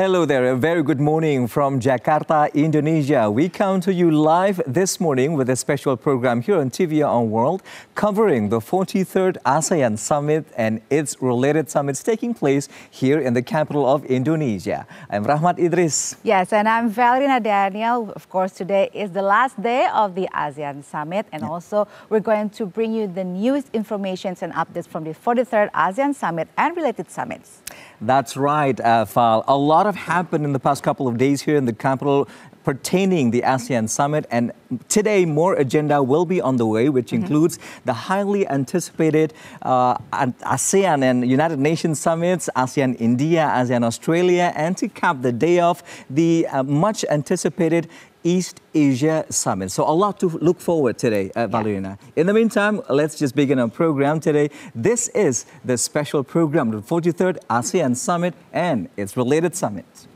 Hello there, a very good morning from Jakarta, Indonesia. We come to you live this morning with a special program here on TV on World, covering the 43rd ASEAN Summit and its related summits taking place here in the capital of Indonesia. I'm Rahmat Idris. Yes, and I'm Valerina Daniel. Of course, today is the last day of the ASEAN Summit, and also we're going to bring you the newest information and updates from the 43rd ASEAN Summit and related summits. That's right, Fal. A lot have happened in the past couple of days here in the capital pertaining the ASEAN Summit, and today more agenda will be on the way, which includes the highly anticipated ASEAN and United Nations summits, ASEAN India, ASEAN Australia, and to cap the day off, the much anticipated East Asia Summit. So a lot to look forward today, Valerina. In the meantime, let's just begin our program today. This is the special program, the 43rd ASEAN Summit and its related summits.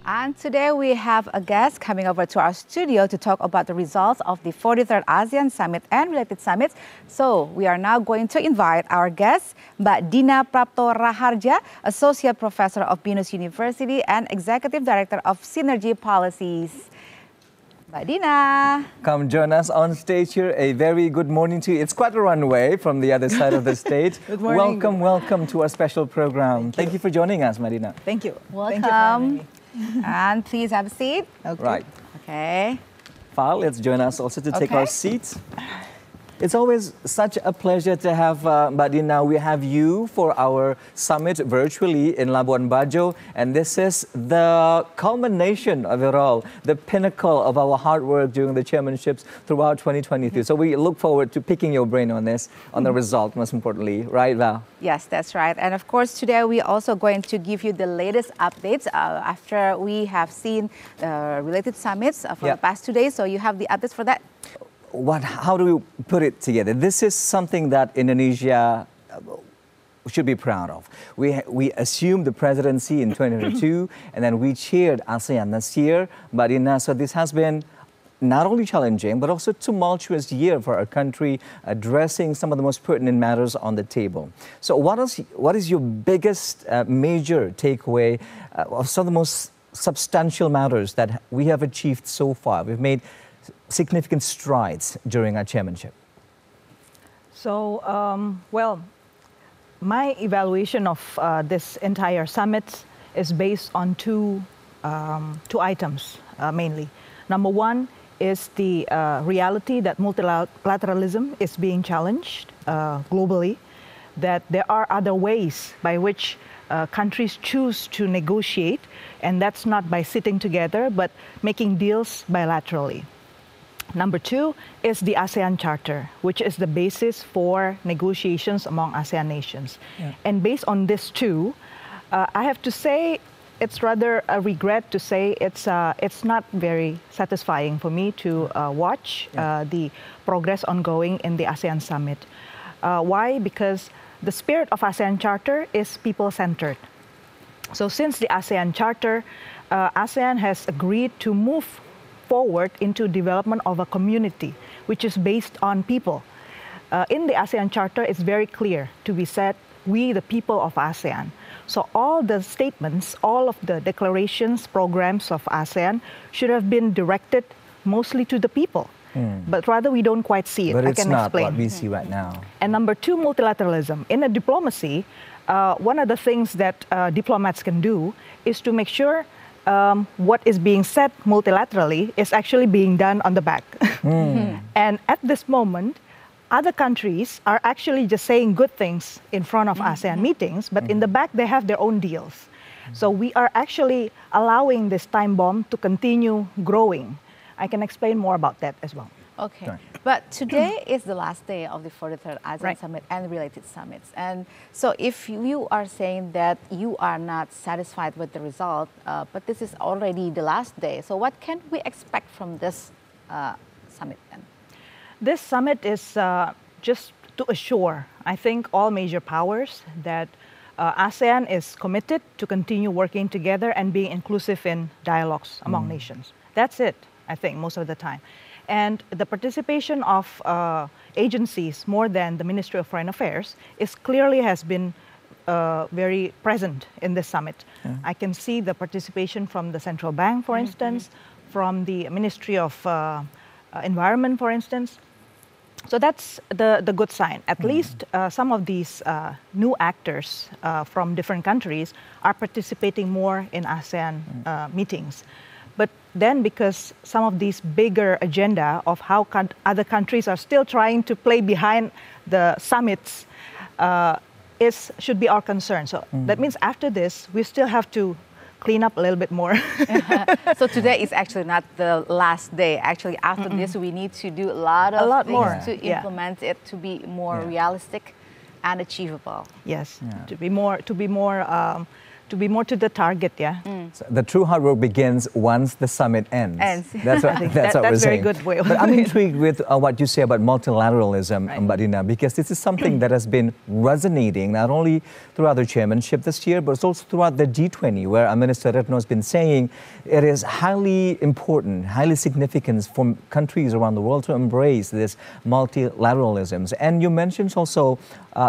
And today we have a guest coming over to our studio to talk about the results of the 43rd ASEAN Summit and related summits. So we are now going to invite our guest, Mbak Dina Prapto Raharja, Associate Professor of BINUS University and Executive Director of Synergy Policies. Mbak Dina. Come join us on stage here. A very good morning to you. It's quite a runway from the other side of the stage. Good morning. Welcome to our special program. Thank you for joining us, Madina. Thank you. Welcome. Thank you for having me. And please have a seat. Okay. Right. Okay. Fal, let's join us also to take our seats. It's always such a pleasure to have Mbak Dina. We have you for our summit virtually in Labuan Bajo, and this is the culmination of it all, the pinnacle of our hard work during the chairmanships throughout 2023. So we look forward to picking your brain on this, on the result, most importantly, right, Val? Yes, that's right. And of course, today we're also going to give you the latest updates after we have seen related summits for the past 2 days. So you have the updates for that. How do we put it together? This is something that Indonesia should be proud of. We assumed the presidency in 2022, and then we chaired ASEAN this year. But so this has been not only challenging, but also tumultuous year for our country, addressing some of the most pertinent matters on the table. So what is your biggest major takeaway of some of the most substantial matters that we have achieved so far? We've made significant strides during our chairmanship. So, well, my evaluation of this entire summit is based on two items mainly. Number one is the reality that multilateralism is being challenged globally, that there are other ways by which countries choose to negotiate, and that's not by sitting together, but making deals bilaterally. Number two is the ASEAN Charter, which is the basis for negotiations among ASEAN nations. And based on this two, I have to say it's rather a regret to say it's not very satisfying for me to watch the progress ongoing in the ASEAN Summit. Why? Because the spirit of ASEAN Charter is people-centered. So since the ASEAN Charter, ASEAN has agreed to move forward into development of a community which is based on people. In the ASEAN Charter, it's very clear to be said, we the people of ASEAN. So all the statements, all of the declarations, programs of ASEAN should have been directed mostly to the people. But rather we don't quite see it. But I it's can not explain. what we see right now. And number two, multilateralism. In a diplomacy, one of the things that diplomats can do is to make sure what is being said multilaterally is actually being done on the back. And at this moment, other countries are actually just saying good things in front of ASEAN meetings, but in the back they have their own deals. So we are actually allowing this time bomb to continue growing. I can explain more about that as well. Okay, but today is the last day of the 43rd ASEAN Summit and related summits. And so if you are saying that you are not satisfied with the result, but this is already the last day, so what can we expect from this summit then? This summit is just to assure, I think, all major powers that ASEAN is committed to continue working together and being inclusive in dialogues among nations. That's it, I think, most of the time. And the participation of agencies more than the Ministry of Foreign Affairs clearly has been very present in this summit. I can see the participation from the Central Bank, for instance, from the Ministry of Environment, for instance. So that's the good sign. At least some of these new actors from different countries are participating more in ASEAN meetings. But then because some of these bigger agenda of how other countries are still trying to play behind the summits should be our concern. So that means after this, we still have to clean up a little bit more. So today is actually not the last day. Actually, after this, we need to do a lot of things more to implement it to be more realistic and achievable. Yes, to be more to the target. So the true hard work begins once the summit ends. That's what, that's what we're very saying. good way of But I'm doing it. intrigued with what you say about multilateralism, Mbak Dina, because this is something that has been resonating not only throughout the chairmanship this year, but also throughout the G20, where our Minister Retno has been saying it is highly important, highly significant for countries around the world to embrace this multilateralism. And you mentioned also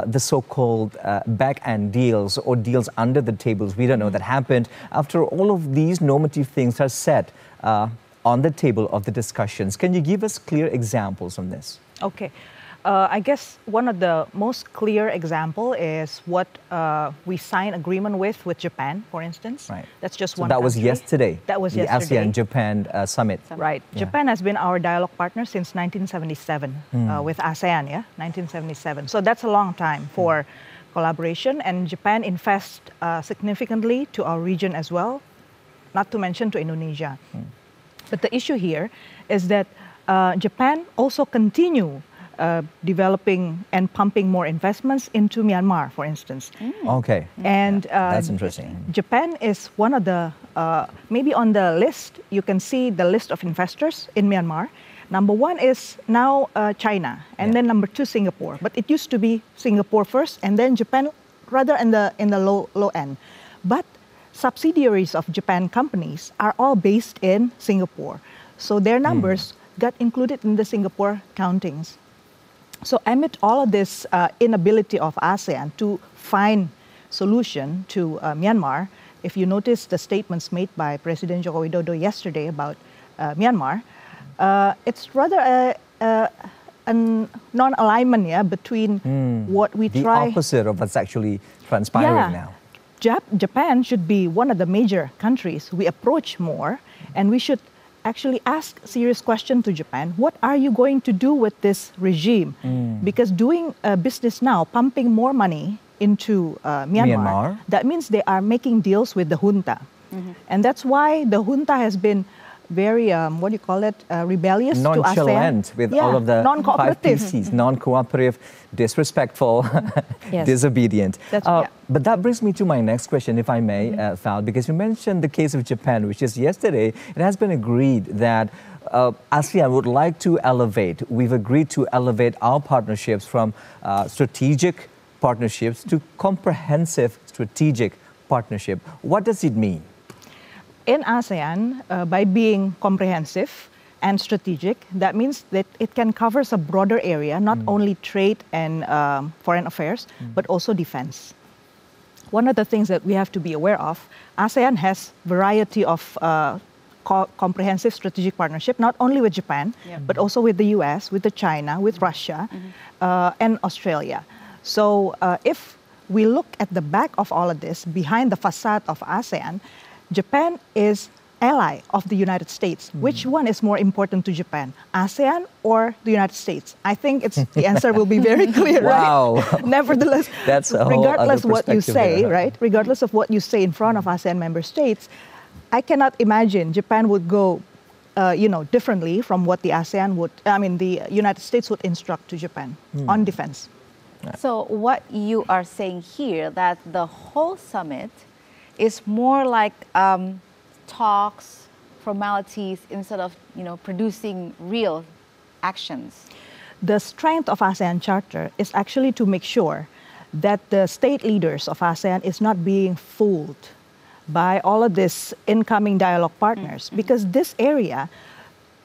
the so-called back-end deals or deals under the tables. We don't know that happened after all of these normative things are set on the table of the discussions. Can you give us clear examples on this? Okay. I guess one of the most clear example is what we signed agreement with Japan, for instance. Right. That's just So one that was country. yesterday. That was the yesterday. ASEAN-Japan summit. Right. Yeah. Japan has been our dialogue partner since 1977 with ASEAN, 1977. So that's a long time for collaboration, and Japan invests significantly to our region as well, not to mention to Indonesia. But the issue here is that Japan also continue developing and pumping more investments into Myanmar, for instance. Okay. And That's interesting. Japan is one of the, maybe on the list, you can see the list of investors in Myanmar. Number one is now China, and then number two, Singapore. But it used to be Singapore first, and then Japan, rather in the low end. But subsidiaries of Japan companies are all based in Singapore. So their numbers got included in the Singapore countings. So amid all of this inability of ASEAN to find solution to Myanmar, if you notice the statements made by President Joko Widodo yesterday about Myanmar, it's rather a non-alignment between what we try. The opposite of what's actually transpiring now. Japan should be one of the major countries we approach more, and we should actually ask serious question to Japan. What are you going to do with this regime? Because doing business now, pumping more money into Myanmar, that means they are making deals with the junta. And that's why the junta has been very, rebellious to ASEAN. Nonchalant with all of the 5 PCs, non-cooperative, disrespectful, disobedient. But that brings me to my next question, if I may, Fal, because you mentioned the case of Japan, which is yesterday, it has been agreed that ASEAN would like to elevate, we've agreed to elevate our partnerships from strategic partnerships to comprehensive strategic partnership. What does it mean? In ASEAN, by being comprehensive and strategic, that means that it can cover a broader area, not only trade and foreign affairs, but also defense. One of the things that we have to be aware of, ASEAN has variety of comprehensive strategic partnership, not only with Japan, but also with the US, with China, with Russia, and Australia. So if we look at the back of all of this, behind the facade of ASEAN, Japan is ally of the United States. Which one is more important to Japan, ASEAN or the United States? I think the answer will be very clear, right? Nevertheless, regardless what you say, right? Regardless of what you say in front of ASEAN member states, I cannot imagine Japan would go, differently from what the the United States would instruct to Japan on defense. So what you are saying here, that the whole summit is more like talks, formalities, instead of producing real actions. The strength of ASEAN Charter is actually to make sure that the state leaders of ASEAN is not being fooled by all of these incoming dialogue partners, because this area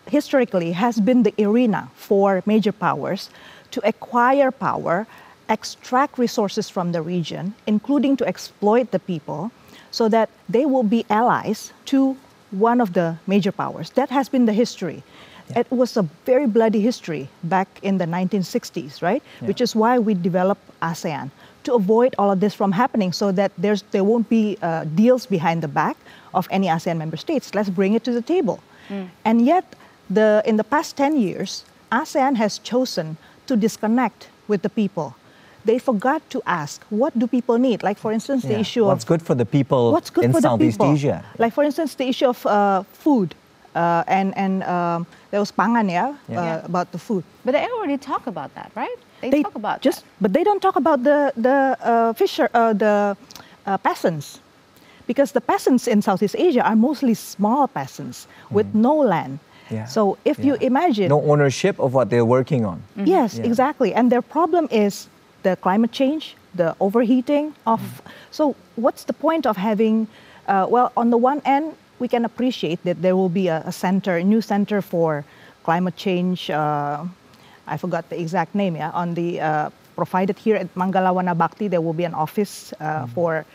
historically has been the arena for major powers to acquire power, extract resources from the region, including to exploit the people, so that they will be allies to one of the major powers. That has been the history. Yeah. It was a very bloody history back in the 1960s, right? Yeah. Which is why we developed ASEAN, to avoid all of this from happening, so that there won't be deals behind the back of any ASEAN member states. Let's bring it to the table. And yet, in the past 10 years, ASEAN has chosen to disconnect with the people. They forgot to ask, what do people need? Like, for instance, the issue what's good for the people in Southeast Asia. Like, for instance, the issue of food. And there was pangan, about the food. But they already talk about that, right? They talk about that. But they don't talk about the peasants. Because the peasants in Southeast Asia are mostly small peasants with no land. Yeah. So if you imagine... No ownership of what they're working on. Yes, exactly. And their problem is the climate change, the overheating of... So what's the point of having... well, on the one end, we can appreciate that there will be a new center for climate change. I forgot the exact name, on the... provided here at Manggalawana Bhakti, there will be an office for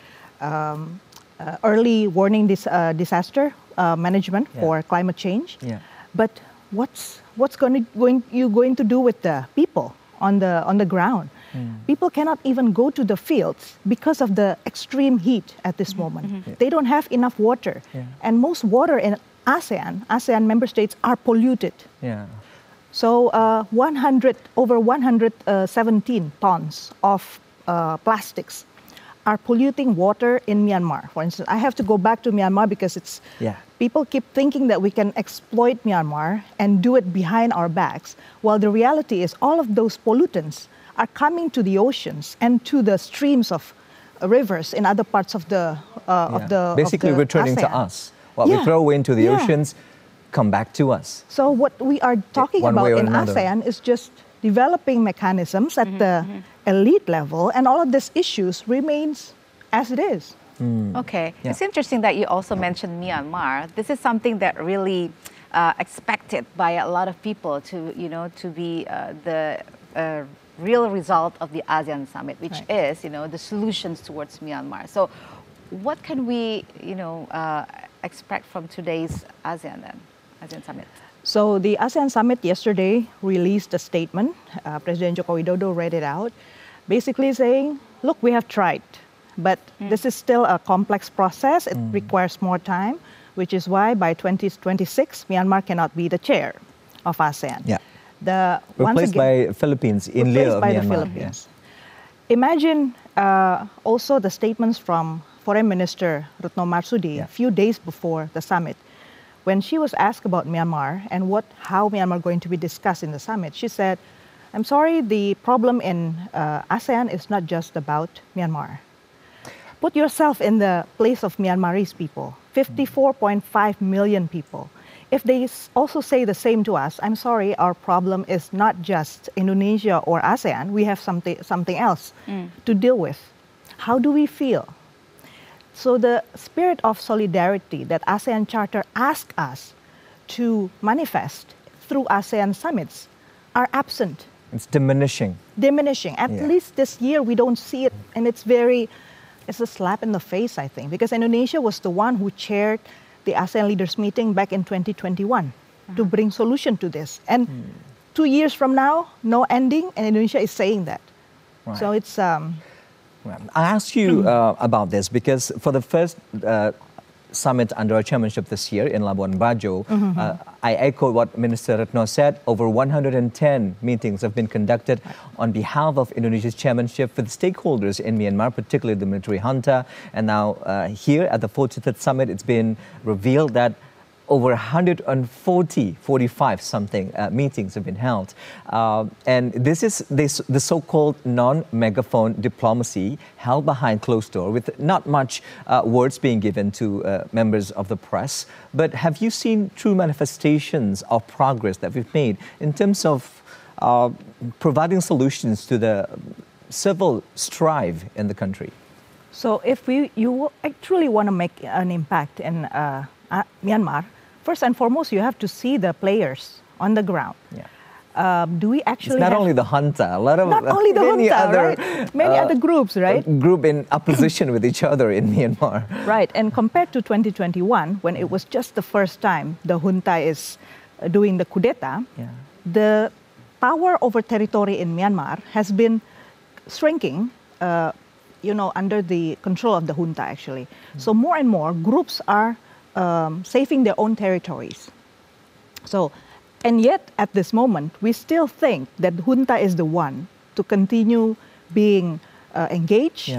early warning disaster management for climate change. Yeah. But what's you going to do with the people on the ground? People cannot even go to the fields because of the extreme heat at this moment. They don't have enough water, and most water in ASEAN member states are polluted. Yeah. So over 117 tons of plastics are polluting water in Myanmar. For instance, I have to go back to Myanmar because people keep thinking that we can exploit Myanmar and do it behind our backs, while the reality is all of those pollutants are coming to the oceans and to the streams of rivers in other parts of the basically returning to us. What we throw into the oceans come back to us. So what we are talking about in ASEAN is just developing mechanisms at the elite level, and all of these issues remains as it is. Okay, it's interesting that you also mentioned Myanmar. This is something that really expected by a lot of people to be the real result of the ASEAN summit, which is the solutions towards Myanmar. So, what can we expect from today's ASEAN summit? So the ASEAN summit yesterday released a statement. President Joko Widodo read it out, basically saying, look, we have tried, but this is still a complex process. It requires more time, which is why by 2026, Myanmar cannot be the chair of ASEAN. Yeah. Replaced by Philippines in lieu of Myanmar. The Philippines. Imagine also the statements from Foreign Minister Retno Marsudi a few days before the summit. When she was asked about Myanmar and how Myanmar is going to be discussed in the summit, she said, I'm sorry, the problem in ASEAN is not just about Myanmar. Put yourself in the place of Myanmarese people, 54.5 million people. If they also say the same to us, I'm sorry, our problem is not just Indonesia or ASEAN, we have something else to deal with. How do we feel? So the spirit of solidarity that ASEAN Charter asks us to manifest through ASEAN summits are absent. It's diminishing. At least this year we don't see it, and it's a slap in the face, I think, because Indonesia was the one who chaired the ASEAN leaders meeting back in 2021 to bring solution to this. And 2 years from now, no ending, and Indonesia is saying that. Right. So it's... I asked you about this because for the first summit under our chairmanship this year in Labuan Bajo, I echoed what Minister Retno said. Over 110 meetings have been conducted on behalf of Indonesia's chairmanship with stakeholders in Myanmar, particularly the military junta. And now here at the 45th summit, it's been revealed that over 45 something meetings have been held. And this is the so-called non-megaphone diplomacy held behind closed door with not much words being given to members of the press. But have you seen true manifestations of progress that we've made in terms of providing solutions to the civil strife in the country? So if you actually want to make an impact in Myanmar, first and foremost, you have to see the players on the ground. Yeah. Do we actually It's not only the junta, a lot of not only the many junta, other right? Many other groups, right? Group in opposition with each other in Myanmar. Right, and compared to 2021, when it was just the first time the junta is doing the coup d'etat, the power over territory in Myanmar has been shrinking, under the control of the junta actually. So more and more groups are saving their own territories. So, and yet at this moment, we still think that junta is the one to continue being engaged,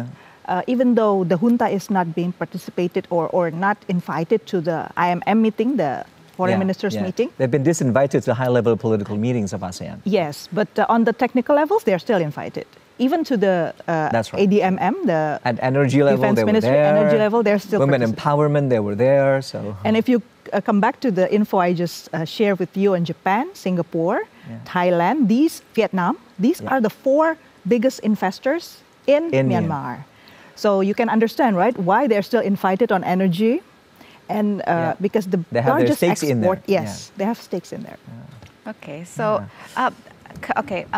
even though the junta is not being participated or not invited to the IMM meeting, the foreign ministers meeting. They've been disinvited to high-level political meetings of ASEAN. Yes, but on the technical levels, they're still invited. Even to the That's right. ADMM, the At energy level, Defense they were Ministry, there. energy level, they're still Women empowerment, they were there. So. And if you come back to the info I just shared with you on Japan, Singapore, Thailand, Vietnam, these are the 4 biggest investors in Myanmar. So you can understand, right, why they're still invited on energy, and because the they have largest their stakes in there. Yes, they have stakes in there. Okay, so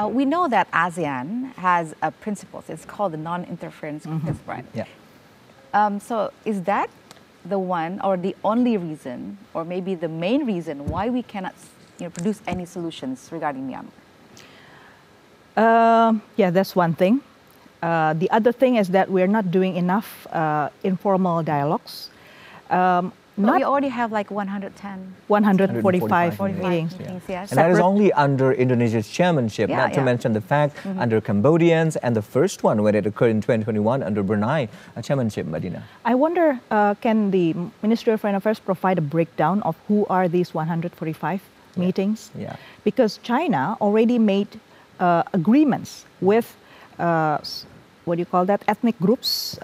we know that ASEAN has principles. It's called the non-interference principle, right? Yeah. So is that the one or the only reason, or maybe the main reason why we cannot produce any solutions regarding Myanmar? Yeah, that's one thing. The other thing is that we're not doing enough informal dialogues. We already have like 110. 145 meetings. Yes. And that is only under Indonesia's chairmanship, Yeah, not to mention the fact under Cambodians, and the first one when it occurred in 2021 under Brunei chairmanship, Madina. I wonder, can the Ministry of Foreign Affairs provide a breakdown of who are these 145 meetings? Yeah. Because China already made agreements with, ethnic groups,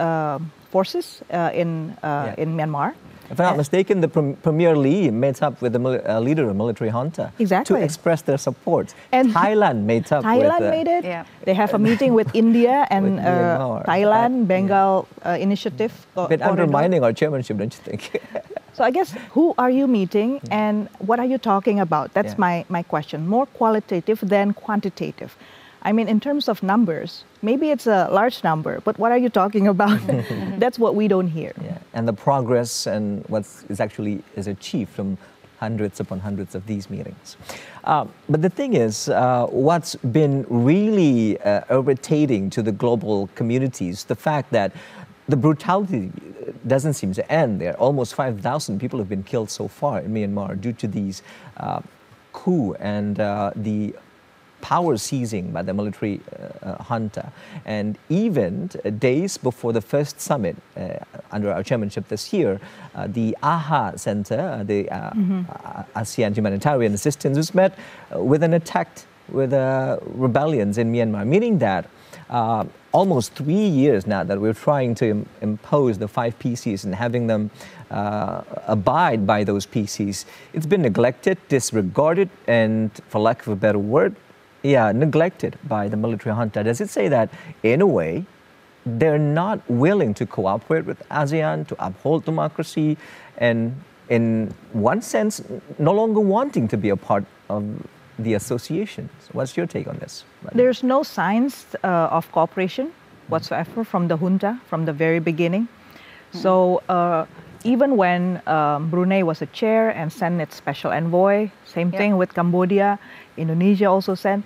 forces in Myanmar. If I'm not mistaken, the Premier Lee met up with the leader of military junta to express their support. And Thailand made up Thailand made it. Yeah. They have a meeting with India and Thailand, Bengal Initiative. A bit undermining our chairmanship, don't you think? So I guess, who are you meeting and what are you talking about? That's my question. More qualitative than quantitative. I mean, in terms of numbers, maybe it's a large number, but what are you talking about? That's what we don't hear. Yeah. And the progress and what is actually achieved from hundreds upon hundreds of these meetings. But the thing is, what's been really irritating to the global communities, the fact that the brutality doesn't seem to end there. Almost 5,000 people have been killed so far in Myanmar due to these coup and the power seizing by the military junta. And even days before the first summit under our chairmanship this year, the AHA Center, the ASEAN Humanitarian Assistance, was met with an attack with rebellions in Myanmar, meaning that almost 3 years now that we're trying to impose the 5 PCs and having them abide by those PCs, it's been neglected, disregarded, and for lack of a better word, neglected by the military junta. Does it say that, in a way, they're not willing to cooperate with ASEAN to uphold democracy, and in one sense, no longer wanting to be a part of the association? What's your take on this? There's no signs of cooperation whatsoever from the junta from the very beginning. So even when Brunei was a chair and sent its special envoy, same thing with Cambodia, Indonesia also sent,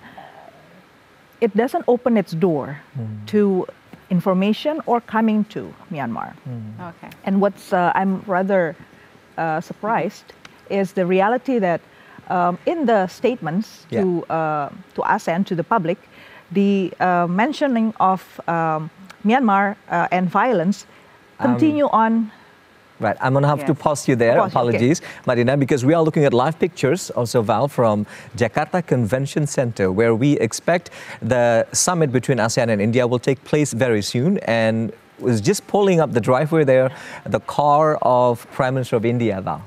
it doesn't open its door to information or coming to Myanmar. Okay. And what's I'm rather surprised is the reality that in the statements to ASEAN, to the public, the mentioning of Myanmar and violence continue on. Right, I'm going to have to pause you there. Apologies, Madina, because we are looking at live pictures also, Val, from Jakarta Convention Center, where we expect the summit between ASEAN and India will take place very soon. And was just pulling up the driveway there, the car of Prime Minister of India, Val.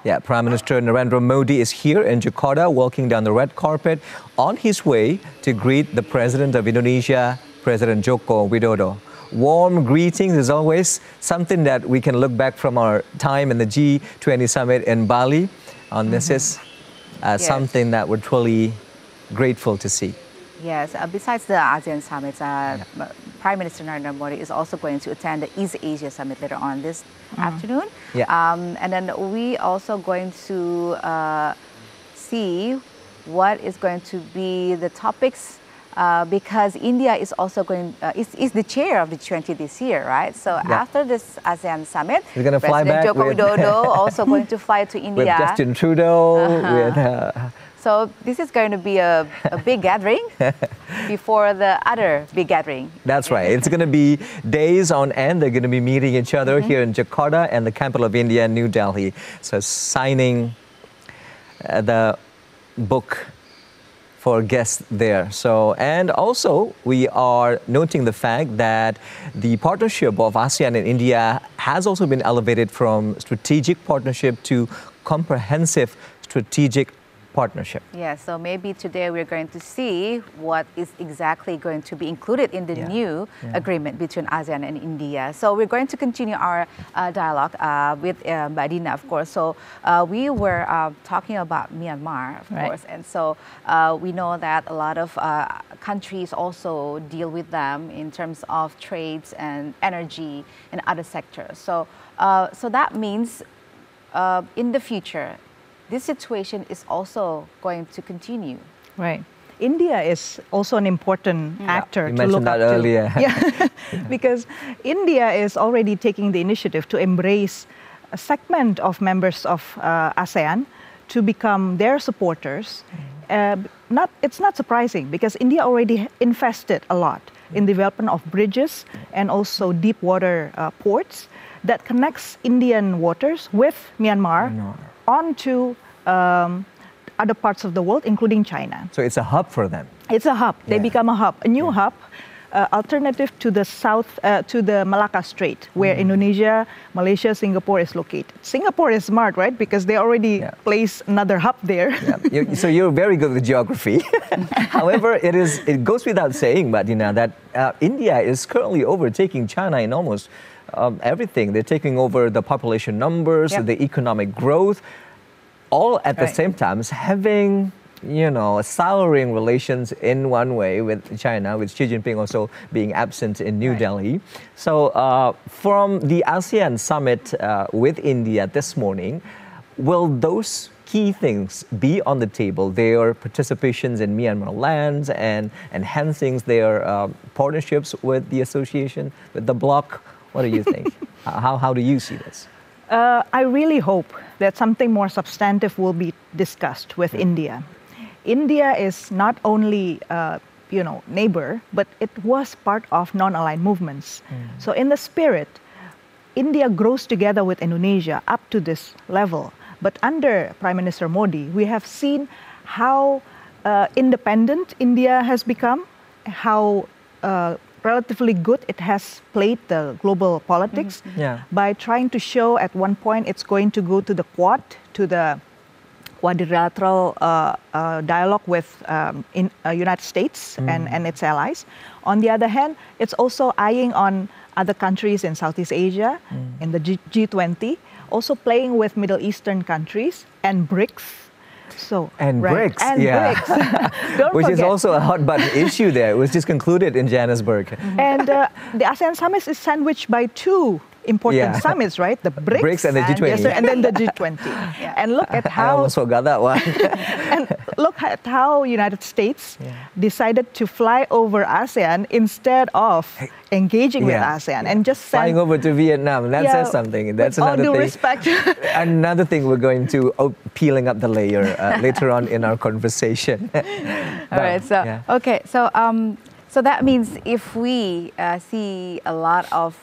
Yeah, Prime Minister Narendra Modi is here in Jakarta, walking down the red carpet on his way to greet the President of Indonesia, President Joko Widodo. Warm greetings as always, something that we can look back from our time in the G20 summit in Bali. And this is something that we're truly grateful to see. Yes, besides the ASEAN summits, Prime Minister Narendra Modi is also going to attend the East Asia Summit later on this afternoon. Yeah. And then we also going to see what is going to be the topics because India is also going, is the chair of the G20 this year, right? So after this ASEAN summit, we're going to fly back Joko Widodo also going to fly to India. With Justin Trudeau, with... So this is going to be a big gathering before the other big gathering. That's right. It's going to be days on end. They're going to be meeting each other here in Jakarta and the capital of India, New Delhi. So signing the book for guests there. So, and also we are noting the fact that the partnership of ASEAN and India has also been elevated from strategic partnership to comprehensive strategic partnership. Yeah, so maybe today we're going to see what is exactly going to be included in the new agreement between ASEAN and India. So we're going to continue our dialogue with Dina, of course. So we were talking about Myanmar, of course, and so we know that a lot of countries also deal with them in terms of trades and energy and other sectors. So, so that means in the future, this situation is also going to continue. Right. India is also an important actor you to look mentioned that up earlier. to. Yeah, because India is already taking the initiative to embrace a segment of members of ASEAN to become their supporters. It's not surprising because India already invested a lot in development of bridges and also deep water ports that connects Indian waters with Myanmar. Onto other parts of the world, including China. So it's a hub for them. It's a hub. They become a hub, a new hub, alternative to the south, to the Malacca Strait, where Indonesia, Malaysia, Singapore is located. Singapore is smart, right? Because they already place another hub there. So you're very good with geography. However, it goes without saying, but that India is currently overtaking China in almost everything. They're taking over the population numbers, the economic growth, all at the same time having, souring relations in one way with China, with Xi Jinping also being absent in New Delhi. So from the ASEAN summit with India this morning, will those key things be on the table? Their participations in Myanmar lands and enhancing their partnerships with the association, with the bloc? What do you think? How do you see this? I really hope that something more substantive will be discussed with India. India is not only, neighbor, but it was part of non-aligned movements. So in the spirit, India grows together with Indonesia up to this level. But under Prime Minister Modi, we have seen how independent India has become, how relatively good it has played the global politics by trying to show at one point it's going to go to the Quad, to the quadrilateral dialogue with United States and its allies. On the other hand, it's also eyeing on other countries in Southeast Asia, in the G20, also playing with Middle Eastern countries and BRICS. BRICS, Don't which forget. is also a hot button issue there. It was just concluded in Johannesburg. And the ASEAN summit is sandwiched by two important summits, right? The BRICS and the G20. And then the G20. And look at how... I almost forgot that one. And look at how United States decided to fly over ASEAN instead of engaging with ASEAN and just flying over to Vietnam. That says something. That's another all due thing. Respect. Another thing we're going to peeling up the layer later on in our conversation. All right. So okay. So so that means if we see a lot of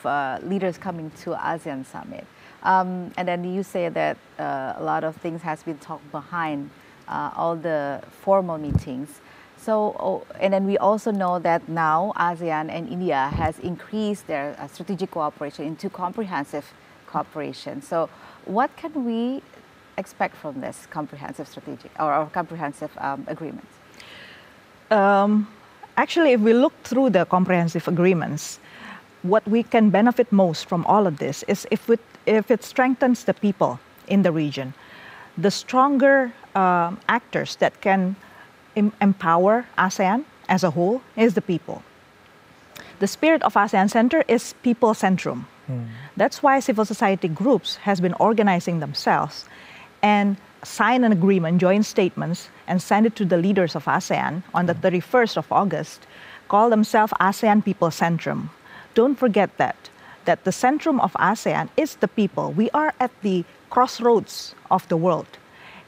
leaders coming to ASEAN summit, and then you say that a lot of things has been talked behind all the formal meetings. So, and then we also know that now ASEAN and India has increased their strategic cooperation into comprehensive cooperation. So what can we expect from this comprehensive strategic or comprehensive agreement? Actually, if we look through the comprehensive agreements, what we can benefit most from all of this is if it strengthens the people in the region. The stronger actors that can empower ASEAN as a whole is the people. The spirit of ASEAN Center is people centrum. That's why civil society groups has been organizing themselves and sign an agreement, joint statements, and send it to the leaders of ASEAN on the 31st of August, call themselves ASEAN People Centrum. Don't forget that the centrum of ASEAN is the people. We are at the crossroads of the world.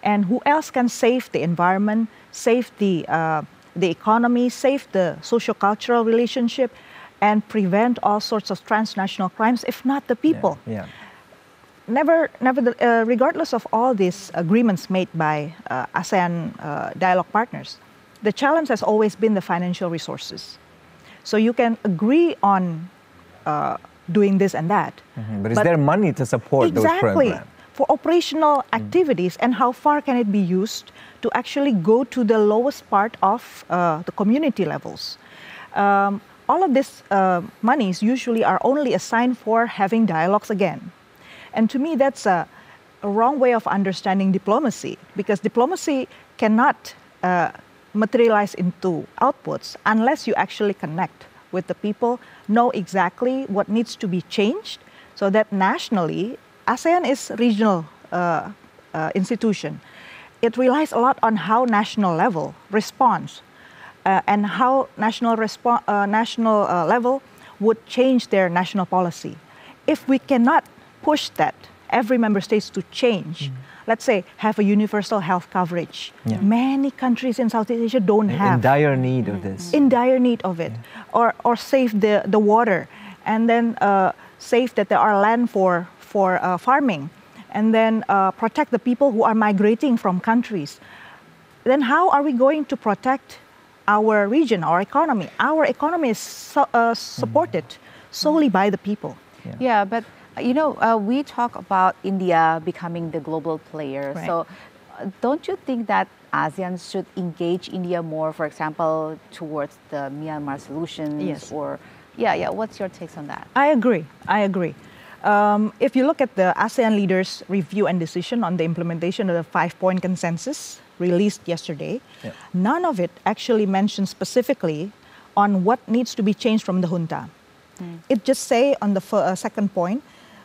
And who else can save the environment, save the economy, save the socio-cultural relationship, and prevent all sorts of transnational crimes, if not the people? Yeah. Regardless of all these agreements made by ASEAN dialogue partners, the challenge has always been the financial resources. So you can agree on doing this and that. But is there money to support those programs? For operational activities, and how far can it be used to actually go to the lowest part of the community levels? All of these monies usually are only assigned for having dialogues again. And to me, that's a wrong way of understanding diplomacy, because diplomacy cannot materialize into outputs unless you actually connect with the people, know exactly what needs to be changed, so that nationally, ASEAN is a regional institution. It relies a lot on how national level responds and how national level would change their national policy. If we cannot push that, every member states to change, let's say have a universal health coverage. Many countries in Southeast Asia don't have. In dire need of this. In dire need of it. Or save the water, and then save that there are land for farming, and then protect the people who are migrating from countries. Then how are we going to protect our region, our economy? Our economy is supported solely by the people. Yeah, but you know, we talk about India becoming the global player. Right. So don't you think that ASEAN should engage India more, for example, towards the Myanmar solutions? Yes. Or, what's your takes on that? I agree. If you look at the ASEAN leaders' review and decision on the implementation of the 5-point consensus released yesterday, none of it actually mentions specifically on what needs to be changed from the junta. It just say on the second point,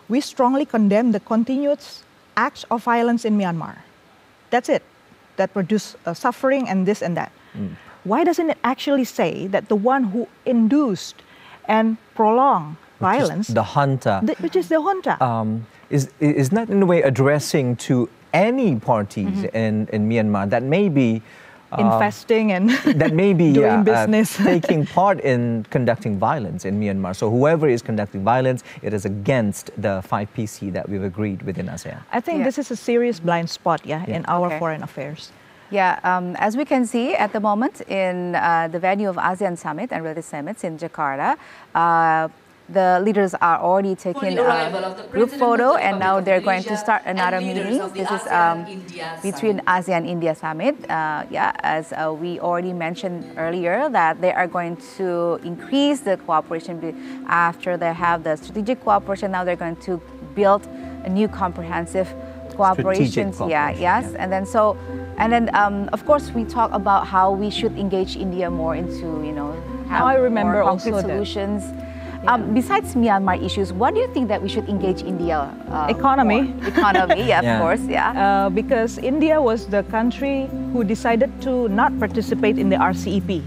we strongly condemn the continuous acts of violence in Myanmar. That's it. That produce suffering and this and that. Why doesn't it actually say that the one who induced and prolonged violence, the junta, which is the junta, is not in a way addressing to any parties in Myanmar that may be infesting and that may be doing business, taking part in conducting violence in Myanmar. So whoever is conducting violence, it is against the 5PC that we've agreed within ASEAN. I think this is a serious blind spot, in our foreign affairs. Yeah, as we can see at the moment in the venue of ASEAN Summit and related summits in Jakarta, the leaders are already taking a group photo, and now they're going to start another meeting. This is between ASEAN-India Summit. As we already mentioned earlier, that they are going to increase the cooperation after they have the strategic cooperation. Now they're going to build a new comprehensive cooperation. And then of course we talk about how we should engage India more into have I remember more concrete also solutions. Besides Myanmar issues, what do you think that we should engage India? Economy. More? Economy, of course, because India was the country who decided to not participate in the RCEP,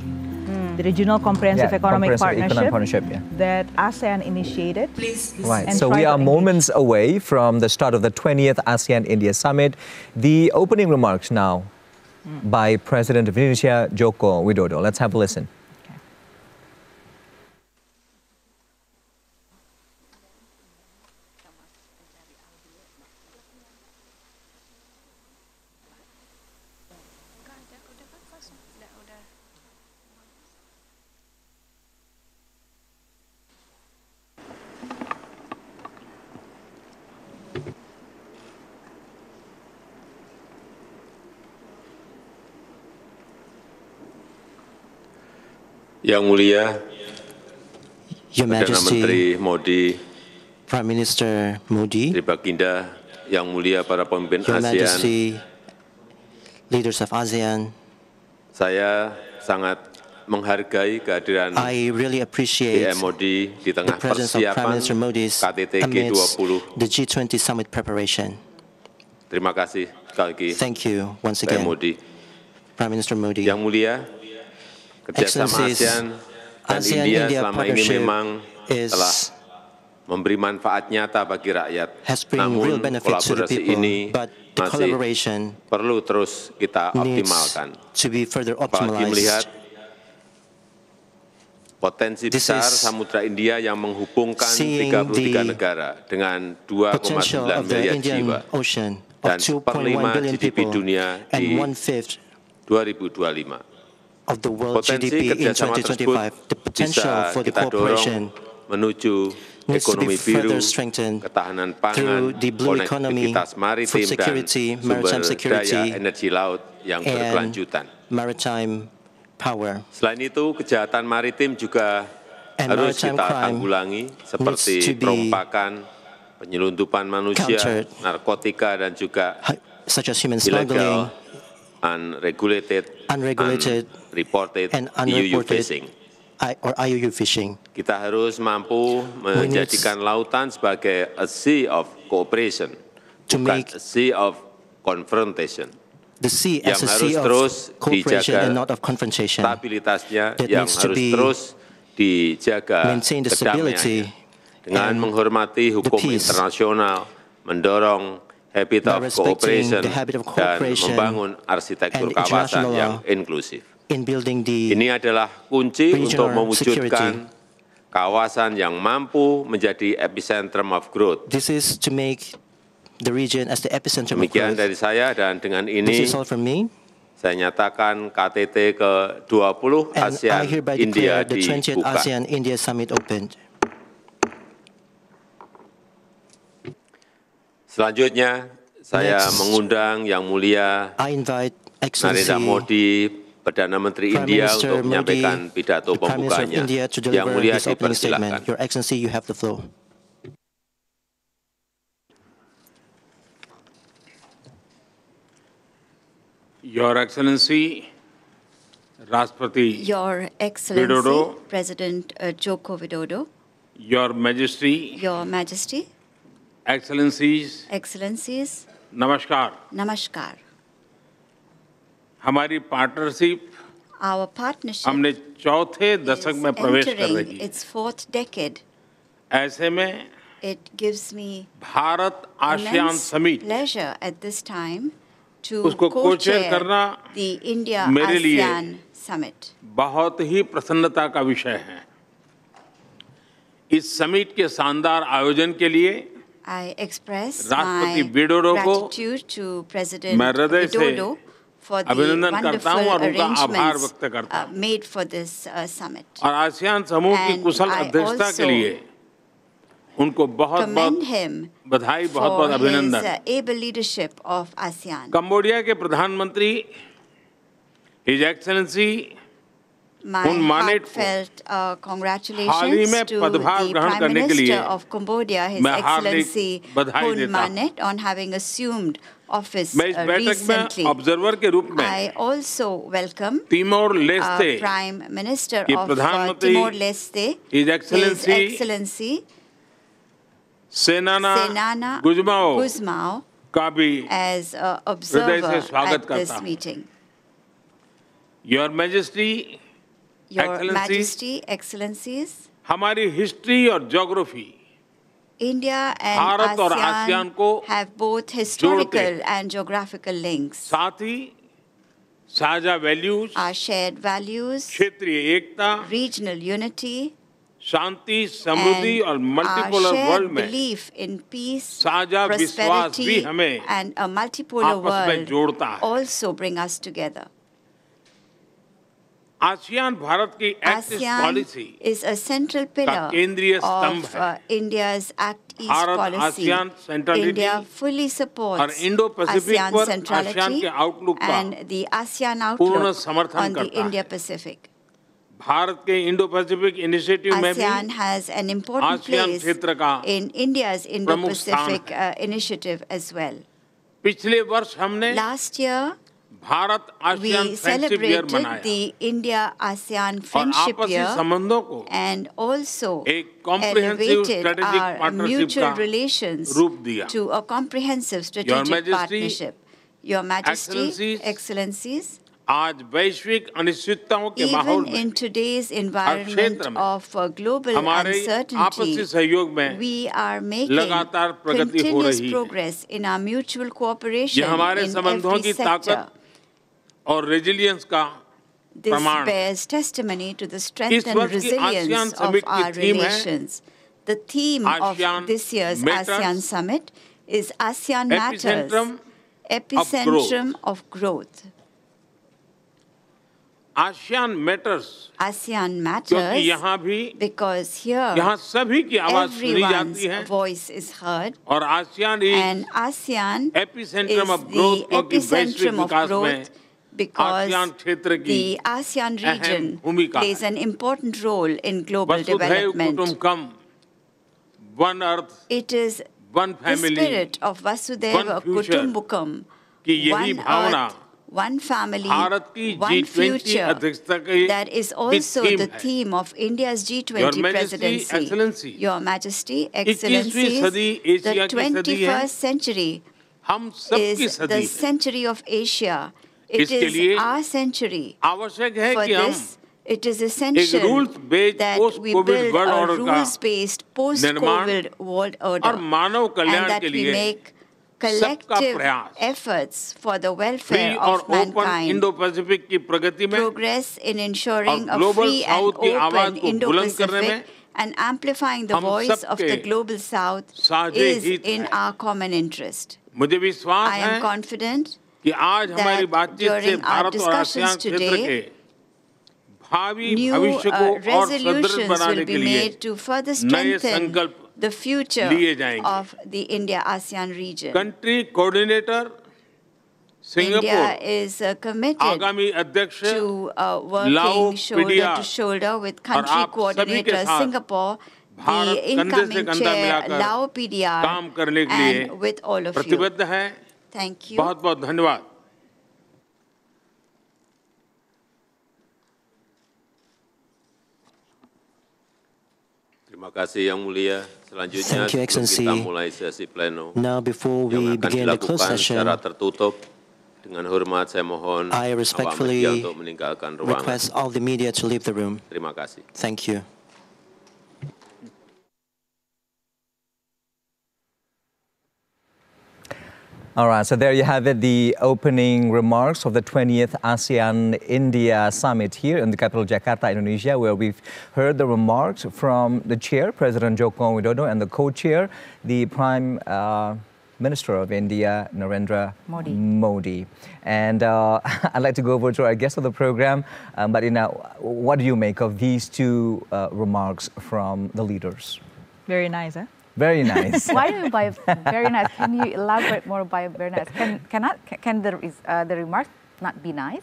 the Regional Comprehensive Economic Partnership that ASEAN initiated. Right, so we are moments away from the start of the 20th ASEAN-India Summit. The opening remarks now by President of Indonesia, Joko Widodo. Let's have a listen. Yang Mulia Your Perdana Majesty, Menteri Modi, Prime Minister Modi, Tri Baginda, Yang Mulia para pemimpin Your ASEAN, Majesty, leaders of ASEAN, saya sangat menghargai kehadiran I really appreciate PM Modi di the tengah presence of Prime persiapan Minister Modi's KTT amidst G20. the G20 summit preparation. Terima kasih sekali lagi, Thank you once PM again, Modi. Prime Minister Modi. Yang Mulia, kerjasama Excellencies, ASEAN dan ASEAN-India India selama ini partnership memang is- telah memberi manfaat nyata bagi rakyat. has bring real Namun benefit to the kolaborasi people, ini but the masih collaboration perlu terus kita needs optimalkan. to be further Apalagi melihat optimized. potensi This besar is Samudra India yang menghubungkan seeing 33 the negara dengan Potential 2,9 of the miliar Indian jiwa Ocean dan of 2.1 1/5 billion GDP people dunia and di 1/5 2025. of the world Potensi GDP in kerjasama tersebut 2025. The potential bisa for the kita cooperation dorong menuju needs to be ekonomi biru, further strengthened ketahanan through pangan, the blue economy, konektivitas maritim, food security, dan maritime sumber security, daya energi laut yang and berkelanjutan. maritime power. Selain itu, kejahatan maritim juga And harus maritime kita crime tanggulangi seperti needs to be perombakan, penyelundupan manusia, countered, narkotika, dan juga such as human smuggling, illegal, unregulated, unreported and EU unreported fishing. or IUU fishing. Kita harus mampu menjadikan lautan sebagai a sea of cooperation, To bukan make a sea of confrontation. The sea as Yang a harus sea terus of cooperation dijaga and not of confrontation. Stabilitasnya That yang needs to harus be terus dijaga maintain the stability kedamaiannya dengan and menghormati the hukum peace internasional, mendorong habit by of respecting cooperation, the habit of dan cooperation membangun arsitektur and kawasan international yang law inklusif. in building the Ini adalah kunci untuk regional mewujudkan kawasan yang mampu menjadi epicentrum of growth. This is to make the region as the epicenter of Demikian growth. dari saya, dan dengan This ini is all from me, saya nyatakan KTT ke-20 and I ASEAN hereby India declare the 20th dibuka. ASEAN India Summit opened. Selanjutnya, saya Next, mengundang Yang Mulia I invite Narendra Excellency Modi, Perdana Menteri Prime India, Minister untuk Modi, menyampaikan pidato the Prime Minister of pembukanya. India, to Yang deliver Mulia his opening statement. dipersilakan. Your Excellency, you have the floor. Your Excellency, Rashtrapati Your Excellency, Widodo, President Joko Widodo, Your Majesty, Your Majesty, Excellencies, Excellencies, Namaskar. Namaskar. हमारी partnership Our partnership हमने चौथे is दशक में प्रवेश कर entering रही है। its fourth decade. ऐसे में It gives me Bharat ASEAN immense summit pleasure at this time to उसको co-chair co-chair करना the India मेरे लिए ASEAN Summit. बहुत ही प्रसन्नता का विषय है। इस समिट के शानदार आयोजन के लिए I express राष्ट्रपति my विडोडो को gratitude to President मैं हृदय से Widodo for the अभिनंदन करता हूं wonderful और उनका आभार arrangements व्यक्त करता हूं। made for this summit. और आसियान समूह की And कुशल I अध्यक्षता के also लिए उनको बहुत Commend बहुत him बधाई, बहुत for बहुत his अभिनंदन। able leadership of ASEAN. Cambodia के प्रधानमंत्री हिज एक्सेलेंसी My उन मानेट को heartfelt हाल ही congratulations में to पदभार the ग्रहण Prime करने के लिए Minister of Cambodia, His मैं हार्दिक Excellency बधाई Hun देता हूं। Manet, on having assumed office मैं इस बैठक में recently. ऑब्जर्वर के रूप में I also welcome Timor Leste Prime Minister की of प्रधानमंत्री Timor-Leste, his His excellency Excellency सेनाना Senana गुजमाओ Guzmao, का भी as an हृदय observer से स्वागत at this करता हूं। meeting. Your majesty, Your Excellencies, Majesty, Excellencies, हमारी हिस्ट्री और ज्योग्राफी India and भारत और ASEAN आसियान को have both historical and geographical links. साथ ही साझा वैल्यूज, Our shared values, क्षेत्रीय एकता, regional unity, Shanti, Samriddhi and और our मल्टीपोलर shared वर्ल्ड में belief in peace, साझा विश्वास भी prosperity, हमें and a multipolar आपस में world जोड़ता है। also bring us together. ASEAN Bharat की act east ASEAN policy is a central pillar केंद्रीय स्तंभ of है। India's Act East Bharat policy. ASEAN centrality India fully और supports इंडो पैसिफिक ASEAN पर आसियान centrality के आउटलुक का and the ASEAन पूर्ण outlook समर्थन on the करता है। India-Pacific. भारत के इंडो पैसिफिक इनिशिएटिव में भी ASEAN has an important ASEAN place क्षेत्र का in India's प्रमुख स्थान Indo-Pacific initiative as well. पिछले वर्ष हमने Last year, Bharat ASEAN we friendship year celebrated मनाया the India-ASEAN और Friendship आपसी Year संबंधों को and also एक comprehensive elevated strategic our partnership mutual का relations रूप दिया। to a comprehensive Your strategic Majesty, partnership. Your Majesty, Excellencies, Excellencies, आज वैश्विक अनिश्चितताओं के माहौल even में in today's हर environment क्षेत्र में of global हमारे आपसी uncertainty, सहयोग में we are making लगातार प्रगति हो continuous रही है। progress in our mutual ये cooperation हमारे in संबंधों every की sector. ताकत और रेजिलियंस का This प्रमाण है। bears testimony to the इस strength and वर्ष की आसियान resilience of समिट की our थीम है relations. The theme of ASEAN this year's Matters, ASEAN Summit is ASEAN Matters, Epicentrum Epicentrum of Growth. ASEAN matters ASEAन क्योंकि Matters यहाँ भी because here यहाँ सभी की आवाज सुनी everyone's जाती है voice is heard और ASEAN is and ASEAN एपिसेंट्रम is of growth the क्योंकि वैश्विक epicentrum of विकास में growth because आसियान क्षेत्र की the ASEAN अहम region भूमिका plays है। an important role in global वसुधैव development. कुटुंबकम, one earth, It is one the family spirit of Vasudeva one future Kutumbakam, की यही one भावना earth, one family, भारत की one G20 future. अध्यक्षता की That is भी also थीम the है। theme of India's Your G20 Majesty, presidency. Excellency, Your Majesty, 21वीं Excellencies, सदी Asia the की सदी है। 21st century हम सबकी is सदी the है। century of Asia. It इसके is लिए our century. आवश्यक है For कि हम this, it is essential rules-based that we post-COVID build world a order का rules-based post-COVID world और order Manav Kalyan and that के we लिए make सबका collective प्रयास efforts for the free welfare और of open mankind. Indo Pacific की प्रगति में Progress in ensuring और a global free and South की आवाज open को बुलंद करने में Indo-Pacific and amplifying the हम voice of सबके the global South साझे is हित in है। our common interest. मुझे विश्वास I है am confident कि आज हमारी that बातचीत से during our भारत और discussions आसियान क्षेत्र today, के भावी new भविष्य को और सुदृढ़ resolutions बनाने will के be लिए made to further नए strengthen संकल्प the future लिए जाएंगे। of the India-ASEAN region. Country coordinator India Singapore is committed आगामी अध्यक्ष to लाओ working shoulder पीडिया to shoulder with और country आप सभी के coordinator साथ Singapore, भारत the कंधे से incoming कंधा chair मिलाकर Lao PDR, काम करने के लिए and with all of you. प्रतिबद्ध है। Thank you. बहुत बहुत धन्यवाद। Terima kasih Yang Mulia. Selanjutnya Thank you, sebelum Excellency. kita mulai sesi pleno Now, before yang we akan begin the closed dilakukan session, secara tertutup, dengan hormat saya mohon I awak respectfully media untuk meninggalkan ruangan. request all the media to leave the room. Terima kasih. Thank you. All right, so there you have it, the opening remarks of the 20th ASEAN-India Summit here in the capital Jakarta, Indonesia, where we've heard the remarks from the chair, President Joko Widodo, and the co-chair, the Prime Minister of India, Narendra Modi. And I'd like to go over to our guest of the program, Marina, what do you make of these two remarks from the leaders? Very nice, eh? Very nice. Why do you buy very nice? Can you elaborate more by very nice? Can the remarks not be nice?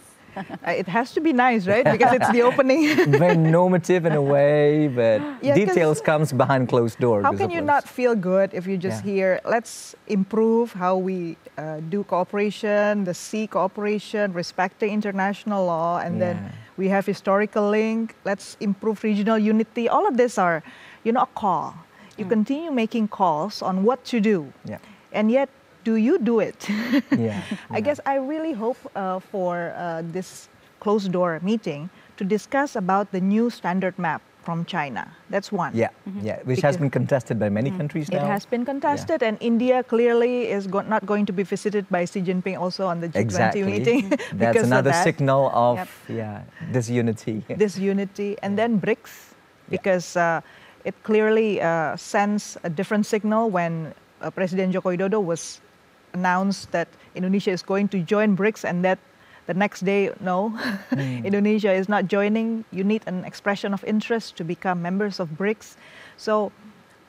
It has to be nice, right? Because it's the opening. Very normative in a way, but Yeah, details comes behind closed doors. How can you not feel good if you just hear, let's improve how we do cooperation, the sea cooperation, respecting international law, and then we have historical link, let's improve regional unity. All of these are, a call. You continue making calls on what to do. Yeah. And yet, do you do it? Yeah. I guess I really hope for this closed door meeting to discuss about the new standard map from China. That's one. Yeah, yeah, which has been contested by many countries now. It has been contested, and India clearly is not going to be visited by Xi Jinping also on the G20 meeting. That's another signal of this unity. This unity, and then BRICS, because it clearly sends a different signal when President Joko Widodo was announced that Indonesia is going to join BRICS, and that the next day, no, Indonesia is not joining. You need an expression of interest to become members of BRICS. So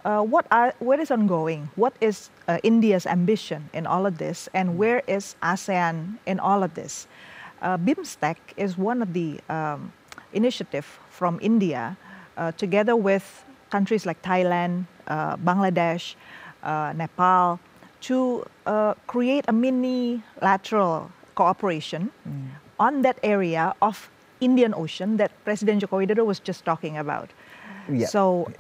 what is ongoing? What is India's ambition in all of this? And where is ASEAN in all of this? BIMSTEC is one of the initiative from India, together with countries like Thailand, Bangladesh, Nepal, to create a mini-lateral cooperation on that area of Indian Ocean that President Joko Widodo was just talking about. Yeah. So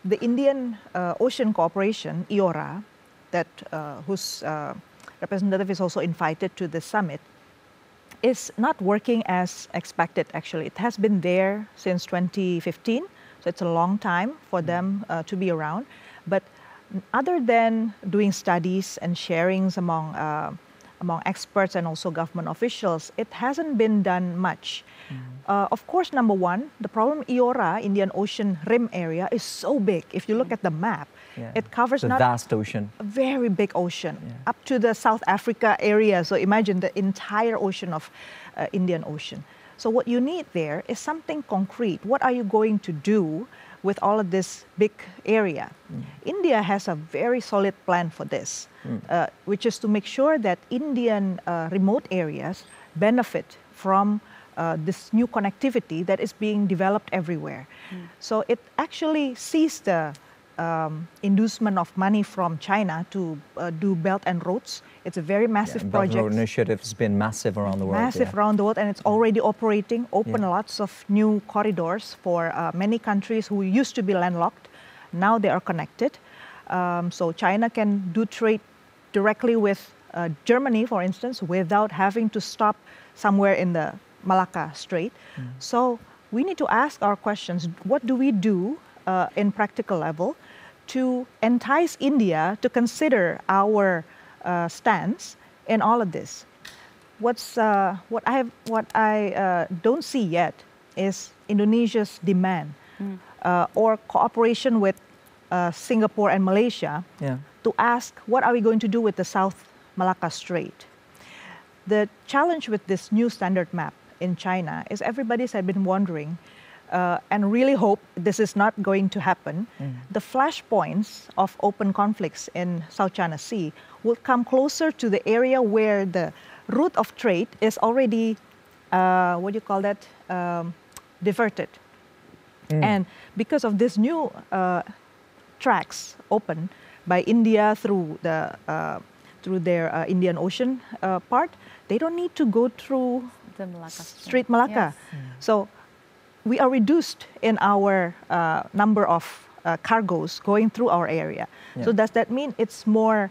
the Indian Ocean Cooperation, IORA, that whose representative is also invited to the summit, is not working as expected, actually. It has been there since 2015, so it's a long time for them to be around. But other than doing studies and sharings among experts and also government officials, it hasn't been done much. Of course, number one, the problem IORA, Indian Ocean Rim area, is so big. If you look at the map, it covers it's a vast ocean. A very big ocean, up to the South Africa area. So imagine the entire ocean of Indian Ocean. So what you need there is something concrete. What are you going to do with all of this big area? India has a very solid plan for this, which is to make sure that Indian remote areas benefit from this new connectivity that is being developed everywhere. So it actually sees the inducement of money from China to do Belt and Roads. It's a very massive project. Belt and Road Initiative has been massive around the world. Massive around the world, and it's already operating, lots of new corridors for many countries who used to be landlocked. Now they are connected. So China can do trade directly with Germany, for instance, without having to stop somewhere in the Malacca Strait. So we need to ask our questions. What do we do in practical level to entice India to consider our stance in all of this? What I don't see yet is Indonesia's demand or cooperation with Singapore and Malaysia to ask what are we going to do with the South Malacca Strait. The challenge with this new standard map in China is everybody's had been wondering and really hope this is not going to happen. The flashpoints of open conflicts in South China Sea will come closer to the area where the route of trade is already, diverted. And because of this new tracks open by India through their Indian Ocean part, they don't need to go through the Malacca Strait Malacca. So we are reduced in our number of cargoes going through our area. So does that mean it's more,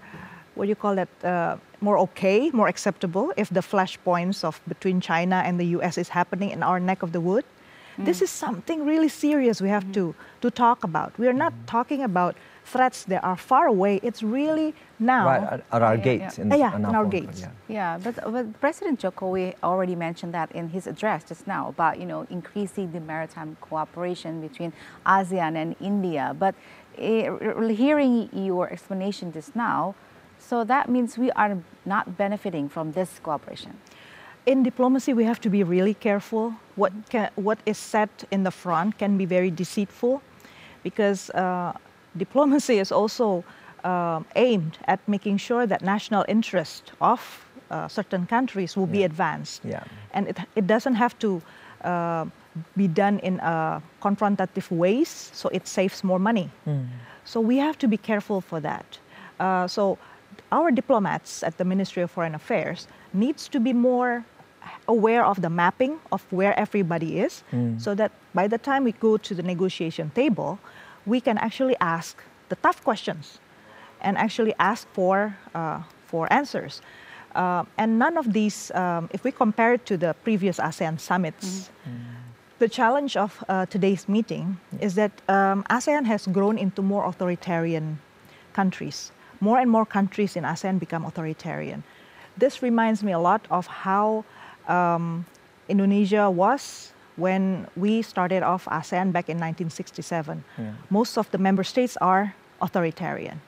more okay, more acceptable if the flashpoints of between China and the US is happening in our neck of the wood? This is something really serious we have to talk about. We are not talking about threats that are far away. It's really now. Right, at our gates. In our gates. But President Jokowi already mentioned that in his address just now about, increasing the maritime cooperation between ASEAN and India. But hearing your explanation just now, so that means we are not benefiting from this cooperation. In diplomacy, we have to be really careful. What is said in the front can be very deceitful, because diplomacy is also aimed at making sure that national interest of certain countries will be advanced. And it doesn't have to be done in confrontative ways, so it saves more money. So we have to be careful for that. So our diplomats at the Ministry of Foreign Affairs needs to be more aware of the mapping of where everybody is, so that by the time we go to the negotiation table, we can actually ask the tough questions and actually ask for answers. And none of these, if we compare it to the previous ASEAN summits, the challenge of today's meeting is that ASEAN has grown into more authoritarian countries. More and more countries in ASEAN become authoritarian. This reminds me a lot of how Indonesia was when we started off ASEAN back in 1967. Most of the member states are authoritarian.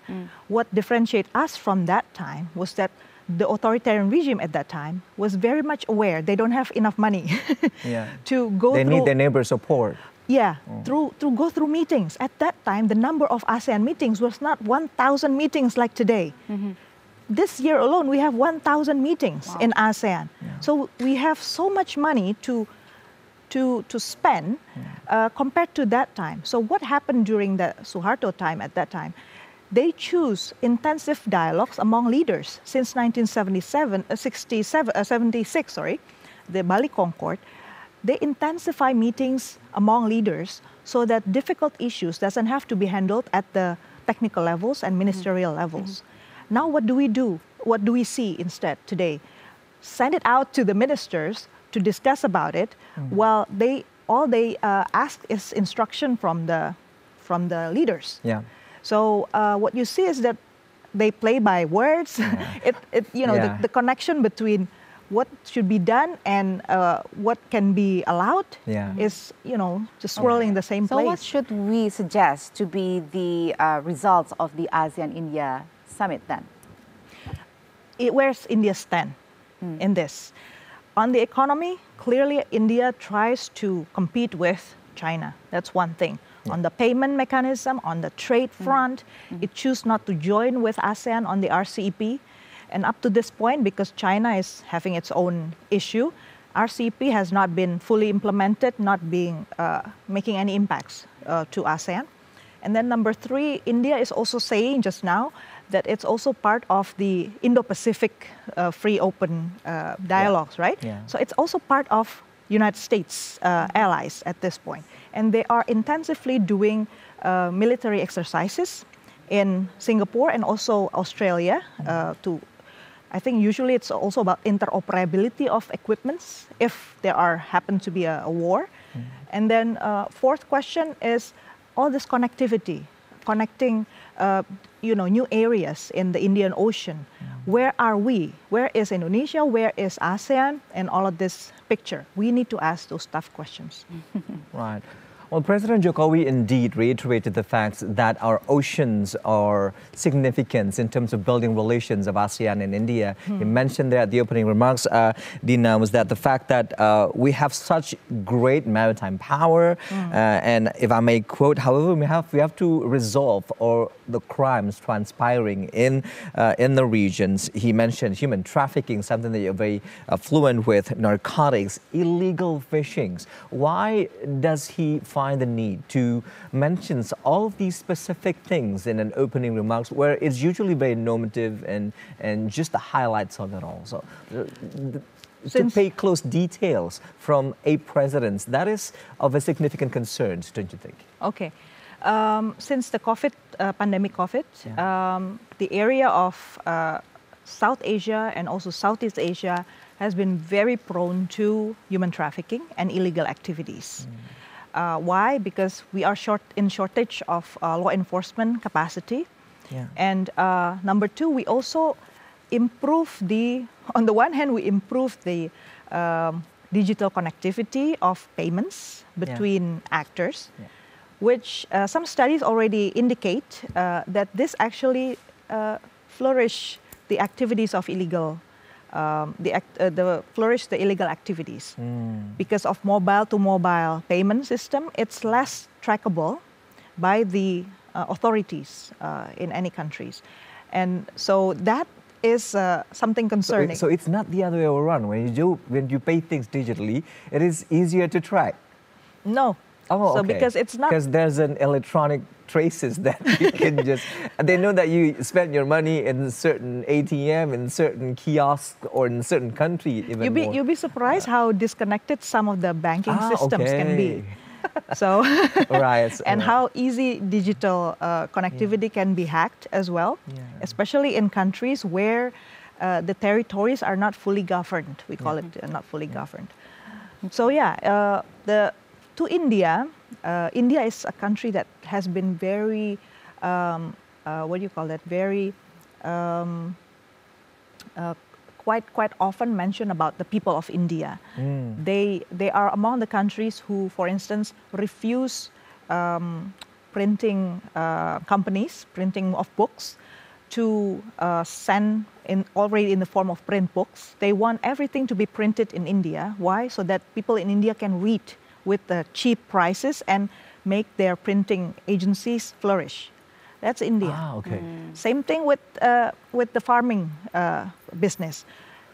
What differentiates us from that time was that the authoritarian regime at that time was very much aware they don't have enough money to go through. They need their neighbor support. To go through meetings. At that time, the number of ASEAN meetings was not 1,000 meetings like today. This year alone, we have 1,000 meetings in ASEAN. So we have so much money to to spend compared to that time. So what happened during the Suharto time at that time? They choose intensive dialogues among leaders since 76, the Bali Concord. They intensify meetings among leaders so that difficult issues doesn't have to be handled at the technical levels and ministerial levels. Now what do we do? What do we see instead today? Send it out to the ministers to discuss about it. Well, they ask is instruction from the leaders. Yeah. So what you see is that they play by words. Yeah. The connection between what should be done and what can be allowed is, just swirling the same So place. what should we suggest to be the results of the ASEAN-India summit then? Where's India stand in this? On the economy, clearly India tries to compete with China. That's one thing. On the payment mechanism, on the trade front, it chose not to join with ASEAN on the RCEP. And up to this point, because China is having its own issue, RCEP has not been fully implemented, not being making any impacts to ASEAN. And then number three, India is also saying just now that it's also part of the Indo-Pacific free open dialogues, right? Yeah. So it's also part of United States allies at this point. And they are intensively doing military exercises in Singapore and also Australia I think usually it's also about interoperability of equipments if there happen to be a war. And then fourth question is all this connectivity, connecting new areas in the Indian Ocean. Where are we? Where is Indonesia? Where is ASEAN? And all of this picture. We need to ask those tough questions. Right. Well, President Jokowi indeed reiterated the fact that our oceans are significant in terms of building relations of ASEAN and India. He mentioned there at the opening remarks, Dina, was that the fact that we have such great maritime power, and if I may quote, however, we have to resolve the crimes transpiring in the regions. He mentioned human trafficking, something that you're very fluent with, narcotics, illegal fishings. Why does he find the need to mention all of these specific things in an opening remarks where it's usually very normative and just the highlights of it all? So to pay close details from a president, that is of a significant concern, don't you think? Okay. Since the pandemic, the area of South Asia and also Southeast Asia has been very prone to human trafficking and illegal activities. Why? Because we are in shortage of law enforcement capacity. And number two, we also on the one hand, we improve the digital connectivity of payments between actors, which some studies already indicate that this actually flourish the activities of illegal flourish the illegal activities. Because of mobile-to-mobile payment system, it's less trackable by the authorities in any countries. And so that is something concerning. So it's not the other way around. When you pay things digitally, it is easier to track. No. Oh, so okay. because it's not... Because there's an electronic traces that you can just... They know that you spent your money in certain ATM, in certain kiosk, or in certain country even more. You'll be surprised how disconnected some of the banking systems can be. So, and how easy digital connectivity can be hacked as well, especially in countries where the territories are not fully governed. We call it not fully governed. So to India, India is a country that has been very, very quite often mentioned about the people of India. They are among the countries who, for instance, refuse printing companies, printing of books, to send already in the form of print books. They want everything to be printed in India. Why? So that people in India can read with the cheap prices and make their printing agencies flourish. That's India. Same thing with the farming business.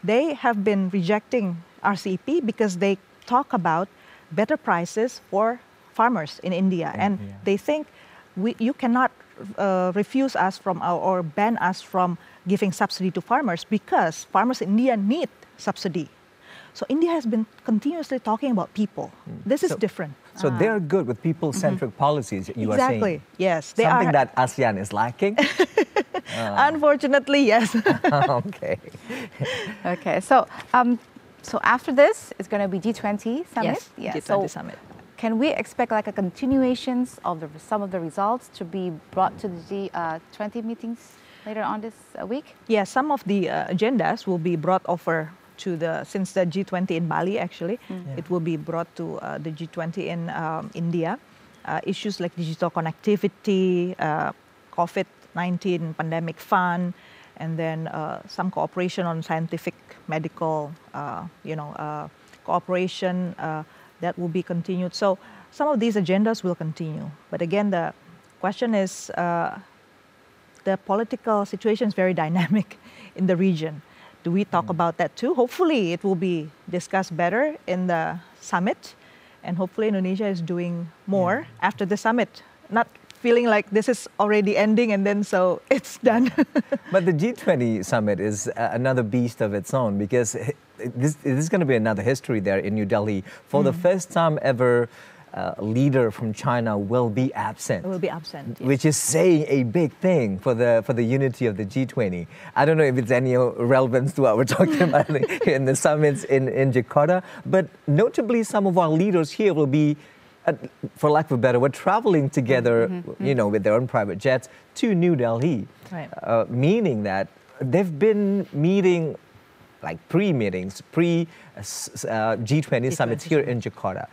They have been rejecting RCEP because they talk about better prices for farmers in India. And they think you cannot refuse us from or ban us from giving subsidy to farmers because farmers in India need subsidy. So India has been continuously talking about people. This is different. So they're good with people-centric policies, you are saying? Exactly, yes. They Something that ASEAN is lacking? Unfortunately, yes. Okay. Okay, so after this, it's going to be G20 summit? Yes, G20 summit. Can we expect like a continuations of some of the results to be brought to the G20 meetings later on this week? Yeah, some of the agendas will be brought over to since the G20 in Bali actually, it will be brought to the G20 in India. Issues like digital connectivity, COVID-19 pandemic fund, and then some cooperation on scientific medical, cooperation that will be continued. So some of these agendas will continue. But again, the question is, the political situation is very dynamic in the region. Do we talk about that too? Hopefully it will be discussed better in the summit, and hopefully Indonesia is doing more after the summit, not feeling like this is already ending and then so it's done. But the G20 summit is another beast of its own, because this is going to be another history there in New Delhi. For the first time ever, leader from China will be absent. Will be absent, yes. Which is saying a big thing for the unity of the G20. I don't know if it's any relevance to what we're talking about in the summits in Jakarta, but notably some of our leaders here will be, for lack of a better word, traveling together, with their own private jets to New Delhi. Right. Meaning that they've been meeting, like pre-meetings, G20 summits here in Jakarta.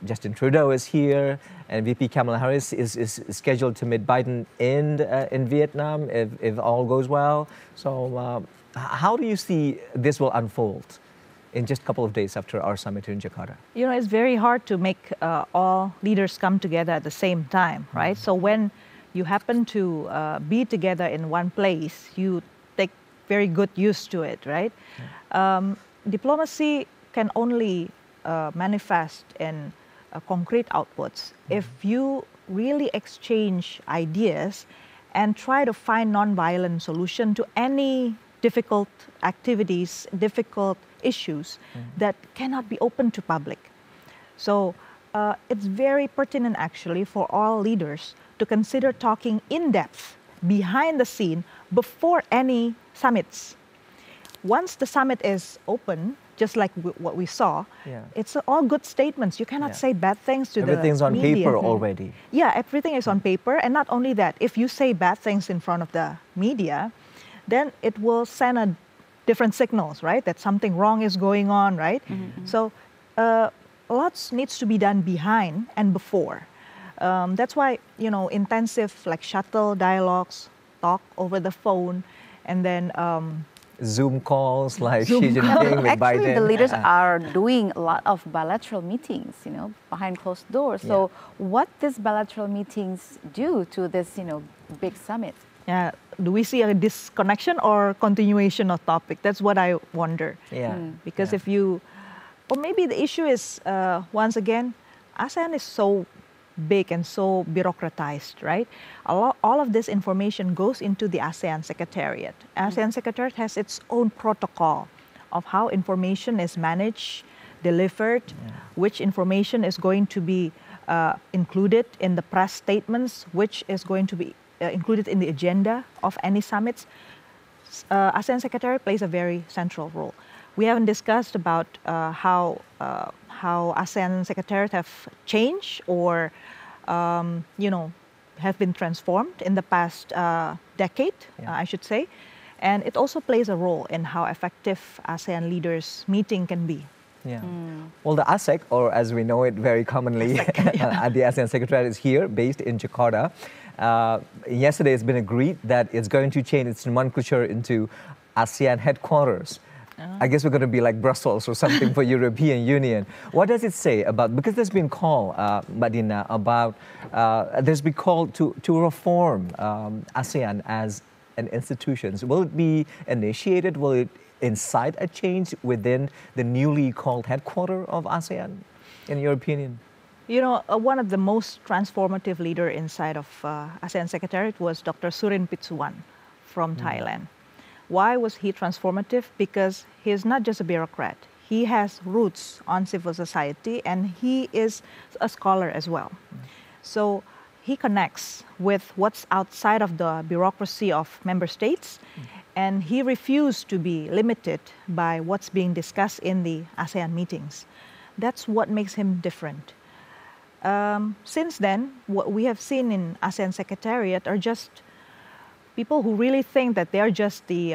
Justin Trudeau is here, and VP Kamala Harris is scheduled to meet Biden in Vietnam if all goes well. So how do you see this will unfold in just a couple of days after our summit in Jakarta? You know, it's very hard to make all leaders come together at the same time, right? So when you happen to be together in one place, you take very good use to it, right? Diplomacy can only manifest in concrete outputs if you really exchange ideas and try to find non-violent solution to any difficult activities, difficult issues that cannot be open to public. So it's very pertinent actually for all leaders to consider talking in depth behind the scene before any summits. Once the summit is open, just like what we saw, it's all good statements. You cannot say bad things to Everything's the on media. paper already. Yeah, everything is on paper. And not only that, if you say bad things in front of the media, then it will send different signals, right? That something wrong is going on, right? So lots needs to be done behind and before. That's why, intensive like shuttle dialogues, talk over the phone, and then Zoom calls like Xi Jinping with Biden. Actually, the leaders are doing a lot of bilateral meetings, behind closed doors. So what these bilateral meetings do to this, big summit? Yeah, do we see a disconnection or continuation of topic? That's what I wonder. Because if you, or maybe the issue is, once again, ASEAN is so big and so bureaucratized, right? All of this information goes into the ASEAN Secretariat. ASEAN Secretariat has its own protocol of how information is managed, delivered, which information is going to be included in the press statements, which is going to be included in the agenda of any summits. ASEAN Secretariat plays a very central role. We haven't discussed about how ASEAN Secretariat have changed or, have been transformed in the past decade, I should say. And it also plays a role in how effective ASEAN leaders meeting can be. Well, the ASEC, or as we know it very commonly, at the ASEAN Secretariat is here, based in Jakarta. Yesterday it's been agreed that it's going to change its nomenclature into ASEAN headquarters. I guess we're going to be like Brussels or something for European Union. What does it say about, because there's been call, Madina, about, there's been call to reform ASEAN as an institution. Will it be initiated? Will it incite a change within the newly called headquarters of ASEAN? in your opinion? You know, one of the most transformative leader inside of ASEAN Secretariat was Dr. Surin Pitsuwan from Thailand. Why was he transformative? Because he is not just a bureaucrat. He has roots on civil society and he is a scholar as well. So he connects with what's outside of the bureaucracy of member states, and he refused to be limited by what's being discussed in the ASEAN meetings. That's what makes him different. Since then, what we have seen in ASEAN Secretariat are just people who really think that they're just the,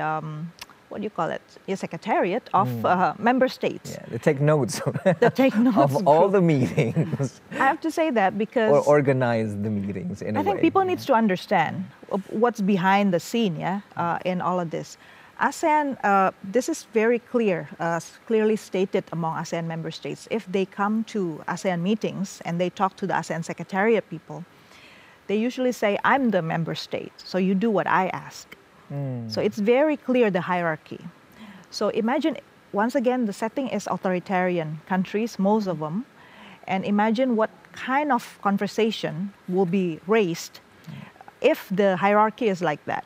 what do you call it, a secretariat of member states. Yeah, they take notes, They take notes of all the meetings. I have to say that because Or organize the meetings in a I think way. people needs to understand what's behind the scene, in all of this. ASEAN, this is very clear, clearly stated among ASEAN member states. If they come to ASEAN meetings and they talk to the ASEAN Secretariat people, they usually say, I'm the member state, so you do what I ask. So it's very clear, the hierarchy. So imagine, once again, the setting is authoritarian countries, most of them, and imagine what kind of conversation will be raised if the hierarchy is like that.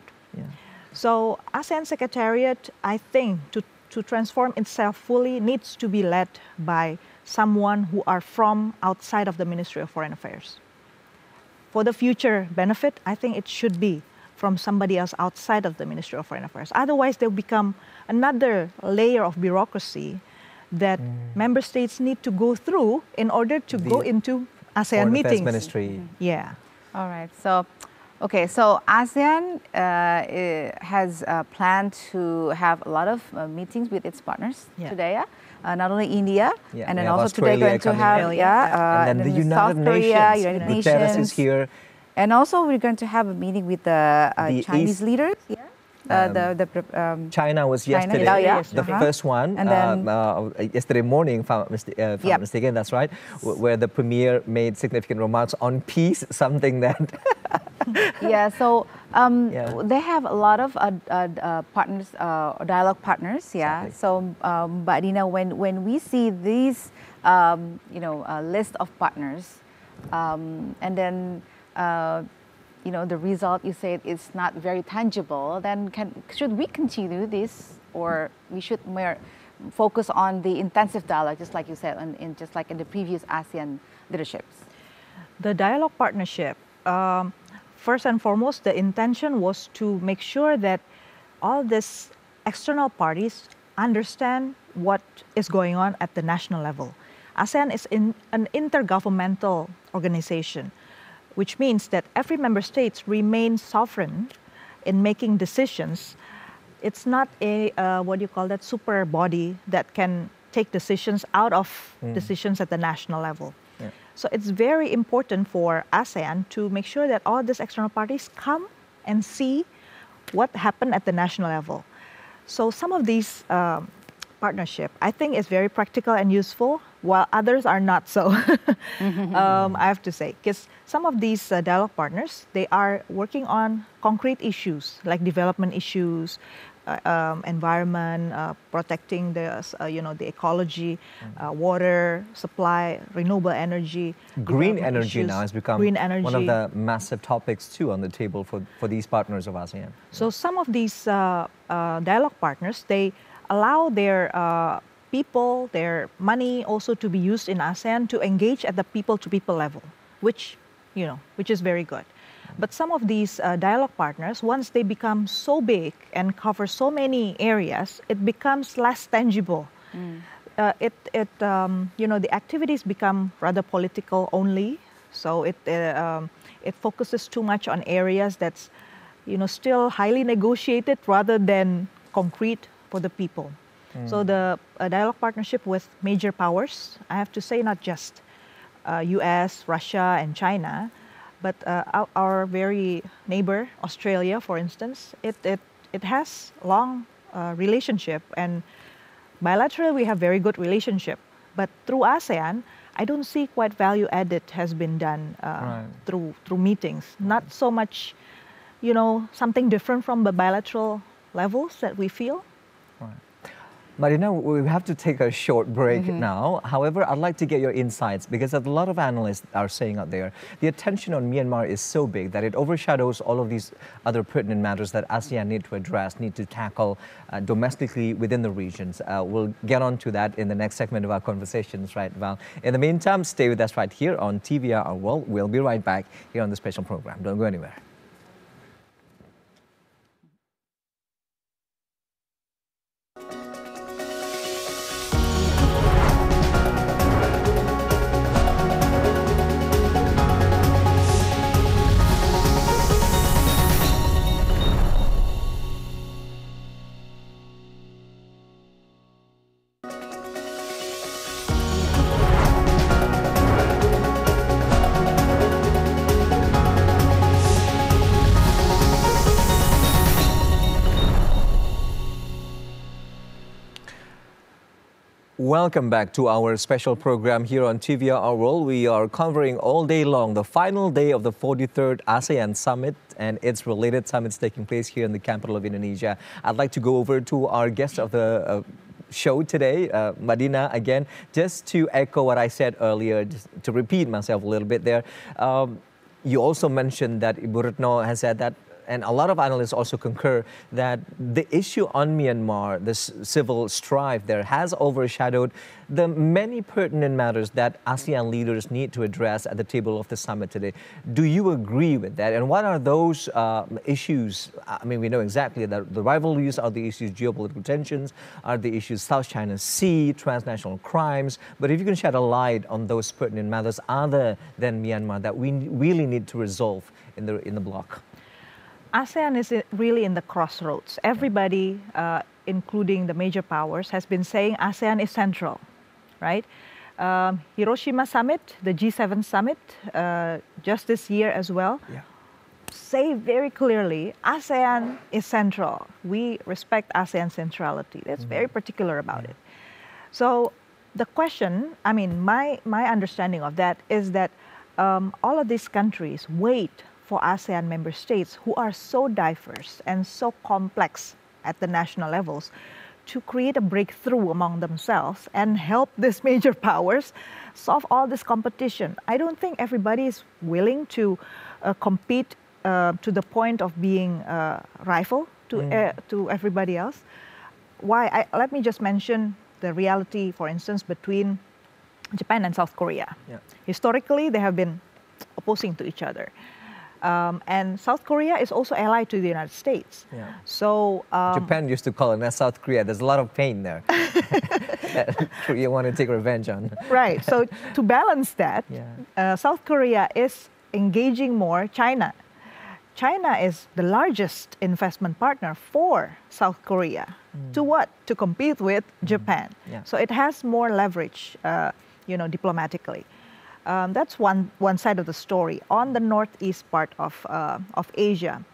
So ASEAN Secretariat, I think, to transform itself fully needs to be led by someone who are from outside of the Ministry of Foreign Affairs. For the future benefit, I think it should be from somebody else outside of the Ministry of Foreign Affairs. Otherwise, they'll become another layer of bureaucracy that member states need to go through in order to go into ASEAN Foreign Affairs meetings. Ministry. Yeah. All right. So, okay. So ASEAN has planned to have a lot of meetings with its partners today. Not only India, Yeah, and we then have also today Australia going to coming have in. and and then the South United Korea, Nations. United Guterres Nations is here. And also we're going to have a meeting with the Chinese leaders. China was China, yesterday, the first one, and then yesterday morning, if I'm not mistaken, that's right, where the premier made significant remarks on peace, something that... So they have a lot of partners, dialogue partners, Exactly. So, but when we see these, list of partners, and then, the result you said is not very tangible, then should we continue this, or we should more focus on the intensive dialogue, just like you said, just like in the previous ASEAN leaderships? The dialogue partnership, first and foremost, the intention was to make sure that all these external parties understand what is going on at the national level. ASEAN is an intergovernmental organization, which means that every member state remains sovereign in making decisions. It's not a, super body that can take decisions out of decisions at the national level. Yeah. So it's very important for ASEAN to make sure that all these external parties come and see what happened at the national level. So some of these partnership, I think, is very practical and useful, while others are not so. I have to say, because some of these dialogue partners, they are working on concrete issues like development issues, environment, protecting the ecology, water supply, renewable energy. Green energy issues, now has become one of the massive topics too on the table for these partners of ASEAN. So some of these dialogue partners, they allow their people, their money also to be used in ASEAN to engage at the people-to-people level, which is very good. But some of these dialogue partners, once they become so big and cover so many areas, it becomes less tangible. The activities become rather political only. So it focuses too much on areas that's, still highly negotiated rather than concrete for the people. So the dialogue partnership with major powers, I have to say, not just US, Russia, and China, but our very neighbor, Australia, for instance, it has long relationship, and bilaterally we have very good relationship. But through ASEAN, I don't see quite value added has been done through meetings. Not so much, something different from the bilateral levels that we feel. Marina, we have to take a short break now. However, I'd like to get your insights because a lot of analysts are saying out there, the attention on Myanmar is so big that it overshadows all of these other pertinent matters that ASEAN need to address, need to tackle domestically within the regions. We'll get on to that in the next segment of our conversations, right, Val? In the meantime, stay with us right here on TVR Our World. We'll be right back here on the special program. Don't go anywhere. Welcome back to our special program here on TVR Our World. We are covering all day long the final day of the 43rd ASEAN Summit and its related summits taking place here in the capital of Indonesia. I'd like to go over to our guest of the show today, Madina, again, just to echo what I said earlier, just to repeat myself a little bit there. You also mentioned that Ibu Retno has said that, and a lot of analysts also concur that the issue on Myanmar, this civil strife there, has overshadowed the many pertinent matters that ASEAN leaders need to address at the table of the summit today. Do you agree with that? And what are those issues? I mean, we know exactly that the rivalries are the issues, geopolitical tensions are the issues, South China Sea, transnational crimes. But if you can shed a light on those pertinent matters other than Myanmar that we really need to resolve in the bloc. ASEAN is really in the crossroads. Everybody, including the major powers, has been saying ASEAN is central, right? Hiroshima summit, the G7 summit, just this year as well, say very clearly, ASEAN is central. We respect ASEAN centrality. That's very particular about it. So the question, I mean, my understanding of that is that all of these countries wait for ASEAN member states who are so diverse and so complex at the national levels to create a breakthrough among themselves and help these major powers solve all this competition. I don't think everybody is willing to compete to the point of being rival to everybody else. Why? Let me just mention the reality, for instance, between Japan and South Korea. Historically, they have been opposing to each other. And South Korea is also allied to the United States. So Japan used to call it South Korea. There's a lot of pain there. Korea want to take revenge on. Right. So to balance that, South Korea is engaging more China. China is the largest investment partner for South Korea. To what? To compete with Japan. So it has more leverage, diplomatically. That's one side of the story. On the northeast part of Asia,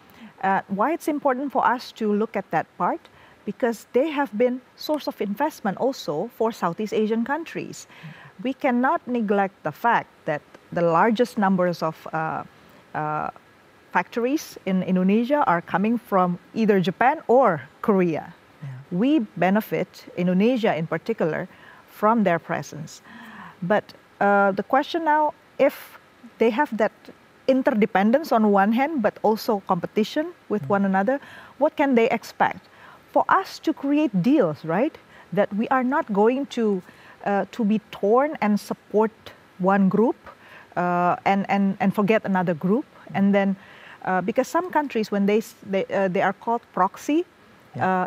why it's important for us to look at that part? Because they have been source of investment also for Southeast Asian countries. We cannot neglect the fact that the largest numbers of factories in Indonesia are coming from either Japan or Korea. We benefit, Indonesia in particular, from their presence. But the question now, if they have that interdependence on one hand, but also competition with one another, what can they expect? For us to create deals, right? That we are not going to be torn and support one group and forget another group. And then, because some countries, when they are called proxy,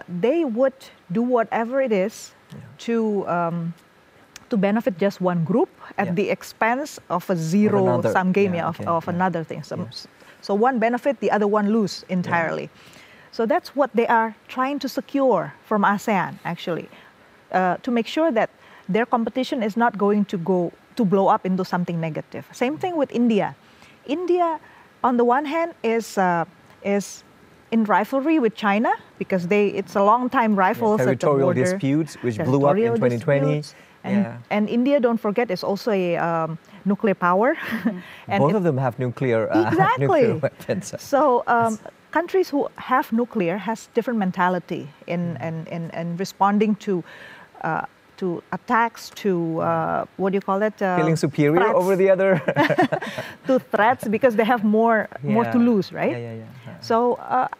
they would do whatever it is to benefit just one group at the expense of a zero-sum game of another thing. So one benefit, the other one lose entirely. So that's what they are trying to secure from ASEAN, actually, to make sure that their competition is not going to blow up into something negative. Same thing with India. India, on the one hand, is in rivalry with China because it's a long-time rivals at the border. Territorial disputes, which blew up in 2020. And India, don't forget, is also a nuclear power. And both of them have nuclear, exactly. nuclear weapons. So countries who have nuclear has different mentality in responding to attacks, to what do you call it? Feeling superior threats. over the other. To threats because they have more to lose, right? Yeah. So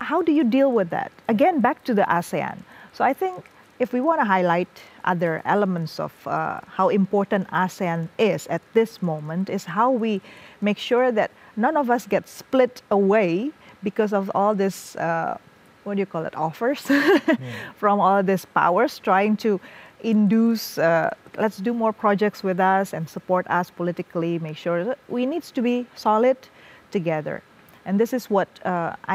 how do you deal with that? Again, back to the ASEAN. So I think if we want to highlight other elements of how important ASEAN is at this moment, is how we make sure that none of us get split away because of all this, what do you call it, offers from all these powers trying to induce, let's do more projects with us and support us politically, make sure that we need to be solid together. And this is what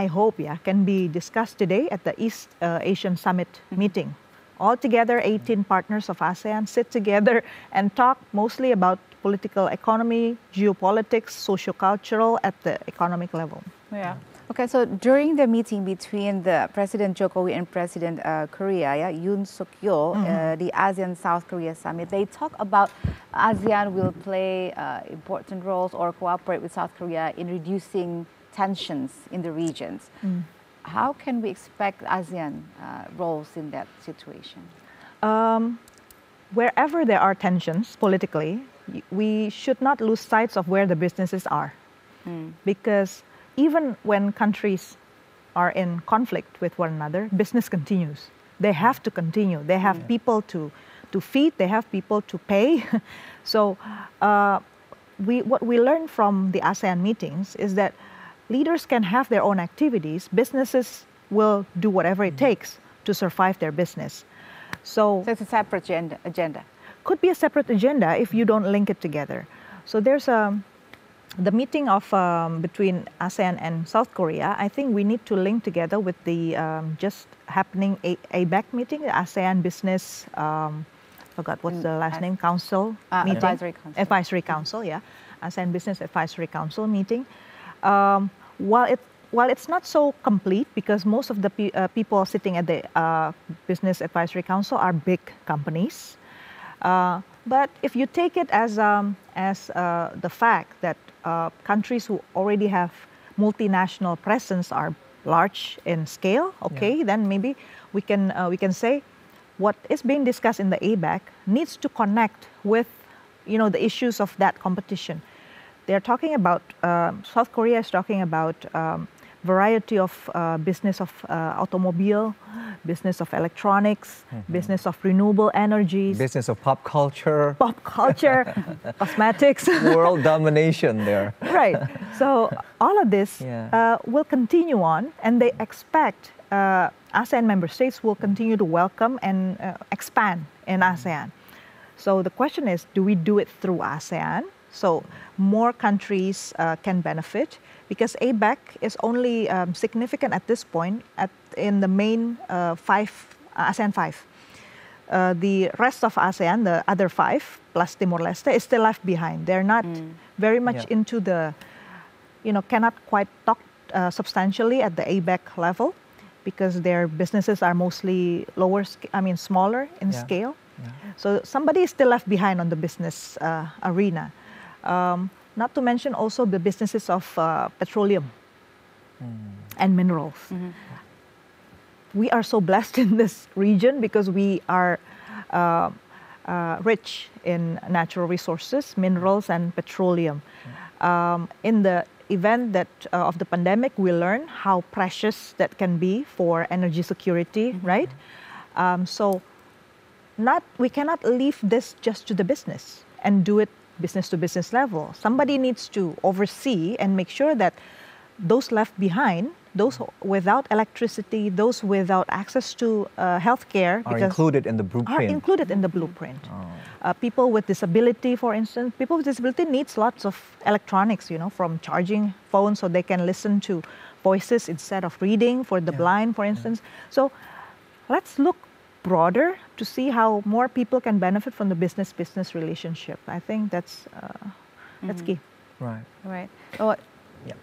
I hope can be discussed today at the East Asian Summit meeting. All together, 18 partners of ASEAN sit together and talk mostly about political economy, geopolitics, socio-cultural at the economic level. Yeah. Okay, so during the meeting between the President Jokowi and President Korea, Yoon Suk-yeol, the ASEAN-South Korea Summit, they talk about ASEAN will play important roles or cooperate with South Korea in reducing tensions in the regions. How can we expect ASEAN roles in that situation? Wherever there are tensions politically, we should not lose sight of where the businesses are. Because even when countries are in conflict with one another, business continues. They have to continue. They have people to feed. They have people to pay. So what we learn from the ASEAN meetings is that leaders can have their own activities. Businesses will do whatever it takes to survive their business. So it's a separate agenda. Could be a separate agenda if you don't link it together. So there's the meeting of between ASEAN and South Korea. I think we need to link together with the just happening ABAC meeting, the ASEAN Business. Forgot what's the last name? Council meeting. Advisory Council. Advisory Council, yeah. ASEAN Business Advisory Council meeting. While it's not so complete because most of the people sitting at the Business Advisory Council are big companies. But if you take it as the fact that countries who already have multinational presence are large in scale, then maybe we can say what is being discussed in the ABAC needs to connect with the issues of that competition. They're talking about South Korea is talking about variety of business of automobile, business of electronics, business of renewable energies, business of pop culture, cosmetics, world domination there. Right. So all of this will continue on, and they expect ASEAN member states will continue to welcome and expand in ASEAN. So the question is, do we do it through ASEAN? So more countries can benefit, because ABAC is only significant at this point in the main ASEAN 5. The rest of ASEAN, the other 5 plus Timor-Leste, is still left behind. They're not very much into the, cannot quite talk substantially at the ABAC level, because their businesses are mostly smaller in scale. So somebody is still left behind on the business arena. Not to mention also the businesses of petroleum and minerals. We are so blessed in this region because we are rich in natural resources, minerals and petroleum. In the event that of the pandemic, we learned how precious that can be for energy security, right? So we cannot leave this just to the business and do it business to business level. Somebody needs to oversee and make sure that those left behind, those without electricity, those without access to healthcare, are included in the blueprint. People with disability, for instance, people with disability needs lots of electronics, from charging phones so they can listen to voices instead of reading, for the blind, for instance. So let's look broader to see how more people can benefit from the business-business relationship. I think that's key. Right. Oh,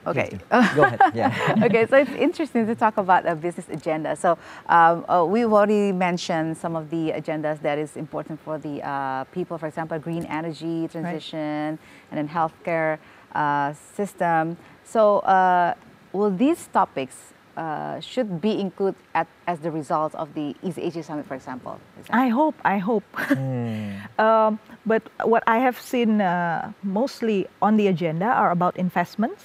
okay. Go ahead. Yeah. Okay, so it's interesting to talk about a business agenda. So we've already mentioned some of the agendas that is important for the people, for example, green energy transition, and then healthcare system. So will these topics should be included as the result of the East Asia Summit, for example? I hope. But what I have seen mostly on the agenda are about investments,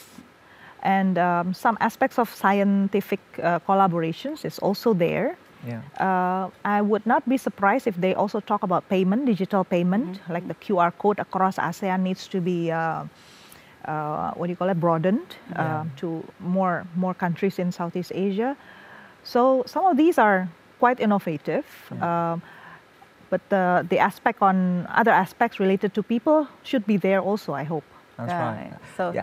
and some aspects of scientific collaborations is also there. Yeah. I would not be surprised if they also talk about payment, digital payment, like the QR code across ASEAN needs to be broadened to more countries in Southeast Asia. So some of these are quite innovative, but the aspect on other aspects related to people should be there also, I hope. That's right. So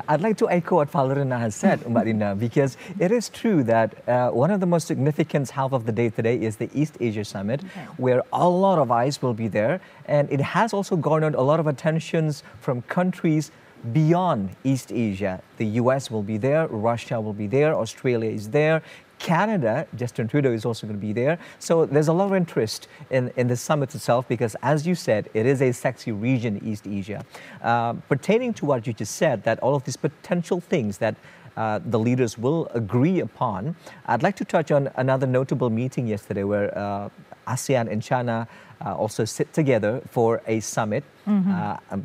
I'd like to echo what Valerina has said, Mbak Dina, because it is true that one of the most significant half of the day today is the East Asia Summit, where a lot of eyes will be there, and it has also garnered a lot of attentions from countries beyond East Asia. The US will be there, Russia will be there, Australia is there, Canada, Justin Trudeau is also going to be there. So there's a lot of interest in the summit itself because, as you said, it is a sexy region, East Asia. Pertaining to what you just said, that all of these potential things that the leaders will agree upon, I'd like to touch on another notable meeting yesterday where ASEAN and China also sit together for a summit.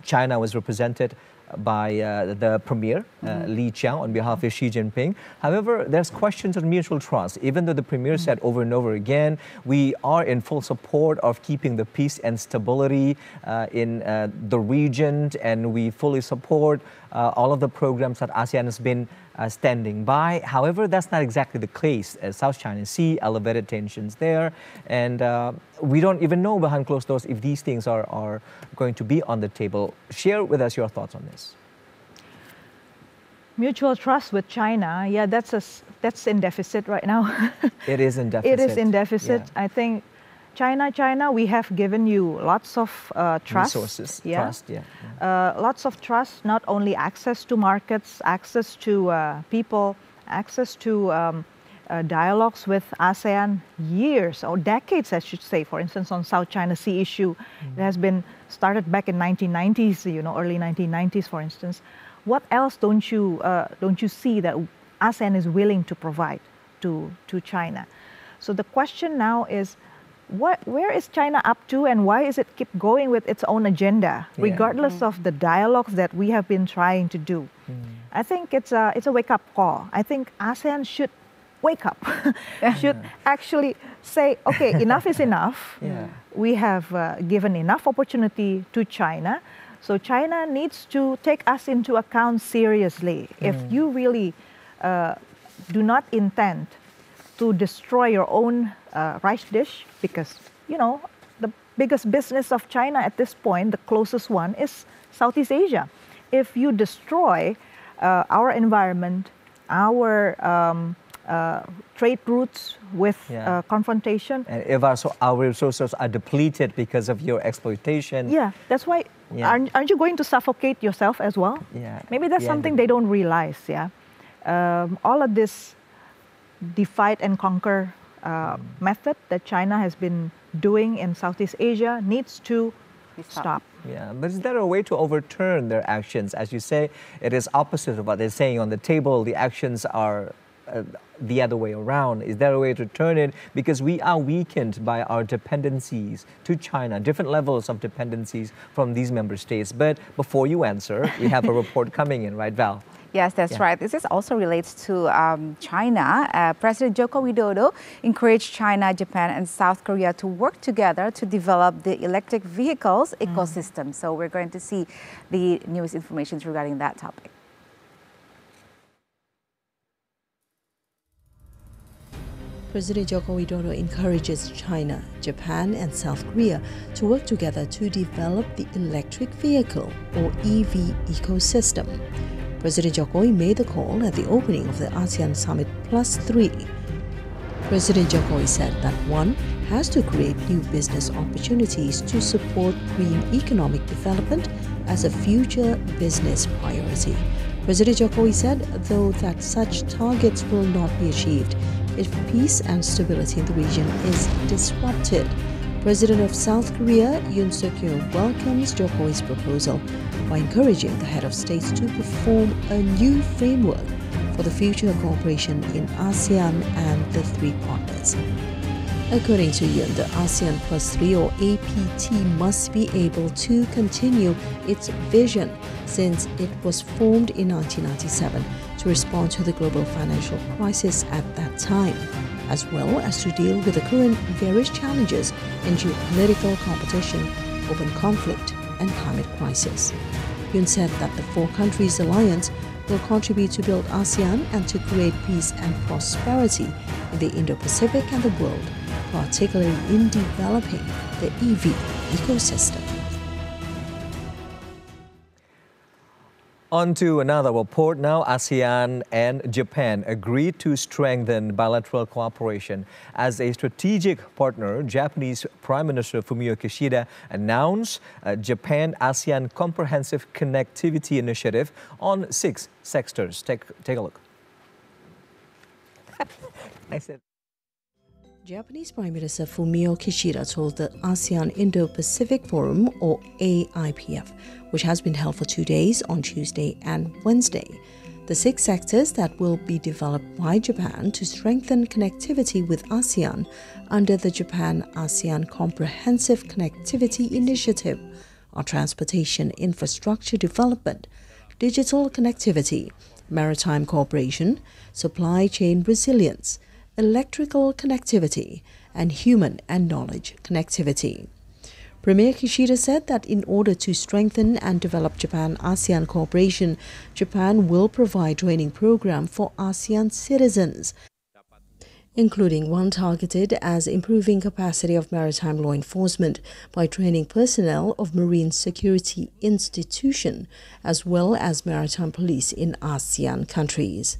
China was represented by the Premier, Li Qiang, on behalf of Xi Jinping. However, there's questions on mutual trust. Even though the Premier said over and over again, we are in full support of keeping the peace and stability in the region, and we fully support all of the programs that ASEAN has been standing by. However, that's not exactly the case. South China Sea, elevated tensions there, and we don't even know behind closed doors if these things are going to be on the table. Share with us your thoughts on this. Mutual trust with China, that's in deficit right now. It is in deficit. It is in deficit. Yeah. I think China, we have given you lots of trust. Resources, trust, lots of trust, not only access to markets, access to people, access to dialogues with ASEAN, years or decades, I should say. For instance, on South China Sea issue, it has been started back in 1990s, early 1990s, for instance. What else don't you see that ASEAN is willing to provide to China? So the question now is, where is China up to, and why is it keep going with its own agenda, regardless of the dialogues that we have been trying to do? I think it's a wake-up call. I think ASEAN should wake up, should actually say, okay, enough is enough. We have given enough opportunity to China, so China needs to take us into account seriously. If you really do not intend to destroy your own rice dish, because, the biggest business of China at this point, the closest one, is Southeast Asia. If you destroy our environment, our trade routes with confrontation. And if our resources are depleted because of your exploitation. That's why, aren't you going to suffocate yourself as well? Maybe that's something they don't realize, all of this divide and conquer method that China has been doing in Southeast Asia needs to stop. But is there a way to overturn their actions? As you say, it is opposite of what they're saying on the table. The actions are the other way around. Is there a way to turn it? Because we are weakened by our dependencies to China, different levels of dependencies from these member states. But before you answer, we have a report coming in, right, Val? Yes, that's right. This also relates to China. President Joko Widodo encouraged China, Japan, and South Korea to work together to develop the electric vehicles ecosystem. So we're going to see the newest information regarding that topic. President Joko Widodo encourages China, Japan, and South Korea to work together to develop the electric vehicle or EV ecosystem. President Jokowi made the call at the opening of the ASEAN Summit +3. President Jokowi said that one has to create new business opportunities to support green economic development as a future business priority. President Jokowi said, though, that such targets will not be achieved if peace and stability in the region is disrupted. President of South Korea, Yoon Suk-yeol, welcomes Jokowi's proposal by encouraging the head of states to perform a new framework for the future cooperation in ASEAN and the three partners. According to Yun, the ASEAN Plus 3 or APT must be able to continue its vision since it was formed in 1997 to respond to the global financial crisis at that time, as well as to deal with the current various challenges in geopolitical competition, open conflict, and climate crisis. Yun said that the four countries alliance will contribute to build ASEAN and to create peace and prosperity in the Indo-Pacific and the world, particularly in developing the EV ecosystem. On to another report now. ASEAN and Japan agreed to strengthen bilateral cooperation. As a strategic partner, Japanese Prime Minister Fumio Kishida announced a Japan-ASEAN Comprehensive Connectivity Initiative on 6 sectors. Take a look. I said. Japanese Prime Minister Fumio Kishida told the ASEAN Indo-Pacific Forum, or AIPF, which has been held for 2 days on Tuesday and Wednesday, the 6 sectors that will be developed by Japan to strengthen connectivity with ASEAN under the Japan-ASEAN Comprehensive Connectivity Initiative are transportation infrastructure development, digital connectivity, maritime cooperation, supply chain resilience, electrical connectivity, and human and knowledge connectivity. Premier Kishida said that in order to strengthen and develop Japan-ASEAN cooperation, Japan will provide training program for ASEAN citizens, including one targeted as improving capacity of maritime law enforcement by training personnel of Marine Security Institution, as well as maritime police in ASEAN countries.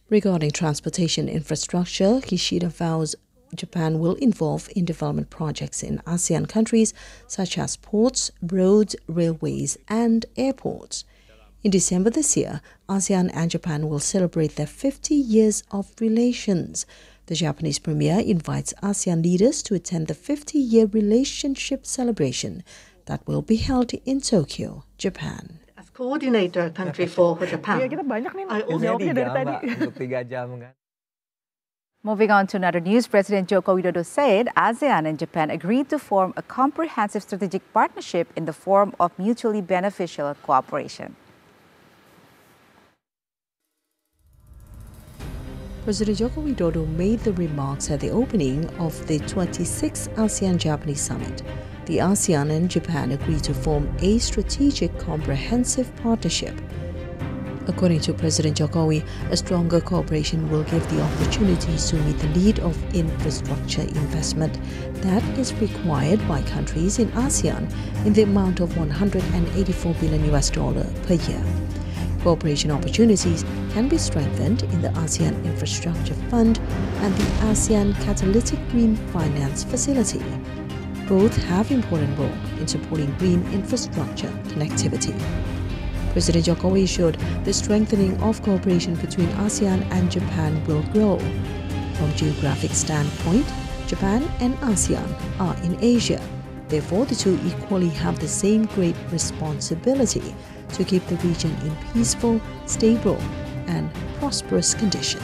Regarding transportation infrastructure, Kishida vows Japan will involve in development projects in ASEAN countries such as ports, roads, railways, and airports. In December this year, ASEAN and Japan will celebrate their 50 years of relations. The Japanese premier invites ASEAN leaders to attend the 50-year relationship celebration that will be held in Tokyo, Japan. Coordinator country for Japan. I also Moving on to another news, President Joko Widodo said ASEAN and Japan agreed to form a comprehensive strategic partnership in the form of mutually beneficial cooperation. President Joko Widodo made the remarks at the opening of the 26th ASEAN-Japanese Summit. The ASEAN and Japan agreed to form a strategic comprehensive partnership. According to President Jokowi, a stronger cooperation will give the opportunities to meet the need of infrastructure investment that is required by countries in ASEAN in the amount of $184 billion per year. Cooperation opportunities can be strengthened in the ASEAN Infrastructure Fund and the ASEAN Catalytic Green Finance Facility. Both have important role in supporting green infrastructure connectivity. President Jokowi assured the strengthening of cooperation between ASEAN and Japan will grow. From geographic standpoint, Japan and ASEAN are in Asia. Therefore, the two equally have the same great responsibility to keep the region in peaceful, stable, and prosperous condition.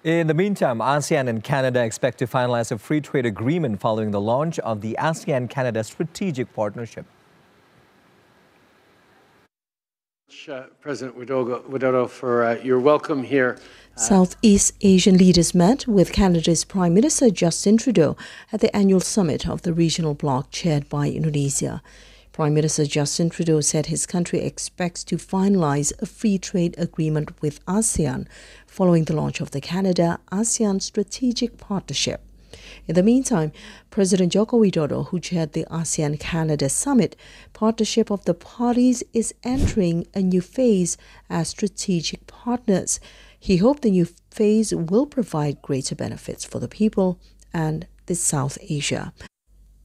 In the meantime, ASEAN and Canada expect to finalize a free trade agreement following the launch of the ASEAN-Canada Strategic Partnership. President Widodo, for your welcome here. Southeast Asian leaders met with Canada's Prime Minister Justin Trudeau at the annual summit of the regional bloc chaired by Indonesia. Prime Minister Justin Trudeau said his country expects to finalize a free trade agreement with ASEAN following the launch of the Canada-ASEAN Strategic Partnership. In the meantime, President Joko Widodo, who chaired the ASEAN-Canada Summit, partnership of the parties is entering a new phase as strategic partners. He hoped the new phase will provide greater benefits for the people and the South Asia.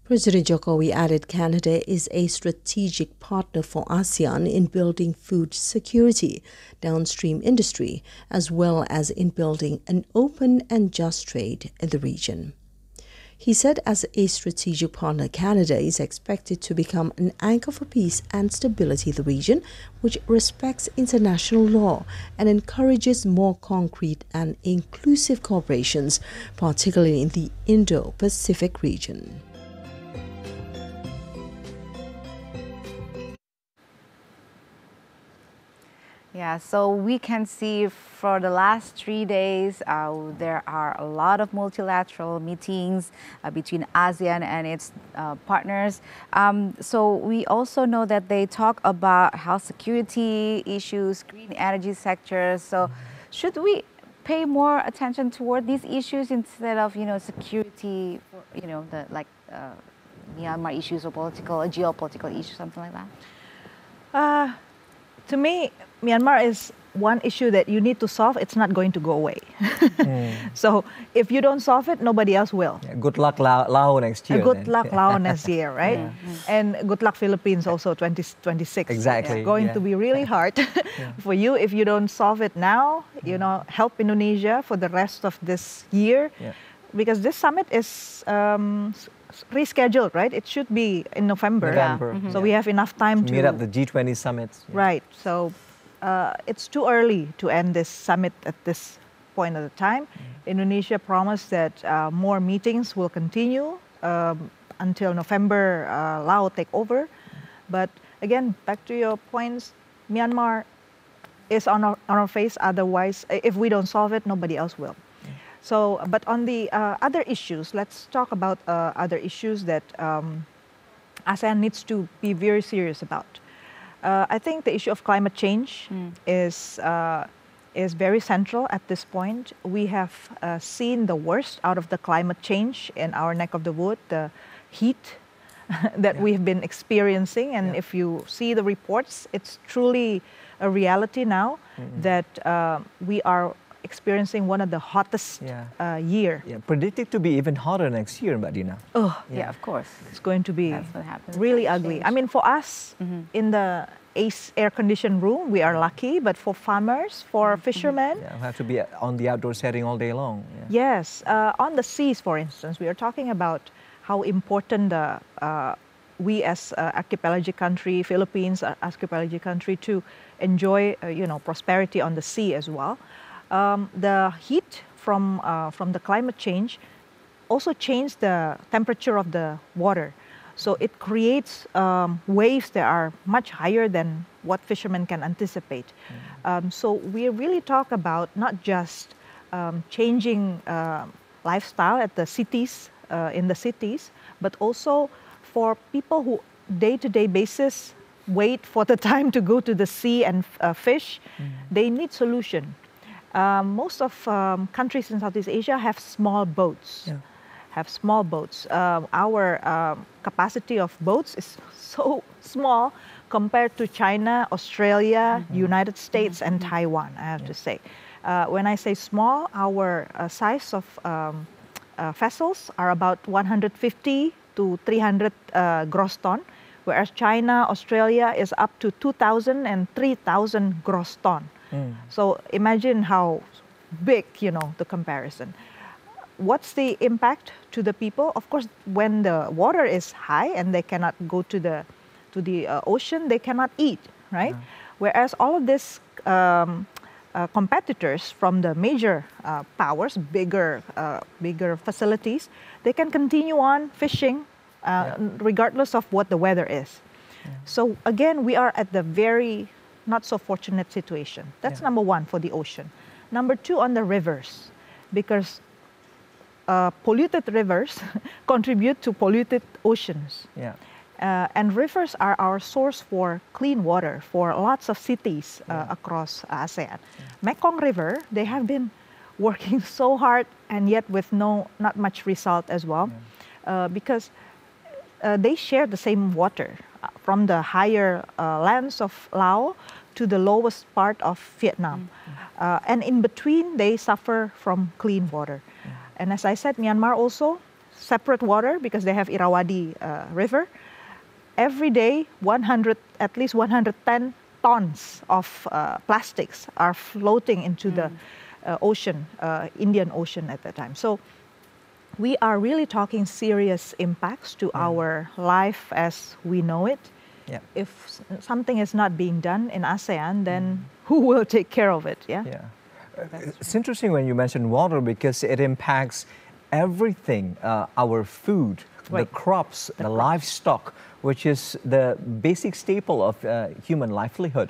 President Jokowi added Canada is a strategic partner for ASEAN in building food security, downstream industry, as well as in building an open and just trade in the region. He said as a strategic partner, Canada is expected to become an anchor for peace and stability in the region, which respects international law and encourages more concrete and inclusive cooperations, particularly in the Indo-Pacific region. Yeah, so we can see for the last 3 days, there are a lot of multilateral meetings between ASEAN and its partners. So we also know that they talk about health security issues, green energy sectors. So should we pay more attention toward these issues instead of, security, Myanmar issues or geopolitical issues, something like that? To me, Myanmar is one issue that you need to solve. It's not going to go away. So if you don't solve it, nobody else will. Yeah, good luck Lao next year. Good luck Lao next year, right? And good luck Philippines also 2026. Exactly. It's going to be really hard for you if you don't solve it now. Help Indonesia for the rest of this year, because this summit is rescheduled, right? It should be in November. So we have enough time to meet up the G20 summits. Right. So it's too early to end this summit at this point of the time. Indonesia promised that more meetings will continue until November. Lao take over. But again, back to your points, Myanmar is on our face. Otherwise, if we don't solve it, nobody else will. So, but on the other issues, let's talk about other issues that ASEAN needs to be very serious about. I think the issue of climate change is very central at this point. We have seen the worst out of the climate change in our neck of the wood, the heat that we've been experiencing. And if you see the reports, it's truly a reality now that we are experiencing one of the hottest year. Yeah, predicted to be even hotter next year, Dina. Oh, yeah, of course. It's going to be really ugly. I mean, for us in the air-conditioned room, we are lucky, but for farmers, for fishermen... we have to be on the outdoor setting all day long. Yes, on the seas, for instance, we are talking about how important we as archipelagic country, Philippines, archipelagic country, to enjoy, prosperity on the sea as well. The heat from the climate change also changed the temperature of the water. So it creates waves that are much higher than what fishermen can anticipate. So we really talk about not just changing lifestyle at the cities, in the cities, but also for people who day-to-day basis wait for the time to go to the sea and fish. They need solution. Most of countries in Southeast Asia have small boats. Our capacity of boats is so small compared to China, Australia, United States, and Taiwan, I have to say. When I say small, our size of vessels are about 150 to 300 gross ton, whereas China, Australia is up to 2,000 and 3,000 gross ton. So imagine how big, the comparison. What's the impact to the people? Of course, when the water is high and they cannot go to the ocean, they cannot eat, right? Whereas all of these competitors from the major powers, bigger facilities, they can continue on fishing regardless of what the weather is. So again, we are at the very not so fortunate situation. That's number one for the ocean. Number two, on the rivers, because polluted rivers contribute to polluted oceans. And rivers are our source for clean water for lots of cities across ASEAN. Mekong River, they have been working so hard and yet with not much result as well, because they share the same water from the higher lands of Laos to the lowest part of Vietnam. And in between, they suffer from clean water. And as I said, Myanmar also, separate water because they have Irrawaddy River. Every day, at least 110 tons of plastics are floating into the ocean, Indian Ocean at that time. So we are really talking serious impacts to our life as we know it. Yeah. If something is not being done in ASEAN, then who will take care of it? Yeah. It's interesting when you mention water because it impacts everything, our food, the crops, the livestock, which is the basic staple of human livelihood.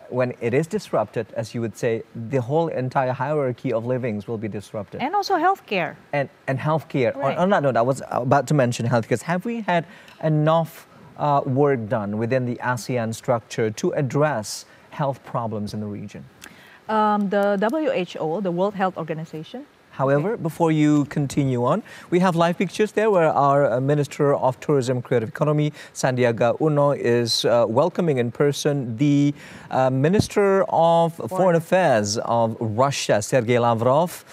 When it is disrupted, as you would say, the whole entire hierarchy of livings will be disrupted. And also healthcare. And healthcare. Right. On that note, I was about to mention healthcare. Have we had enough work done within the ASEAN structure to address health problems in the region? The WHO, the World Health Organization. However, before you continue on, we have live pictures there where our Minister of Tourism Creative Economy, Sandiaga Uno, is welcoming in person the Minister of Foreign Affairs of Russia, Sergei Lavrov.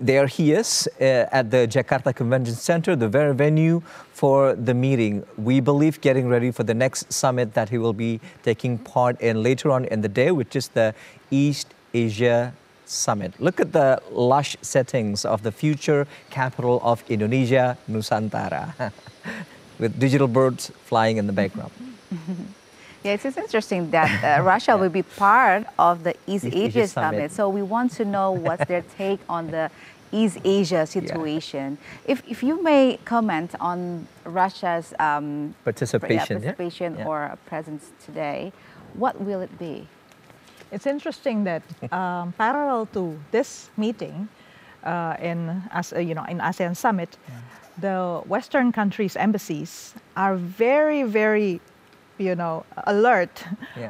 There he is at the Jakarta Convention Center, the very venue for the meeting. We believe getting ready for the next summit that he will be taking part in later on in the day, which is the East Asia Summit. Look at the lush settings of the future capital of Indonesia, Nusantara, with digital birds flying in the background. Yeah, it's interesting that Russia will be part of the East Asia Summit. So we want to know what's their take on the East Asia situation. If you may comment on Russia's participation or presence today, what will it be? It's interesting that parallel to this meeting in ASEAN Summit, the Western countries' embassies are very, very alert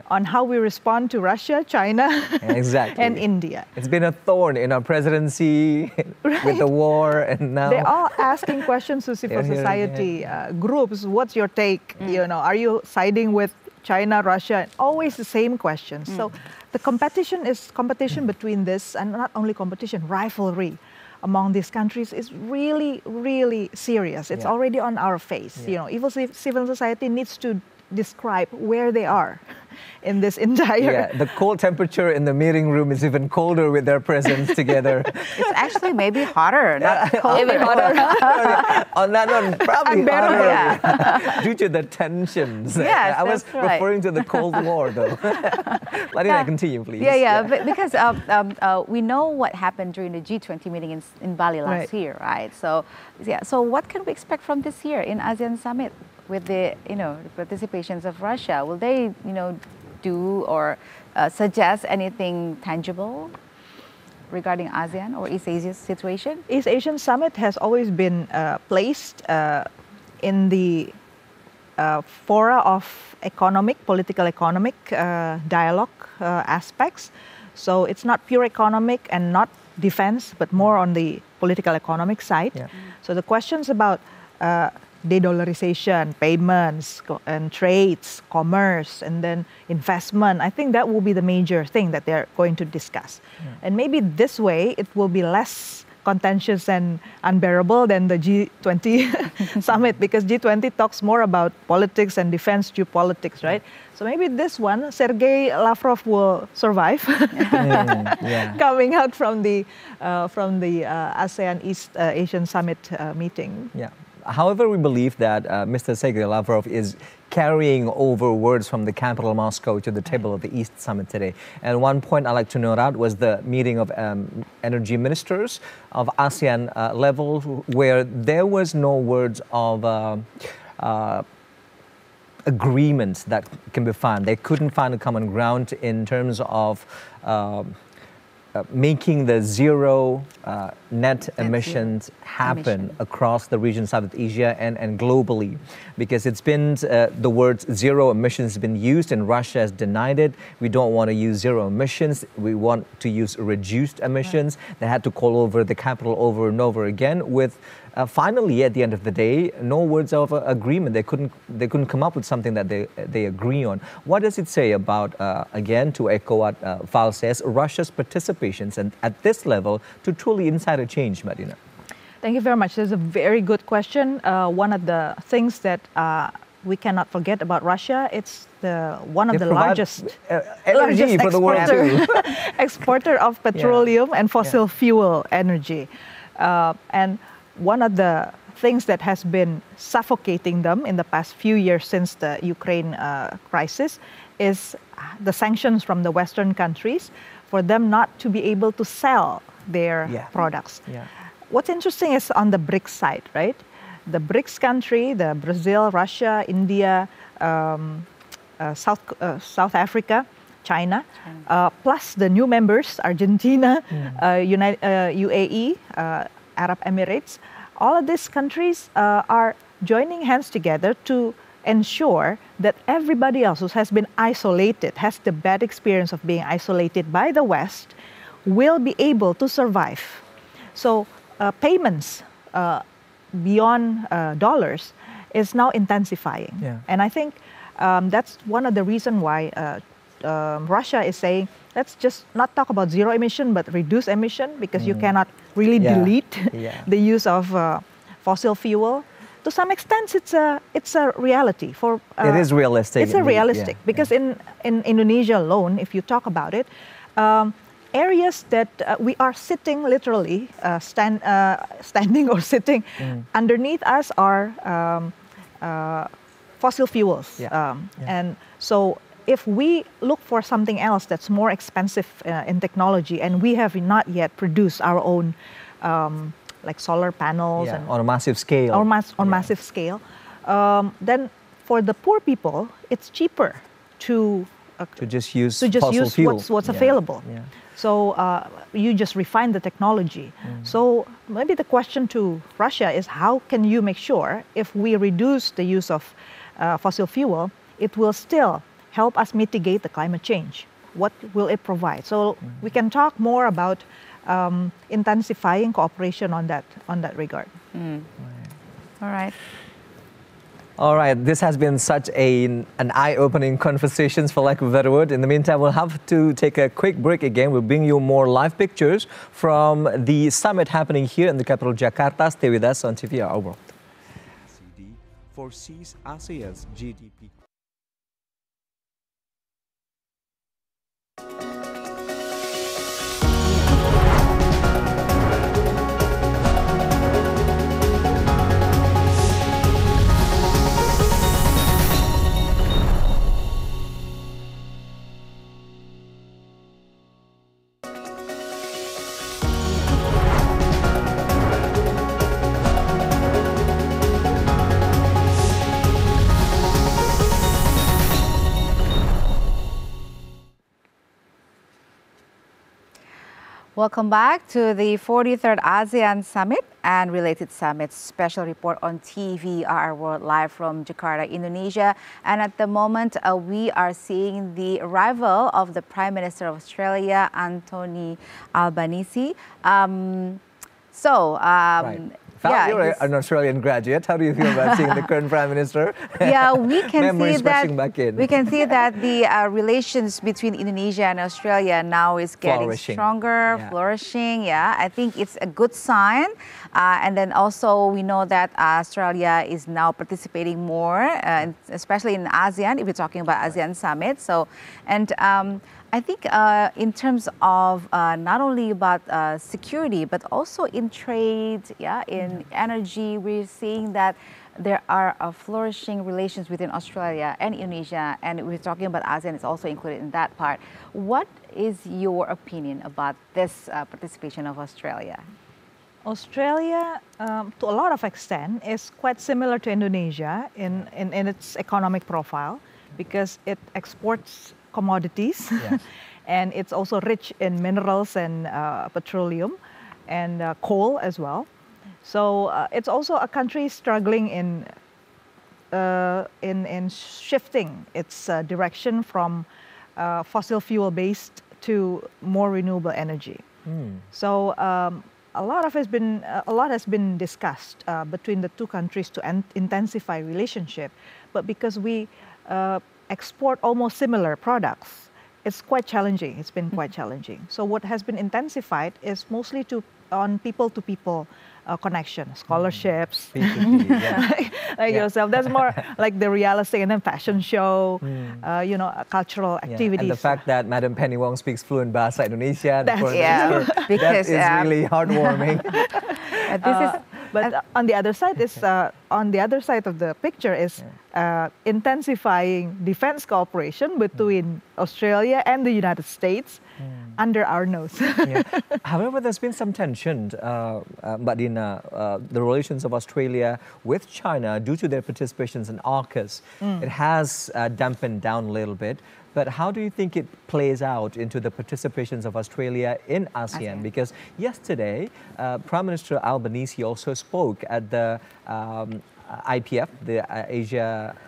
on how we respond to Russia, China, and India. It's been a thorn in our presidency with the war, and now they're all asking questions to civil society groups. What's your take? Are you siding with China, Russia? Always the same questions. So the competition is competition between this, and not only competition, rivalry among these countries is really, really serious. It's already on our face. Even civil society needs to describe where they are in this entire... the cold temperature in the meeting room is even colder with their presence together. It's actually maybe hotter, not colder. Maybe hotter. On that note, probably hotter due to the tensions. Yes, I was referring to the Cold War, though. Marina, continue, please. Because we know what happened during the G20 meeting in Bali last year, right? So, so what can we expect from this year in ASEAN Summit? With the participations of Russia, will they do or suggest anything tangible regarding ASEAN or East Asia's situation? East Asian Summit has always been placed in the fora of political economic dialogue aspects. So it's not pure economic and not defense, but more on the political economic side. So the questions about de-dollarization, payments, and trades, commerce, and then investment. I think that will be the major thing that they're going to discuss. And maybe this way, it will be less contentious and unbearable than the G20 summit, because G20 talks more about politics and defense geopolitics, right? So maybe this one, Sergei Lavrov will survive coming out from the ASEAN East Asian Summit meeting. However, we believe that Mr. Sergei Lavrov is carrying over words from the capital Moscow to the table of the East Summit today. And one point I'd like to note out was the meeting of energy ministers of ASEAN level, where there was no words of agreements that can be found. They couldn't find a common ground in terms of making the zero net emissions happen across the region, South Asia and globally, because it's been the words zero emissions has been used and Russia has denied it. We don't want to use zero emissions. We want to use reduced emissions. They had to call over the capital over and over again with finally, at the end of the day, no words of agreement. They couldn't come up with something that they agree on. What does it say about, again, to echo what Val says, Russia's participations and at this level to truly incite a change, Marina? Thank you very much. This is a very good question. One of the things that we cannot forget about Russia, it's one of the largest energy for the world too. Exporter of petroleum and fossil fuel energy. And one of the things that has been suffocating them in the past few years since the Ukraine crisis is the sanctions from the Western countries for them not to be able to sell their products. What's interesting is on the BRICS side, right? The BRICS country, the Brazil, Russia, India, South Africa, China, plus the new members, Argentina, UAE, Arab Emirates. All of these countries are joining hands together to ensure that everybody else who has been isolated, has the bad experience of being isolated by the West, will be able to survive. So payments beyond dollars is now intensifying. And I think that's one of the reasons why Russia is saying, let's just not talk about zero emission, but reduce emission, because you cannot really delete the use of fossil fuel. To some extent, it's a reality. It is realistic. It's realistic because in Indonesia alone, if you talk about it, areas that we are sitting literally, standing or sitting underneath us are fossil fuels. And so if we look for something else that's more expensive in technology, and we have not yet produced our own like solar panels and on a massive scale, on massive scale, then for the poor people, it's cheaper to just use what's available. So you just refine the technology. So maybe the question to Russia is, how can you make sure if we reduce the use of fossil fuel, it will still help us mitigate the climate change? What will it provide? So we can talk more about intensifying cooperation on that regard. All right. All right, this has been such an eye-opening conversation, for lack of a better word. In the meantime, we'll have to take a quick break again. We'll bring you more live pictures from the summit happening here in the capital, Jakarta. Stay with us on TV Our World. CD foresees ASEAN's GDP. Welcome back to the 43rd ASEAN Summit and related summits. Special report on TV Our World live from Jakarta, Indonesia. And at the moment, we are seeing the arrival of the Prime Minister of Australia, Anthony Albanese. Val, you're an Australian graduate. How do you feel about seeing the current Prime Minister? Yeah, we can see that back in. we can see that the relations between Indonesia and Australia now is getting stronger, flourishing. Yeah, I think it's a good sign. And then also we know that Australia is now participating more, especially in ASEAN, if you're talking about ASEAN Summit. So, and I think in terms of not only about security, but also in trade, in energy, we're seeing that there are flourishing relations within Australia and Indonesia, and we're talking about ASEAN, it's also included in that part. What is your opinion about this participation of Australia? Australia, to a lot of extent, is quite similar to Indonesia in its economic profile, because it exports commodities and it's also rich in minerals and petroleum and coal as well. So it's also a country struggling in shifting its direction from fossil fuel based to more renewable energy. So a lot has been discussed between the two countries to intensify relationship, but because we export almost similar products, it's quite challenging. It's been quite challenging. So what has been intensified is mostly on people-to-people connection, scholarships, like yourself. That's more like the realistic, and then fashion show, cultural activities. And the fact that Madam Penny Wong speaks fluent Bahasa Indonesia, because that is really heartwarming. But on the other side is on the other side of the picture is intensifying defense cooperation between Australia and the United States under our nose. Yeah. However, there's been some tension, but in the relations of Australia with China due to their participations in AUKUS. It has dampened down a little bit. But how do you think it plays out into the participations of Australia in ASEAN? Because yesterday, Prime Minister Albanese also spoke at the IPF, the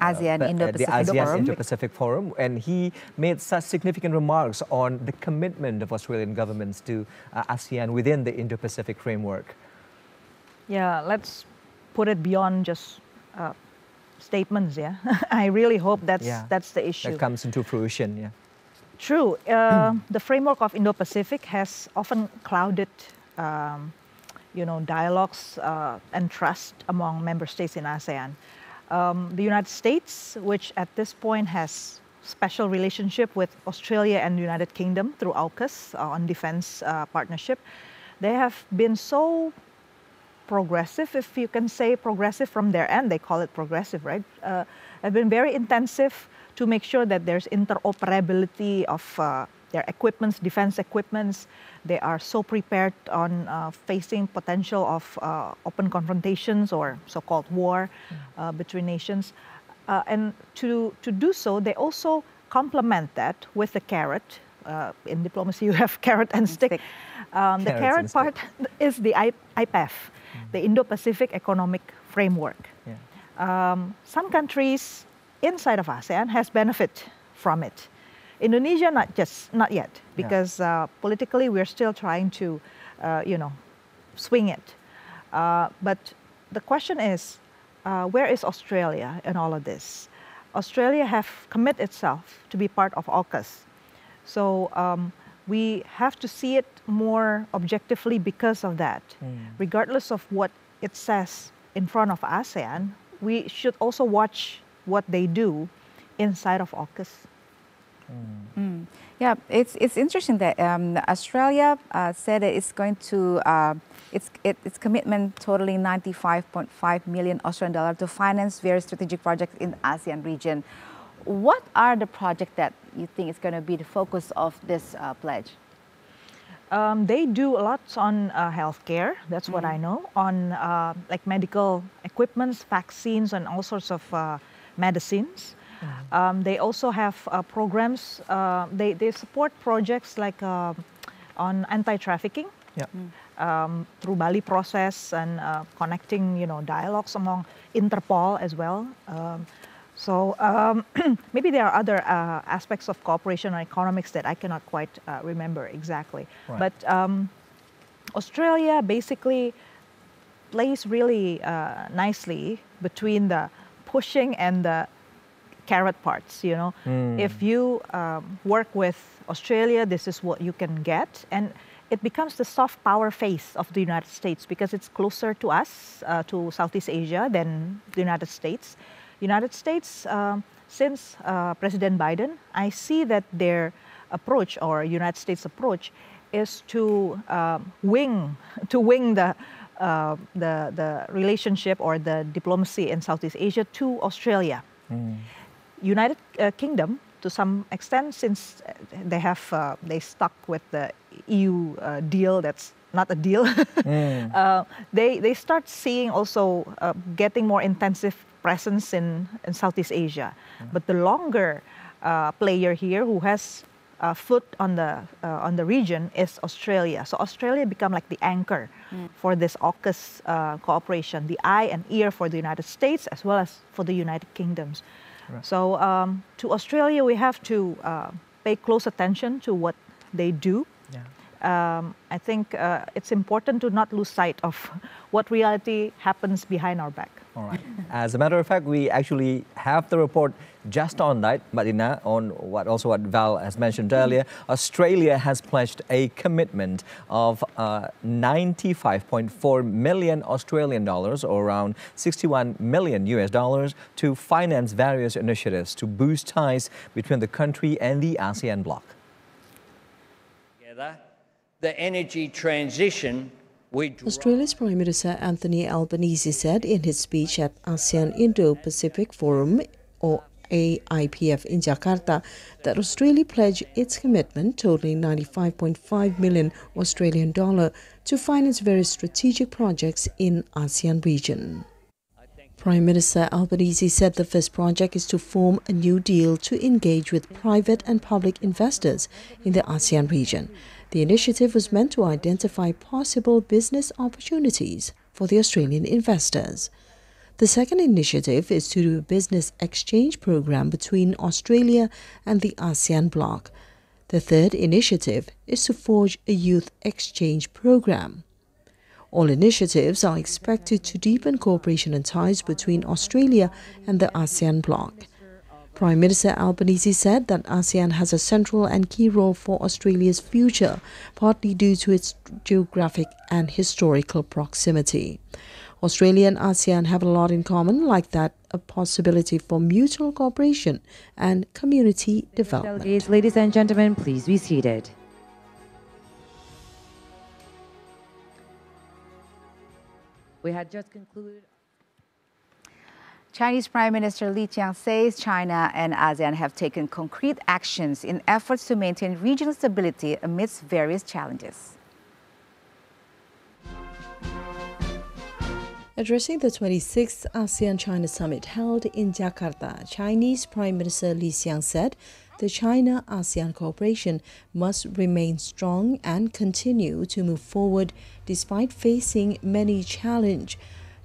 ASEAN Indo-Pacific Forum, and he made such significant remarks on the commitment of Australian governments to ASEAN within the Indo-Pacific framework. Yeah, let's put it beyond just statements. Yeah, I really hope that's the issue that comes into fruition. Yeah, true. The framework of Indo-Pacific has often clouded dialogues and trust among member states in ASEAN. The United States, which at this point has special relationship with Australia and the United Kingdom through AUKUS on defense partnership, they have been so progressive, if you can say progressive from their end, they call it progressive, right? Have been very intensive to make sure that there's interoperability of their equipments, defense equipments. They are so prepared on facing potential of open confrontations or so-called war between nations. And to do so, they also complement that with the carrot. In diplomacy, you have carrot and stick. The carrot part is the IPEF, the Indo-Pacific Economic Framework. Yeah. Some countries inside of ASEAN has benefit from it. Indonesia, not yet, because politically we're still trying to, swing it. But the question is, where is Australia in all of this? Australia have committed itself to be part of AUKUS. So we have to see it more objectively because of that. Regardless of what it says in front of ASEAN, we should also watch what they do inside of AUKUS. Yeah, it's interesting that Australia said that it's going to its commitment totaling 95.5 million Australian dollars to finance various strategic projects in the ASEAN region. What are the projects that you think is going to be the focus of this pledge? They do a lot on healthcare. That's what I know. On like medical equipments, vaccines, and all sorts of medicines. They also have programs. They support projects like on anti-trafficking through Bali process and connecting, dialogues among Interpol as well. So maybe there are other aspects of cooperation or economics that I cannot quite remember exactly. Right. But Australia basically plays really nicely between the pushing and the carrot parts, If you work with Australia, this is what you can get. And it becomes the soft power face of the United States because it's closer to us, to Southeast Asia than the United States. United States, since President Biden, I see that their approach or United States approach is to wing the relationship or the diplomacy in Southeast Asia to Australia. United Kingdom, to some extent, since they stuck with the EU deal that's not a deal, they start seeing also getting more intensive presence in Southeast Asia. But the longer player here who has foot on the region is Australia. So Australia become like the anchor for this AUKUS cooperation, the eye and ear for the United States as well as for the United Kingdoms. Right. So to Australia, we have to pay close attention to what they do. Yeah. I think it's important to not lose sight of what reality happens behind our back. All right. As a matter of fact, we actually have the report just on that, Marina, on what Val has mentioned earlier. Australia has pledged a commitment of 95.4 million Australian dollars, or around 61 million US dollars, to finance various initiatives to boost ties between the country and the ASEAN bloc. The energy transition Australia's Prime Minister Anthony Albanese said in his speech at ASEAN Indo-Pacific Forum, or AIPF, in Jakarta, that Australia pledged its commitment totaling 95.5 million Australian dollar to finance various strategic projects in ASEAN region. Prime Minister Albanese said the first project is to form a new deal to engage with private and public investors in the ASEAN region. The initiative was meant to identify possible business opportunities for the Australian investors. The second initiative is to do a business exchange program between Australia and the ASEAN bloc. The third initiative is to forge a youth exchange program. All initiatives are expected to deepen cooperation and ties between Australia and the ASEAN bloc. Prime Minister Albanese said that ASEAN has a central and key role for Australia's future, partly due to its geographic and historical proximity. Australia and ASEAN have a lot in common, like that a possibility for mutual cooperation and community development. Delegates, ladies and gentlemen, please be seated. We had just concluded. Chinese Prime Minister Li Qiang says China and ASEAN have taken concrete actions in efforts to maintain regional stability amidst various challenges. Addressing the 26th ASEAN-China Summit held in Jakarta, Chinese Prime Minister Li Qiang said the China-ASEAN cooperation must remain strong and continue to move forward despite facing many challenges.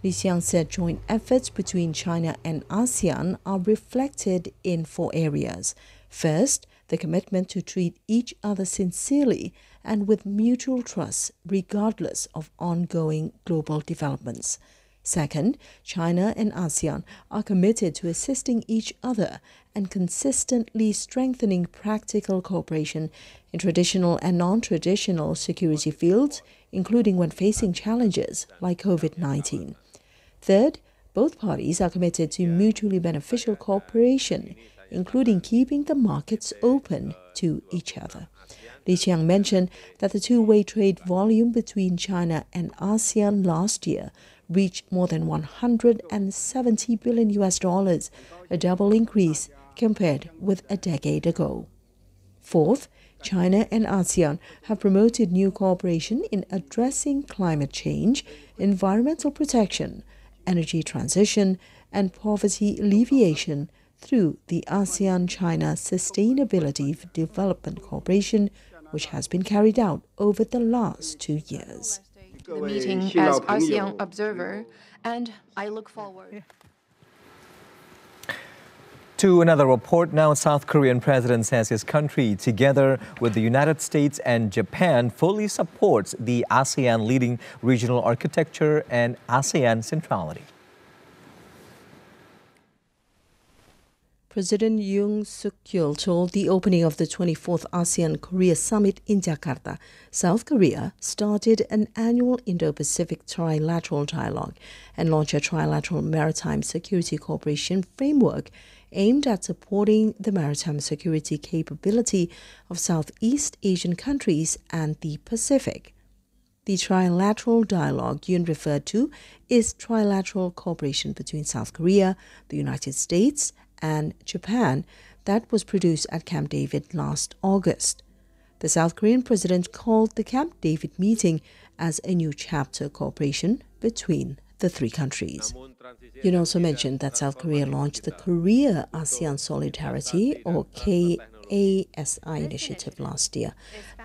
Li Qiang said joint efforts between China and ASEAN are reflected in 4 areas. First, the commitment to treat each other sincerely and with mutual trust, regardless of ongoing global developments. Second, China and ASEAN are committed to assisting each other and consistently strengthening practical cooperation in traditional and non-traditional security fields, including when facing challenges like COVID-19. Third, both parties are committed to mutually beneficial cooperation, including keeping the markets open to each other. Li Qiang mentioned that the two-way trade volume between China and ASEAN last year reached more than $170 billion, a double increase compared with a decade ago. Fourth, China and ASEAN have promoted new cooperation in addressing climate change, environmental protection, energy transition, and poverty alleviation through the ASEAN-China Sustainability Development Cooperation, which has been carried out over the last 2 years. The meeting as ASEAN observer, and I look forward. To another report now, South Korean president says his country, together with the United States and Japan, fully supports the ASEAN leading regional architecture and ASEAN centrality. President Yoon Suk-yeol told the opening of the 24th ASEAN-Korea Summit in Jakarta, South Korea started an annual Indo-Pacific trilateral dialogue and launched a trilateral maritime security cooperation framework aimed at supporting the maritime security capability of Southeast Asian countries and the Pacific. The trilateral dialogue Yoon referred to is trilateral cooperation between South Korea, the United States, and Japan that was produced at Camp David last August. The South Korean president called the Camp David meeting as a new chapter cooperation between the 3 countries. Yoon also mentioned that South Korea launched the Korea-ASEAN Solidarity, or KASI initiative last year.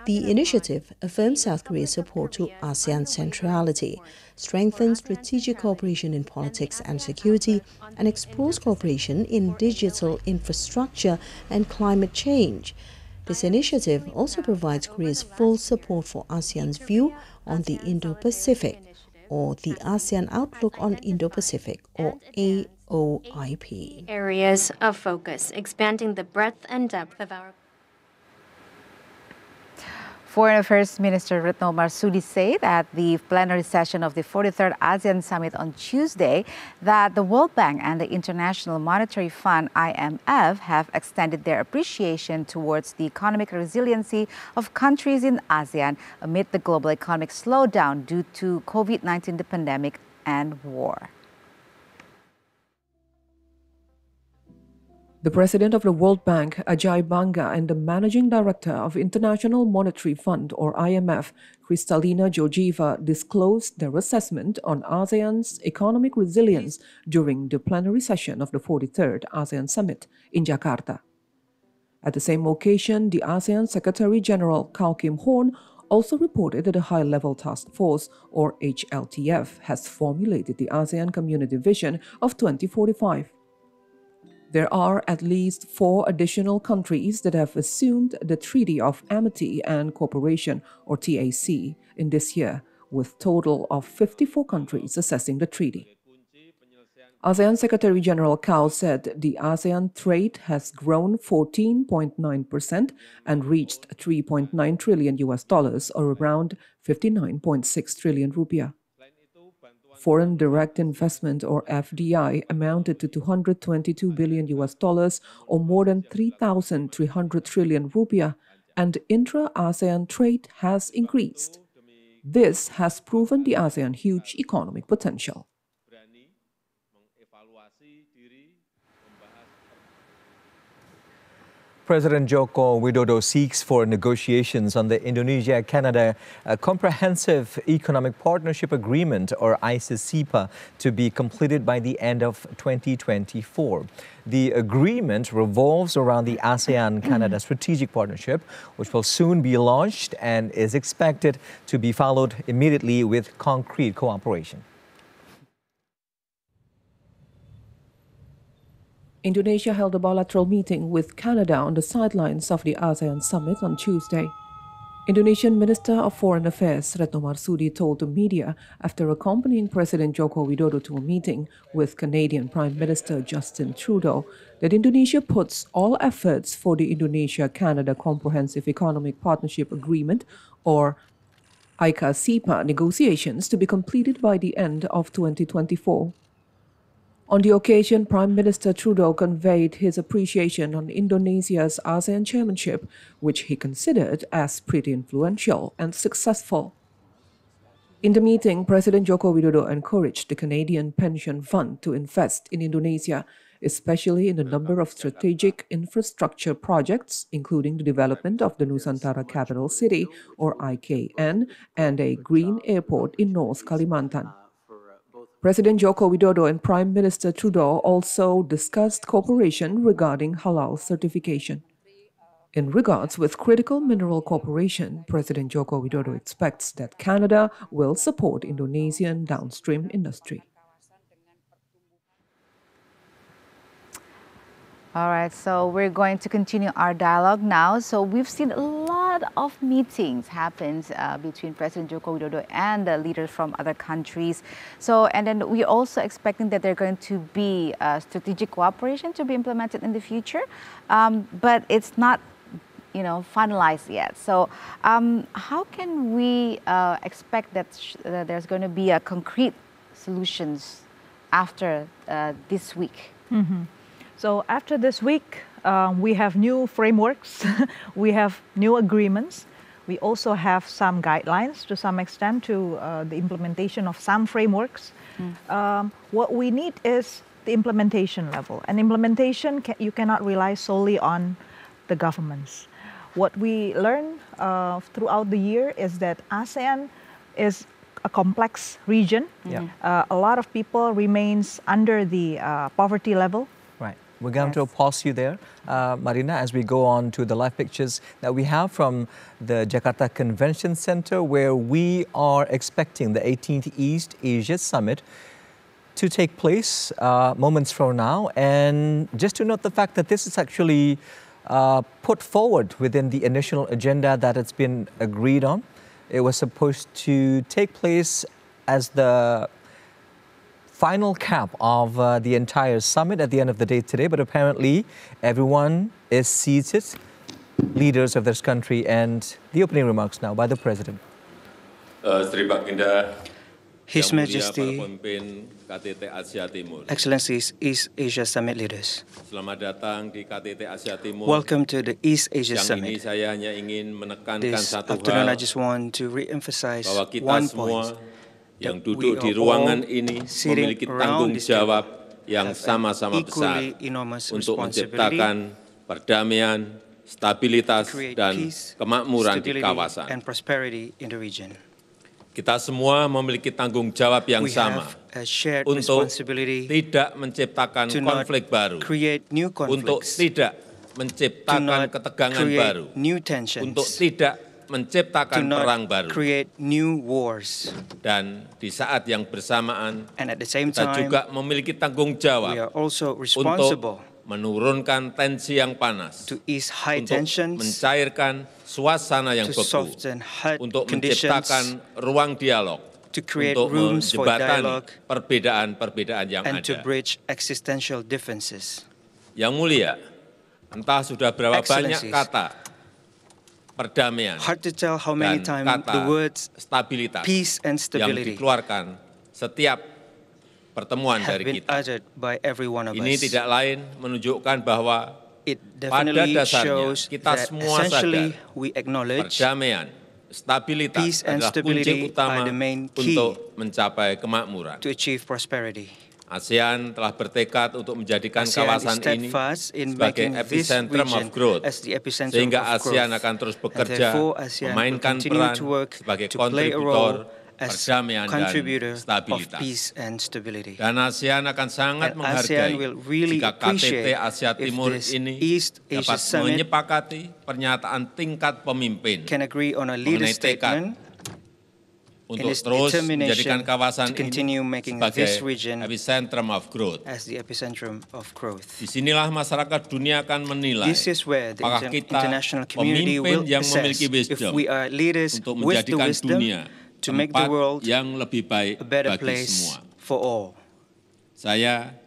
The initiative affirms South Korea's support to ASEAN centrality, strengthens strategic cooperation in politics and security, and explores cooperation in digital infrastructure and climate change. This initiative also provides Korea's full support for ASEAN's view on the Indo-Pacific, or the ASEAN Outlook on Indo-Pacific, or AOIP. Areas of focus, expanding the breadth and depth of our Foreign Affairs Minister Retno Marsudi said at the plenary session of the 43rd ASEAN Summit on Tuesday that the World Bank and the International Monetary Fund, IMF, have extended their appreciation towards the economic resiliency of countries in ASEAN amid the global economic slowdown due to COVID-19, the pandemic, and war. The president of the World Bank, Ajay Banga, and the managing director of International Monetary Fund, or IMF, Kristalina Georgieva, disclosed their assessment on ASEAN's economic resilience during the plenary session of the 43rd ASEAN Summit in Jakarta. At the same occasion, the ASEAN Secretary General Kao Kim Horn also reported that a high-level task force, or HLTF, has formulated the ASEAN Community Vision of 2045. There are at least 4 additional countries that have assumed the Treaty of Amity and Cooperation, or TAC, in this year, with a total of 54 countries assessing the treaty. ASEAN Secretary General Kao said the ASEAN trade has grown 14.9% and reached $3.9 trillion, or around 59.6 trillion rupiah. Foreign direct investment, or FDI, amounted to $222 billion, or more than 3,300 trillion rupiah, and intra-ASEAN trade has increased. This has proven the ASEAN huge economic potential. President Joko Widodo seeks for negotiations on the Indonesia-Canada Comprehensive Economic Partnership Agreement, or ASEAN, to be completed by the end of 2024. The agreement revolves around the ASEAN-Canada Strategic Partnership, which will soon be launched and is expected to be followed immediately with concrete cooperation. Indonesia held a bilateral meeting with Canada on the sidelines of the ASEAN Summit on Tuesday. Indonesian Minister of Foreign Affairs Retno Marsudi told the media after accompanying President Joko Widodo to a meeting with Canadian Prime Minister Justin Trudeau that Indonesia puts all efforts for the Indonesia-Canada Comprehensive Economic Partnership Agreement, or ASEAN, negotiations to be completed by the end of 2024. On the occasion, Prime Minister Trudeau conveyed his appreciation on Indonesia's ASEAN chairmanship, which he considered as pretty influential and successful. In the meeting, President Joko Widodo encouraged the Canadian Pension Fund to invest in Indonesia, especially in a number of strategic infrastructure projects, including the development of the Nusantara Capital City, or IKN, and a green airport in North Kalimantan. President Joko Widodo and Prime Minister Trudeau also discussed cooperation regarding halal certification. In regards with critical mineral cooperation, President Joko Widodo expects that Canada will support Indonesian downstream industry. All right, so we're going to continue our dialogue now. So we've seen a lot of meetings happen between President Joko Widodo and the leaders from other countries. So, and then we're also expecting that there's going to be strategic cooperation to be implemented in the future, but it's not, finalized yet. So how can we expect that there's going to be a concrete solutions after this week? Mm-hmm. So after this week, we have new frameworks, we have new agreements. We also have some guidelines to some extent to the implementation of some frameworks. What we need is the implementation level. And implementation, you cannot rely solely on the governments. What we learn throughout the year is that ASEAN is a complex region. Yeah. A lot of people remains under the poverty level. Right. We're going to pause you there, Marina, as we go on to the live pictures that we have from the Jakarta Convention Center, where we are expecting the 18th East Asia Summit to take place moments from now. And just to note the fact that this is actually put forward within the initial agenda that it's been agreed on. It was supposed to take place as the final cap of the entire summit at the end of the day today, but apparently everyone is seated leaders of this country and the opening remarks now by the President. Sri Baginda, His Yang Mulia Majesty, para pemimpin KTT Asia Timur. Excellencies, East Asia Summit leaders. Selamat datang di KTT Asia Timur. Welcome to the East Asia Yang ini Summit. saya hanya ingin menekankan This satu afternoon, I hal, just want to re-emphasize bahwa kita one semua point. yang that duduk we di are ruangan all ini sitting memiliki around tanggung this jawab table yang have an sama-sama besar equally enormous untuk responsibility menciptakan perdamaian, stabilitas, create dan peace, kemakmuran di stability, kawasan. and prosperity in the region. Kita semua memiliki tanggung jawab yang We sama have a shared untuk responsibility tidak menciptakan to not konflik baru, create new untuk conflicts, tidak to menciptakan not ketegangan create baru, new tensions, untuk tidak to menciptakan not perang baru. create new wars. Dan di saat yang bersamaan, And at the same kita time, juga memiliki tanggung we jawab are also untuk responsible menurunkan tensi yang panas, to ease high untuk tensions, mencairkan suasana yang to beku, soften hard untuk conditions, menciptakan ruang dialog, to create untuk rooms for menjembatani dialogue, perbedaan-perbedaan yang and to ada. bridge existential differences. Yang mulia, entah sudah berapa banyak Excellencies, kata perdamaian hard to tell how many dan times kata the words stabilitas peace and yang stability dikeluarkan setiap pertemuan have dari been kita. uttered by every one of Ini us. tidak lain menunjukkan bahwa It pada definitely dasarnya shows kita that semua essentially sadar we acknowledge perdamaian, stabilitas peace and adalah kunci stability utama are the main key untuk mencapai kemakmuran. to achieve prosperity. ASEAN telah bertekad untuk menjadikan ASEAN is kawasan ini steadfast in sebagai making this epicentrum region of growth, as the epicenter sehingga of growth. ASEAN akan terus And bekerja therefore, ASEAN will memainkan continue peran to work sebagai to play a kontributor role as perdamaian dan contributor of stabilitas. peace and stability. Dan ASEAN akan sangat And menghargai ASEAN will really jika KTT appreciate Asia if Timur this ini East Asia dapat Summit menyepakati pernyataan tingkat pemimpin can agree on a leader mengenai tekad statement in untuk its terus determination menjadikan kawasan to continue ini making sebagai this region epicentrum of growth. as the epicentrum of growth. Disinilah masyarakat dunia akan menilai This is where the apakah kita international community pemimpin will yang assess memiliki if wisdom we are leaders untuk with the menjadikan wisdom dunia to make the tempat world yang lebih baik a better bagi place semua. for all. Saya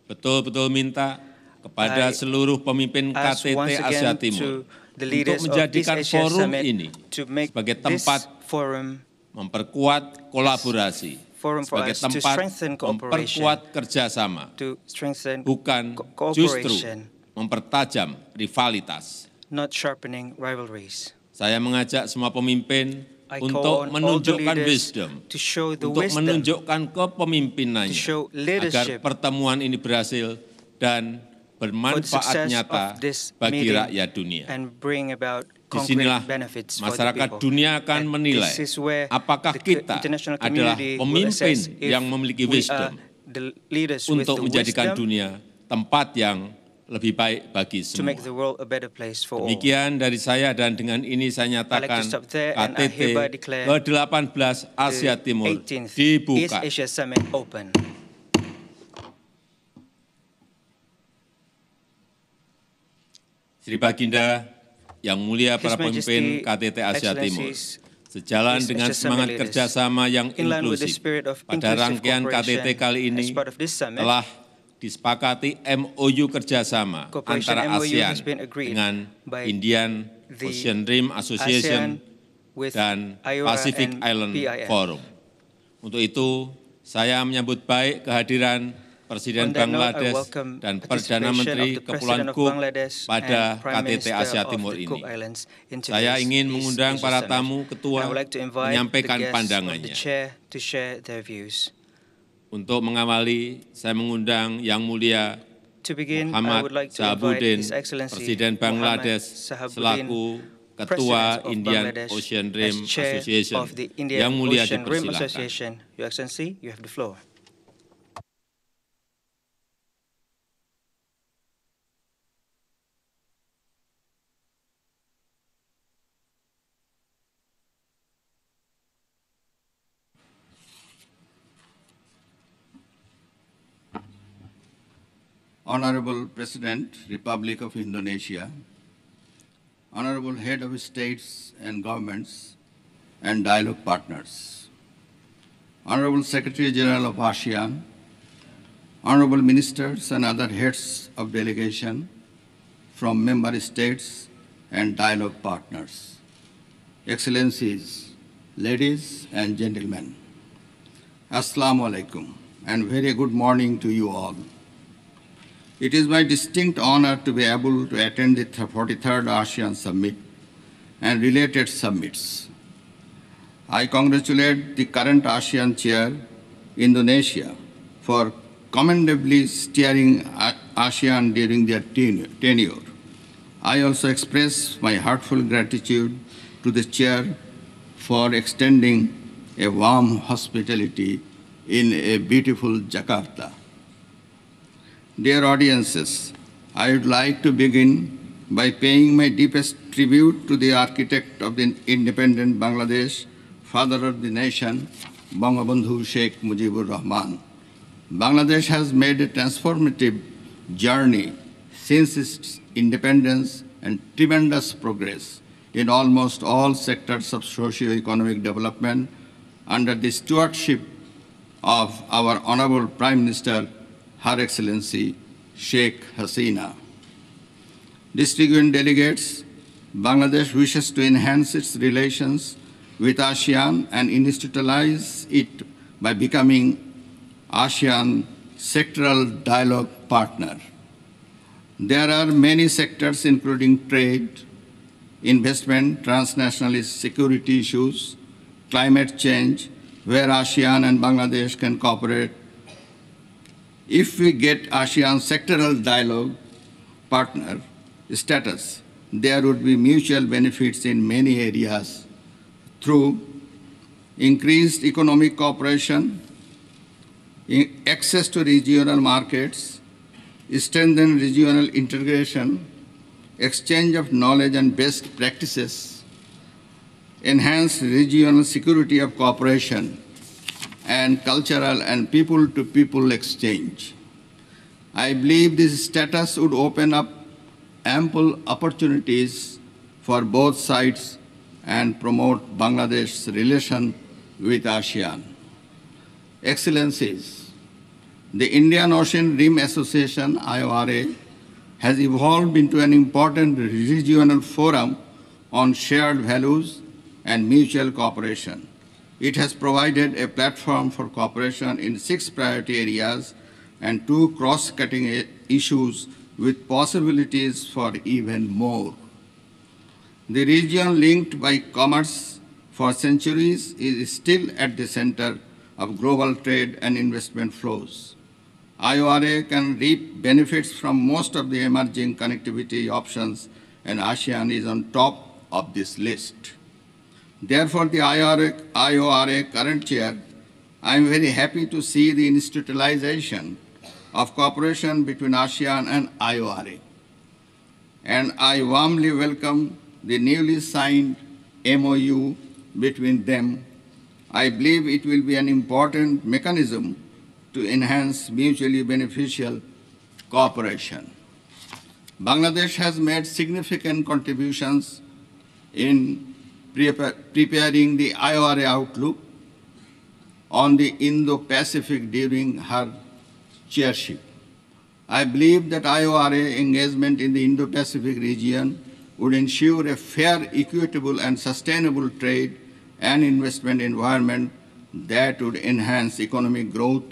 betul-betul minta kepada I seluruh pemimpin ask KTT once Asia again Timur to the untuk leaders of menjadikan East Asia forum Summit ini to make sebagai this tempat forum memperkuat kolaborasi, forum for sebagai us to tempat strengthen cooperation, memperkuat kerjasama, to strengthen bukan justru cooperation, mempertajam rivalitas. not sharpening rivalries. Saya mengajak semua pemimpin I call untuk on all the menunjukkan leaders wisdom, to show the untuk wisdom, menunjukkan to kepemimpinannya, show agar leadership pertemuan ini berhasil dan for the bermanfaat success nyata of this bagi meeting rakyat dunia. and bring about Disinilah concrete benefits for the masyarakat people. dunia akan And menilai this is where apakah the kita international adalah community will pemimpin assess if yang memiliki we wisdom are the leaders with untuk the menjadikan wisdom dunia tempat yang lebih baik bagi to semua. make the world a better place for all. Demikian dari saya dan dengan ini saya nyatakan stop there and I KTT hereby declare ke-18 Asia The Timur 18th dibuka. East Asia Summit open. Sri Baginda, yang mulia para His pemimpin Majesty, KTT Asia Timur, Excellencies, sejalan East dengan Asia semangat Summit leaders, kerjasama yang in line with the inklusif spirit of pada inclusive rangkaian cooperation, KTT kali ini as part of this summit, telah disepakati MOU kerjasama Cooperation antara MOU ASEAN has been agreed dengan by Indian the Ocean Rim Association ASEAN with dan IORA Pacific and Island PIN. Forum. Untuk itu, saya menyambut baik kehadiran Presiden On that note, I Bangladesh welcome dan participation Perdana Menteri of the Kepulauan President of Cook Bangladesh pada and Prime KTT Minister Asia of Timur the ini. Cook Islands in Saya today's ingin East mengundang Asia para Summit. tamu ketua I would like to invite menyampaikan the guests pandangannya. of the chair to share their views. Untuk mengawali, saya mengundang Yang Mulia To begin, I Muhammad would like to invite Sahabuddin, His Excellency Presiden Muhammad Bangladesh, Sahabuddin, selaku Ketua President of Indian Bangladesh, Ocean Rim as Chair Association. of the Indian Yang Mulia Ocean Rim dipersilakan. Association. Your Excellency, you have the floor. Honorable President, Republic of Indonesia, Honorable Head of States and Governments and Dialogue Partners, Honorable Secretary General of ASEAN, Honorable Ministers and other heads of delegation from member states and dialogue partners. Excellencies, ladies and gentlemen, Assalamu alaikum, and very good morning to you all. It is my distinct honor to be able to attend the 43rd ASEAN Summit and related summits. I congratulate the current ASEAN Chair, Indonesia, for commendably steering ASEAN during their tenure. I also express my heartfelt gratitude to the Chair for extending a warm hospitality in a beautiful Jakarta. Dear audiences, I would like to begin by paying my deepest tribute to the architect of the independent Bangladesh, father of the nation, Bangabandhu Sheikh Mujibur Rahman. Bangladesh has made a transformative journey since its independence and tremendous progress in almost all sectors of socio-economic development under the stewardship of our Honorable Prime Minister, Her Excellency Sheikh Hasina. Distinguished delegates, Bangladesh wishes to enhance its relations with ASEAN and institutionalize it by becoming ASEAN sectoral dialogue partner. There are many sectors including trade, investment, transnational security issues, climate change, where ASEAN and Bangladesh can cooperate. If we get ASEAN sectoral dialogue partner status, there would be mutual benefits in many areas through increased economic cooperation, access to regional markets, strengthened regional integration, exchange of knowledge and best practices, enhanced regional security of cooperation, and cultural and people-to-people exchange. I believe this status would open up ample opportunities for both sides and promote Bangladesh's relation with ASEAN. Excellencies, the Indian Ocean Rim Association, IORA, has evolved into an important regional forum on shared values and mutual cooperation. It has provided a platform for cooperation in 6 priority areas and 2 cross-cutting issues with possibilities for even more. The region linked by commerce for centuries is still at the center of global trade and investment flows. IORA can reap benefits from most of the emerging connectivity options, and ASEAN is on top of this list. Therefore, the IORA current chair, I am very happy to see the institutionalization of cooperation between ASEAN and IORA. And I warmly welcome the newly signed MOU between them. I believe it will be an important mechanism to enhance mutually beneficial cooperation. Bangladesh has made significant contributions in preparing the IORA outlook on the Indo-Pacific during her chairship. I believe that IORA engagement in the Indo-Pacific region would ensure a fair, equitable, and sustainable trade and investment environment that would enhance economic growth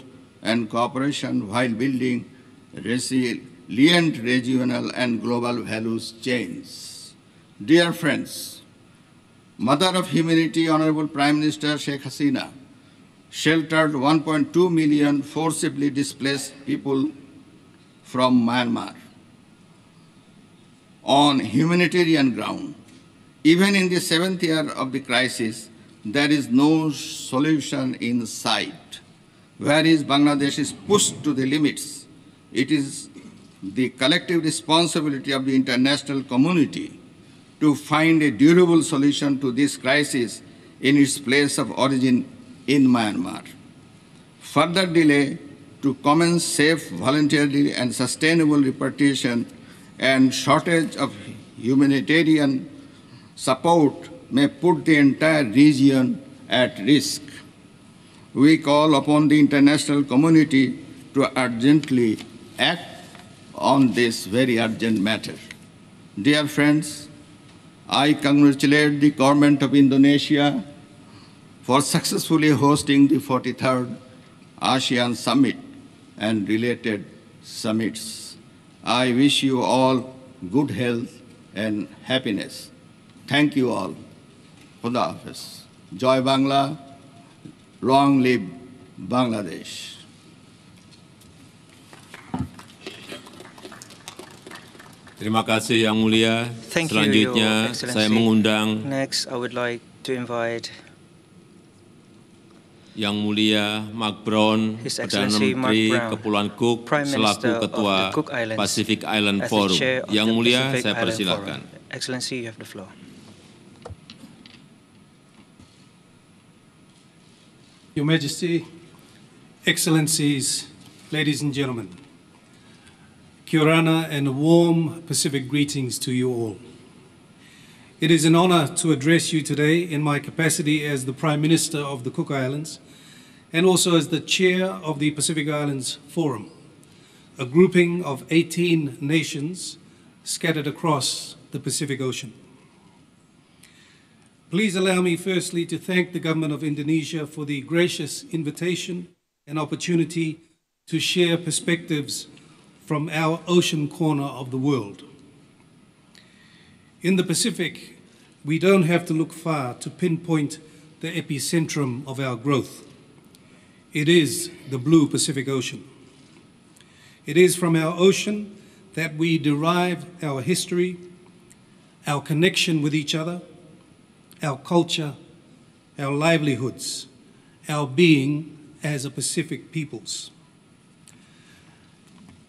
and cooperation while building resilient regional and global values chains. Dear friends, Mother of Humanity, Honorable Prime Minister Sheikh Hasina, sheltered 1.2 million forcibly displaced people from Myanmar on humanitarian ground. Even in the 7th year of the crisis, there is no solution in sight. Whereas Bangladesh is pushed to the limits, it is the collective responsibility of the international community to find a durable solution to this crisis in its place of origin in Myanmar. Further delay to commence safe, voluntary, and sustainable repatriation and shortage of humanitarian support may put the entire region at risk. We call upon the international community to urgently act on this very urgent matter. Dear friends, I congratulate the government of Indonesia for successfully hosting the 43rd ASEAN Summit and related summits. I wish you all good health and happiness. Thank you all. Khuda Hafiz. Joy Bangla, long live Bangladesh. Terima kasih Yang Mulia. Thank you, Selanjutnya Your saya Excellency. mengundang Next, I would like to invite Yang Mulia Mark Brown, His Perdana Excellency Mark Menteri Brown, Kepulauan Cook, Prime selaku Minister of Ketua the Cook Islands, Pacific Island as the Forum. Chair of Yang the Mulia, Pacific saya Island persilakan. Forum. Excellency, you have the floor. Your Majesty, Excellencies, ladies and gentlemen, Kia ora and warm Pacific greetings to you all. It is an honor to address you today in my capacity as the Prime Minister of the Cook Islands and also as the Chair of the Pacific Islands Forum, a grouping of 18 nations scattered across the Pacific Ocean. Please allow me firstly to thank the Government of Indonesia for the gracious invitation and opportunity to share perspectives from our ocean corner of the world. In the Pacific, we don't have to look far to pinpoint the epicentrum of our growth. It is the blue Pacific Ocean. It is from our ocean that we derive our history, our connection with each other, our culture, our livelihoods, our being as a Pacific peoples.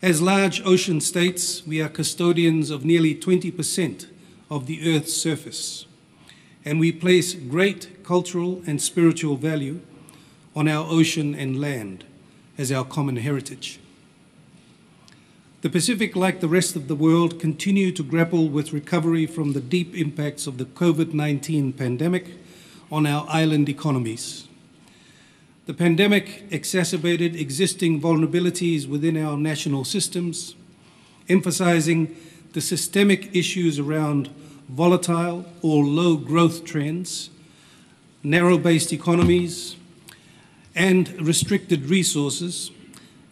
As large ocean states, we are custodians of nearly 20% of the Earth's surface, and we place great cultural and spiritual value on our ocean and land as our common heritage. The Pacific, like the rest of the world, continue to grapple with recovery from the deep impacts of the COVID-19 pandemic on our island economies. The pandemic exacerbated existing vulnerabilities within our national systems, emphasizing the systemic issues around volatile or low growth trends, narrow-based economies, and restricted resources,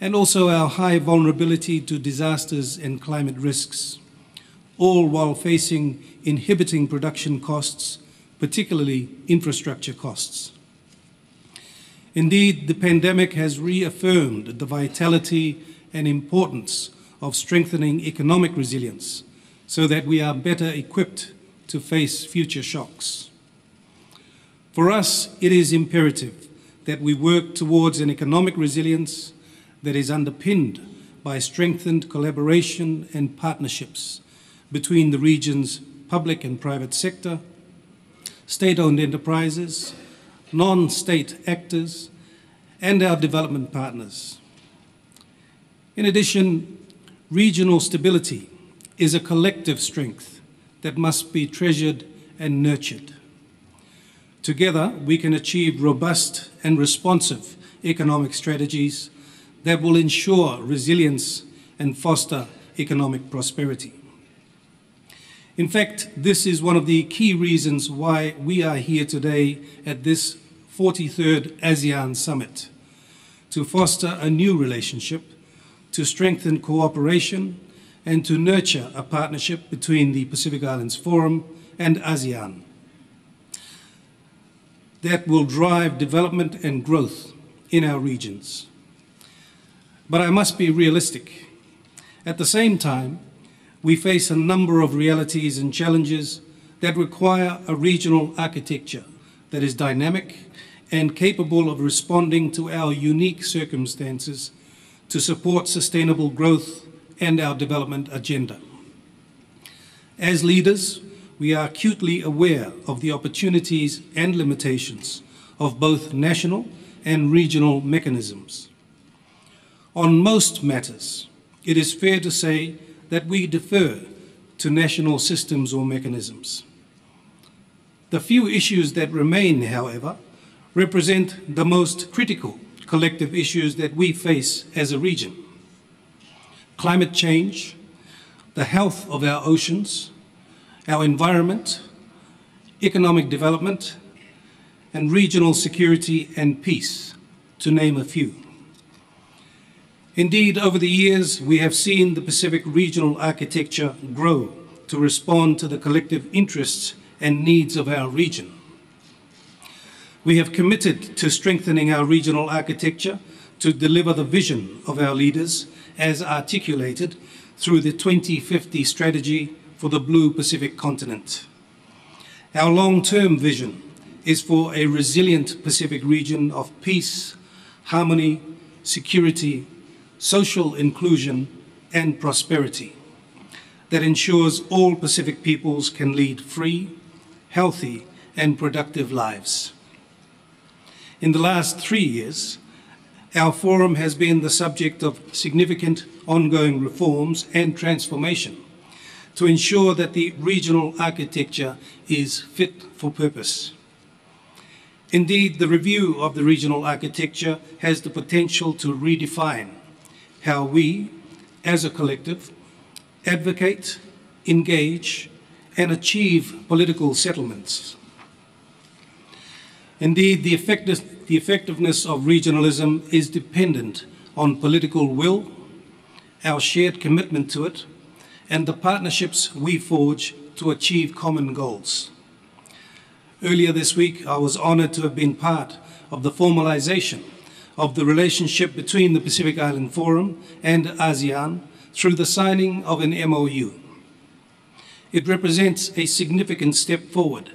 and also our high vulnerability to disasters and climate risks, all while facing inhibiting production costs, particularly infrastructure costs. Indeed, the pandemic has reaffirmed the vitality and importance of strengthening economic resilience so that we are better equipped to face future shocks. For us, it is imperative that we work towards an economic resilience that is underpinned by strengthened collaboration and partnerships between the region's public and private sector, state-owned enterprises, non-state actors, and our development partners. In addition, regional stability is a collective strength that must be treasured and nurtured. Together, we can achieve robust and responsive economic strategies that will ensure resilience and foster economic prosperity. In fact, this is one of the key reasons why we are here today at this 43rd ASEAN Summit, to foster a new relationship, to strengthen cooperation, and to nurture a partnership between the Pacific Islands Forum and ASEAN that will drive development and growth in our regions. But I must be realistic. At the same time, we face a number of realities and challenges that require a regional architecture that is dynamic and capable of responding to our unique circumstances to support sustainable growth and our development agenda. As leaders, we are acutely aware of the opportunities and limitations of both national and regional mechanisms. On most matters, it is fair to say that we defer to national systems or mechanisms. The few issues that remain, however, represent the most critical collective issues that we face as a region. Climate change, the health of our oceans, our environment, economic development, and regional security and peace, to name a few. Indeed, over the years, we have seen the Pacific regional architecture grow to respond to the collective interests and needs of our region. We have committed to strengthening our regional architecture to deliver the vision of our leaders as articulated through the 2050 strategy for the Blue Pacific continent. Our long-term vision is for a resilient Pacific region of peace, harmony, security, social inclusion, and prosperity that ensures all Pacific peoples can lead free, healthy, and productive lives. In the last 3 years, our forum has been the subject of significant ongoing reforms and transformation to ensure that the regional architecture is fit for purpose. Indeed, the review of the regional architecture has the potential to redefine how we, as a collective, advocate, engage, and achieve political settlements. Indeed, the effectiveness of regionalism is dependent on political will, our shared commitment to it, and the partnerships we forge to achieve common goals. Earlier this week, I was honored to have been part of the formalization of the relationship between the Pacific Island Forum and ASEAN through the signing of an MOU. It represents a significant step forward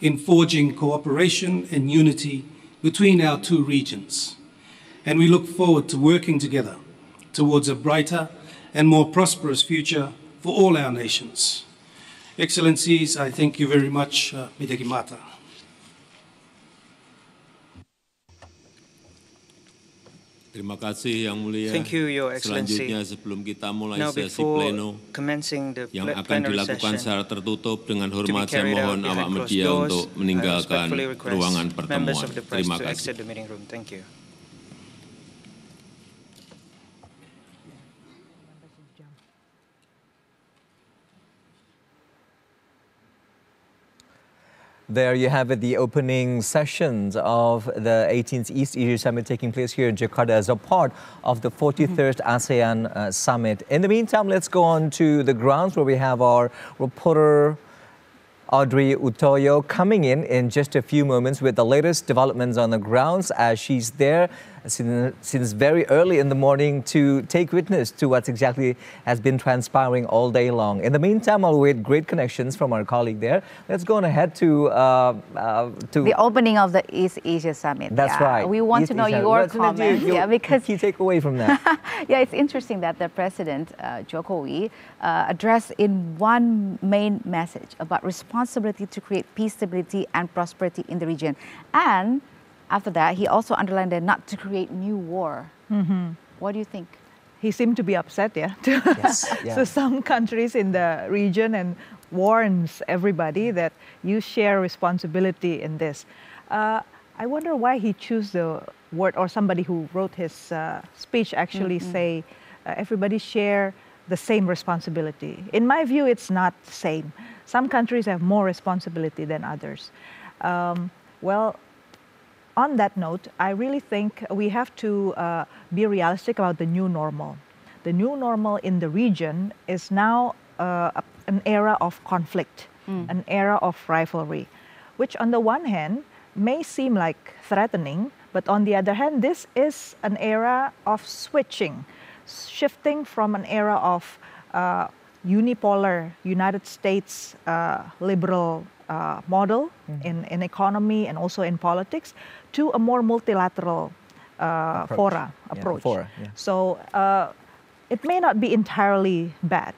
in forging cooperation and unity between our two regions, and we look forward to working together towards a brighter and more prosperous future for all our nations. Excellencies, I thank you very much. Midagi Mata. Terima kasih Yang Mulia. Thank you, Your Excellency. Selanjutnya sebelum kita mulai Now, sesi before pleno commencing the yang akan plenary dilakukan session, secara tertutup dengan to be hormat saya carried out mohon behind awak closed media doors, untuk I meninggalkan respectfully request ruangan members pertemuan. of the press Terima to kasih. exit the meeting room. Thank you. There you have it, the opening sessions of the 18th East Asia Summit taking place here in Jakarta as a part of the 43rd ASEAN Summit. In the meantime, let's go on to the grounds where we have our reporter Audrey Utoyo coming in just a few moments with the latest developments on the grounds as she's there since very early in the morning to take witness to what exactly has been transpiring all day long. In the meantime, I'll wait great connections from our colleague there. Let's go on ahead to the opening of the East Asia Summit. That's right. We want East to know Asia. your comments. Because key takeaway from that. Yeah, it's interesting that the President Jokowi addressed in one main message about responsibility to create peace, stability, and prosperity in the region. And after that, he also underlined that not to create new war. What do you think? He seemed to be upset, yeah. Yes, yeah. So some countries in the region and warns everybody that you share responsibility in this. I wonder why he chose the word, or somebody who wrote his speech actually say everybody share the same responsibility. In my view, it's not the same. Some countries have more responsibility than others. Well, on that note, I really think we have to be realistic about the new normal. The new normal in the region is now an era of conflict, an era of rivalry, which on the one hand may seem like threatening, but on the other hand, this is an era of switching, shifting from an era of unipolar United States liberal model in economy and also in politics to a more multilateral approach. So it may not be entirely bad,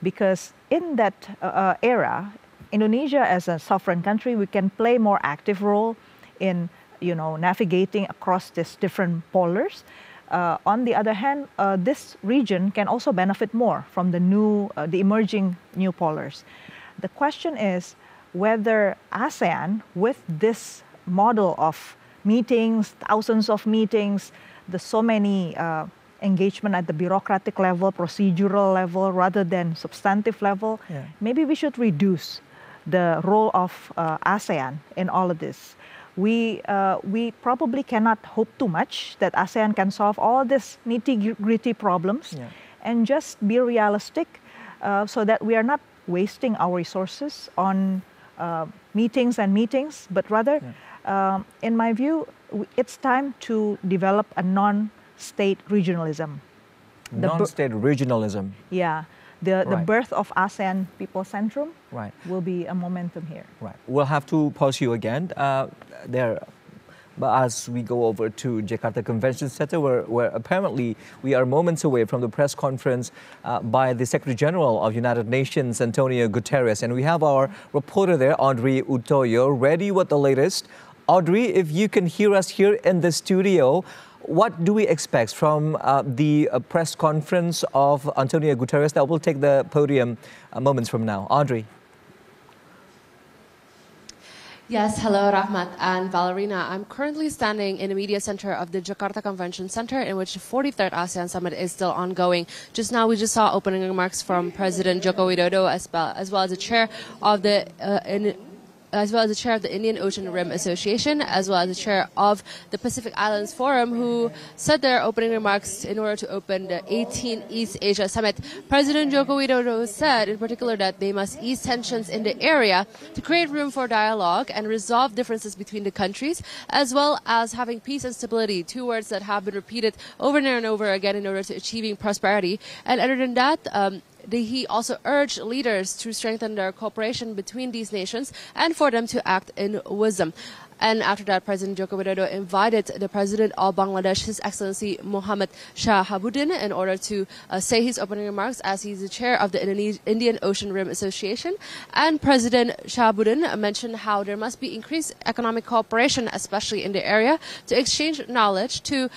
because in that era, Indonesia as a sovereign country, we can play more active role in navigating across these different polars. On the other hand, this region can also benefit more from the emerging new polars. The question is whether ASEAN, with this model of meetings, thousands of meetings, the so many engagement at the bureaucratic level, procedural level, rather than substantive level, maybe we should reduce the role of ASEAN in all of this. We probably cannot hope too much that ASEAN can solve all these nitty-gritty problems, and just be realistic so that we are not wasting our resources on meetings and meetings, but rather, in my view, it's time to develop a non-state regionalism. Non-state regionalism. Yeah. The birth of ASEAN People Centrum will be a momentum here. Right. We'll have to pause you again there. But as we go over to Jakarta Convention Center, where apparently we are moments away from the press conference by the Secretary General of United Nations, Antonio Guterres. And we have our reporter there, Audrey Utoyo, ready with the latest. Audrey, if you can hear us here in the studio, what do we expect from the press conference of Antonio Guterres that will take the podium moments from now? Audrey. Yes, hello, Rahmat and Valerina. I'm currently standing in the media center of the Jakarta Convention Center, in which the 43rd ASEAN Summit is still ongoing. Just now, we just saw opening remarks from President Joko Widodo, as well as the chair of the Indian Ocean Rim Association, as well as the chair of the Pacific Islands Forum, who said their opening remarks in order to open the 18th East Asia Summit. President Joko Widodo said in particular that they must ease tensions in the area to create room for dialogue and resolve differences between the countries, as well as having peace and stability, two words that have been repeated over and over again in order to achieving prosperity. And other than that, he also urged leaders to strengthen their cooperation between these nations and for them to act in wisdom. And after that, President Joko Widodo invited the President of Bangladesh, His Excellency Mohammed Shah Habuddin, in order to say his opening remarks, as he's the chair of the Indian Ocean Rim Association. And President Shah Habuddin mentioned how there must be increased economic cooperation, especially in the area, to exchange knowledge, to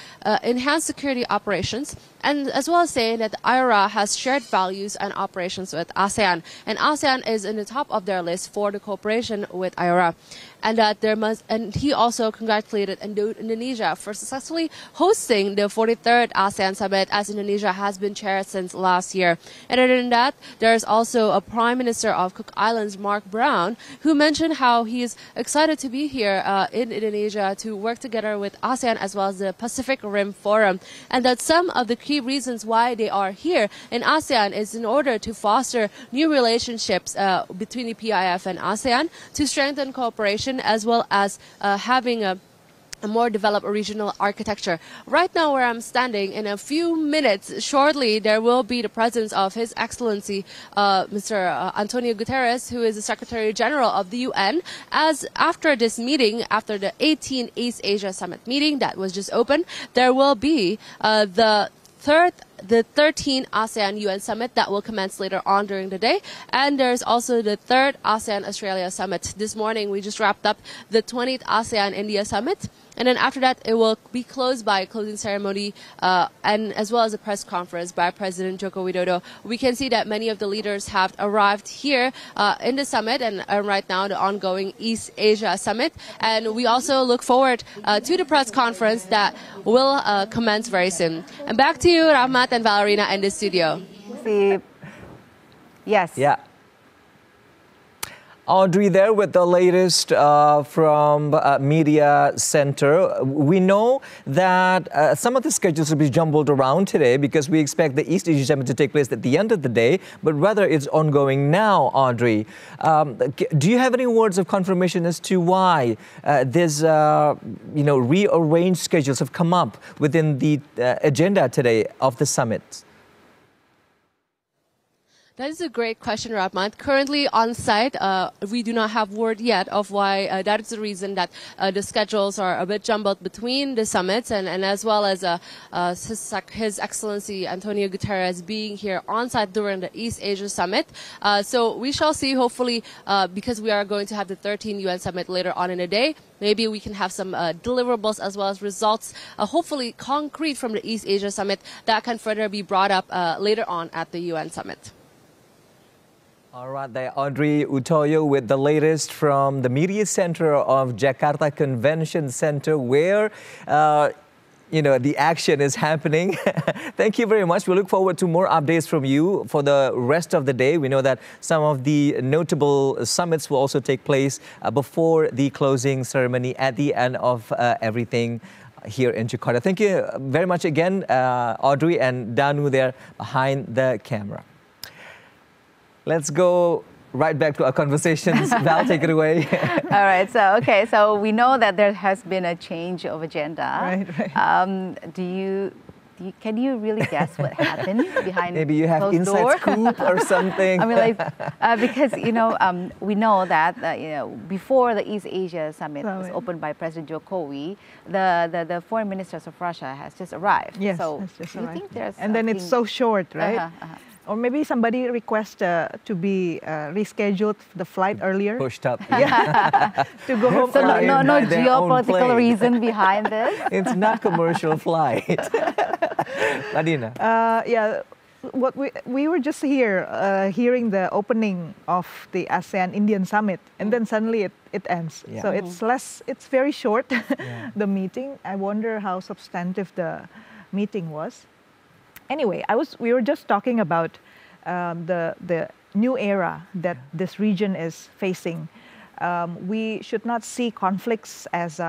enhance security operations, and as well as saying that IRA has shared values and operations with ASEAN. And ASEAN is in the top of their list for the cooperation with IRA. And that and he also congratulated Indonesia for successfully hosting the 43rd ASEAN Summit, as Indonesia has been chaired since last year. And other than that, there is also a Prime Minister of Cook Islands, Mark Brown, who mentioned how he is excited to be here in Indonesia to work together with ASEAN as well as the Pacific Rim Forum. And that some of the key reasons why they are here in ASEAN is in order to foster new relationships between the PIF and ASEAN, to strengthen cooperation, as well as having a more developed regional architecture. Right now, where I'm standing, in a few minutes, shortly, there will be the presence of His Excellency Mr. Antonio Guterres, who is the Secretary General of the UN. As after this meeting, after the 18th East Asia Summit meeting that was just opened, there will be the 13th ASEAN UN Summit that will commence later on during the day. And there's also the 3rd ASEAN Australia Summit. This morning, we just wrapped up the 20th ASEAN India Summit. And then after that, it will be closed by a closing ceremony and as well as a press conference by President Joko Widodo. We can see that many of the leaders have arrived here in the summit and right now the ongoing East Asia Summit. And we also look forward to the press conference that will commence very soon. And back to you, Rahmat and Valerina, in the studio. Yes. Yeah. Audrey there with the latest from Media Center. We know that some of the schedules will be jumbled around today because we expect the East Asia Summit to take place at the end of the day, but rather it's ongoing now, Audrey. Do you have any words of confirmation as to why these rearranged schedules have come up within the agenda today of the summit? That is a great question, Rahmat. Currently on site, we do not have word yet of why that is the reason that the schedules are a bit jumbled between the summits and as well as His Excellency Antonio Guterres being here on site during the East Asia Summit. So we shall see, hopefully, because we are going to have the 13th UN Summit later on in the day. Maybe we can have some deliverables as well as results, hopefully concrete from the East Asia Summit that can further be brought up later on at the UN Summit. All right, there, Audrey Utoyo with the latest from the Media Center of Jakarta Convention Center, where the action is happening. Thank you very much. We look forward to more updates from you for the rest of the day. We know that some of the notable summits will also take place before the closing ceremony at the end of everything here in Jakarta. Thank you very much again, Audrey and Danu there behind the camera. Let's go right back to our conversations. Val, take it away. All right. So we know that there has been a change of agenda. Right. Can you really guess what happened behind Maybe you have closed inside door? scoop or something. I mean, because we know that before the East Asia Summit was opened by President Jokowi, the foreign ministers of Russia has just arrived. Yes, so has just do you arrived. think there's And then it's so short, right? Or maybe somebody requests to be rescheduled the flight earlier. Pushed up. Yeah. To go home. So earlier. no geopolitical reason behind this? It's not commercial flight. Ladina. Yeah. What we were just here hearing the opening of the ASEAN Indian Summit, and then suddenly it ends. Yeah. So it's very short, the meeting. I wonder how substantive the meeting was. Anyway, we were just talking about the new era that this region is facing. We should not see conflicts as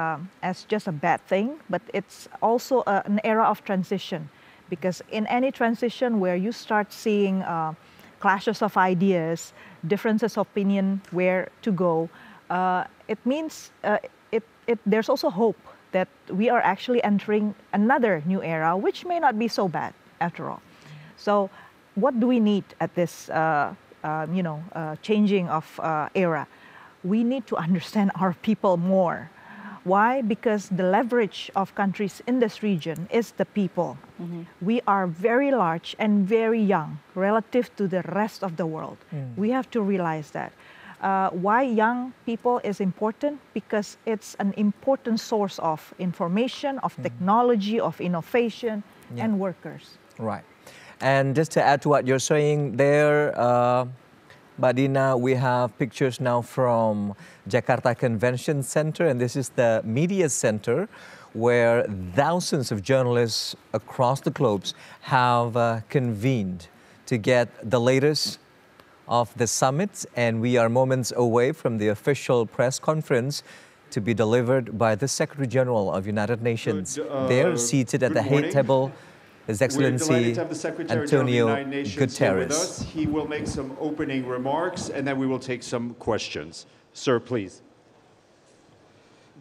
just a bad thing, but it's also an era of transition. Because in any transition where you start seeing clashes of ideas, differences of opinion, where to go, it means there's also hope that we are actually entering another new era, which may not be so bad after all. So what do we need at this changing of era? We need to understand our people more. Why? Because the leverage of countries in this region is the people. We are very large and very young relative to the rest of the world. We have to realize that. Why young people is important? Because it's an important source of information, of technology, of innovation, and workers. Right. And just to add to what you're saying there, Badina, we have pictures now from Jakarta Convention Center, and this is the media center where thousands of journalists across the globe have convened to get the latest of the summit, and we are moments away from the official press conference to be delivered by the Secretary General of United Nations. They're seated at the head table. His Excellency Antonio Guterres. He will make some opening remarks and then we will take some questions. Sir, please.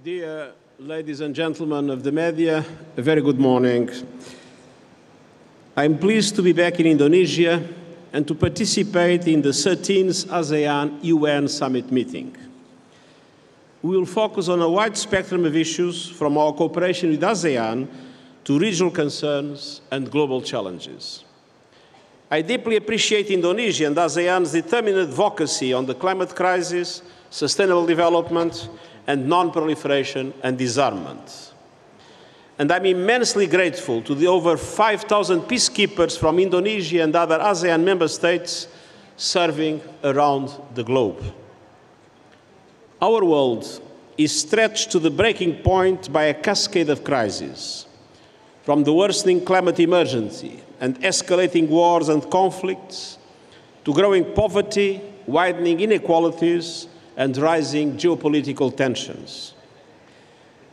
Dear ladies and gentlemen of the media, a very good morning. I'm pleased to be back in Indonesia and to participate in the 13th ASEAN UN Summit meeting. We will focus on a wide spectrum of issues from our cooperation with ASEAN to regional concerns and global challenges. I deeply appreciate Indonesia and ASEAN's determined advocacy on the climate crisis, sustainable development, and non-proliferation and disarmament. And I'm immensely grateful to the over 5,000 peacekeepers from Indonesia and other ASEAN member states serving around the globe. Our world is stretched to the breaking point by a cascade of crises, from the worsening climate emergency and escalating wars and conflicts, to growing poverty, widening inequalities, and rising geopolitical tensions.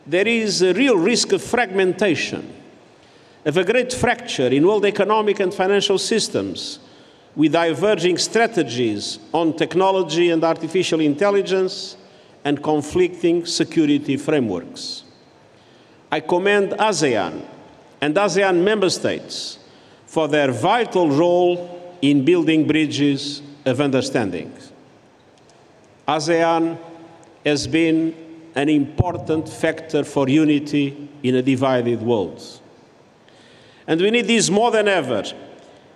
There is a real risk of fragmentation, of a great fracture in world economic and financial systems, with diverging strategies on technology and artificial intelligence, and conflicting security frameworks. I commend ASEAN and ASEAN member states for their vital role in building bridges of understanding. ASEAN has been an important factor for unity in a divided world. And we need this more than ever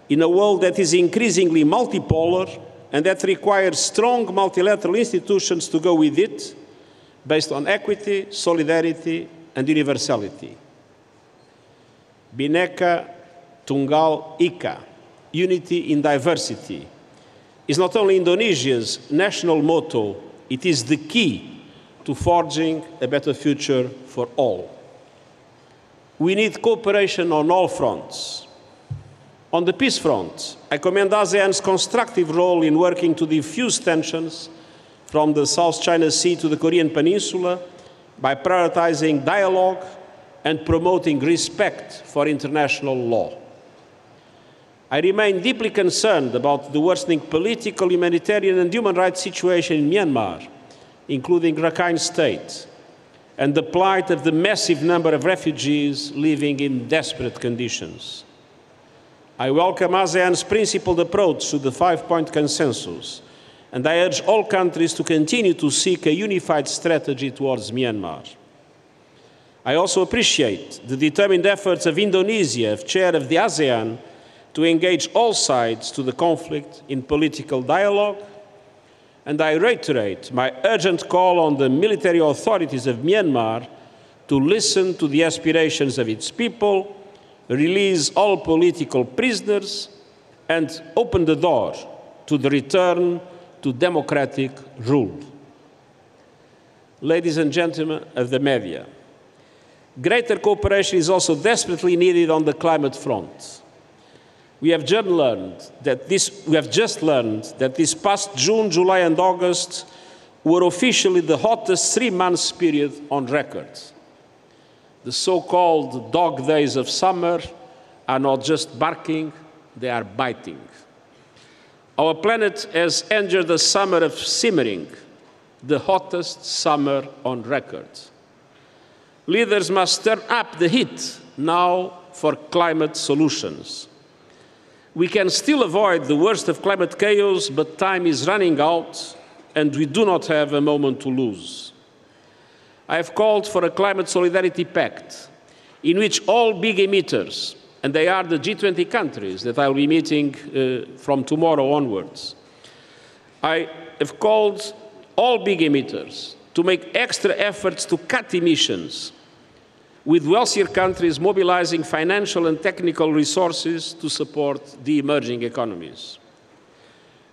in a world that is increasingly multipolar and that requires strong multilateral institutions to go with it, based on equity, solidarity, and universality. Bhinneka Tunggal Ika, unity in diversity, is not only Indonesia's national motto, it is the key to forging a better future for all. We need cooperation on all fronts. On the peace front, I commend ASEAN's constructive role in working to defuse tensions from the South China Sea to the Korean Peninsula by prioritizing dialogue and promoting respect for international law. I remain deeply concerned about the worsening political, humanitarian and human rights situation in Myanmar, including Rakhine State, and the plight of the massive number of refugees living in desperate conditions. I welcome ASEAN's principled approach to the five-point consensus, and I urge all countries to continue to seek a unified strategy towards Myanmar. I also appreciate the determined efforts of Indonesia, as chair of the ASEAN, to engage all sides to the conflict in political dialogue, and I reiterate my urgent call on the military authorities of Myanmar to listen to the aspirations of its people, release all political prisoners, and open the door to the return to democratic rule. Ladies and gentlemen of the media, greater cooperation is also desperately needed on the climate front. We have just learned that this past June, July, and August were officially the hottest 3 months period on record. The so-called dog days of summer are not just barking, they are biting. Our planet has entered a summer of simmering, the hottest summer on record. Leaders must turn up the heat now for climate solutions. We can still avoid the worst of climate chaos, but time is running out, and we do not have a moment to lose. I have called for a climate solidarity pact in which all big emitters, and they are the G20 countries that I will be meeting from tomorrow onwards, I have called all big emitters to make extra efforts to cut emissions, with wealthier countries mobilizing financial and technical resources to support the emerging economies.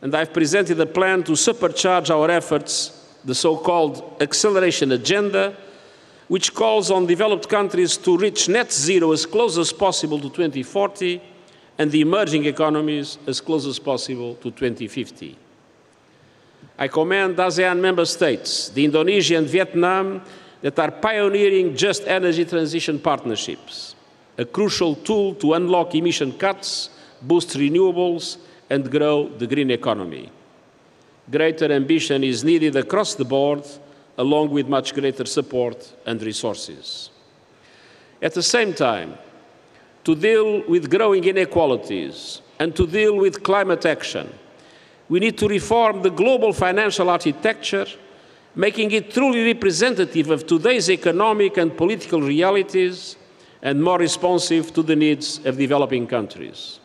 And I've presented a plan to supercharge our efforts, the so-called acceleration agenda, which calls on developed countries to reach net zero as close as possible to 2040 and the emerging economies as close as possible to 2050. I commend ASEAN member states, the Indonesia and Vietnam, that are pioneering just energy transition partnerships, a crucial tool to unlock emission cuts, boost renewables, and grow the green economy. Greater ambition is needed across the board, along with much greater support and resources. At the same time, to deal with growing inequalities and to deal with climate action, we need to reform the global financial architecture, making it truly representative of today's economic and political realities and more responsive to the needs of developing countries.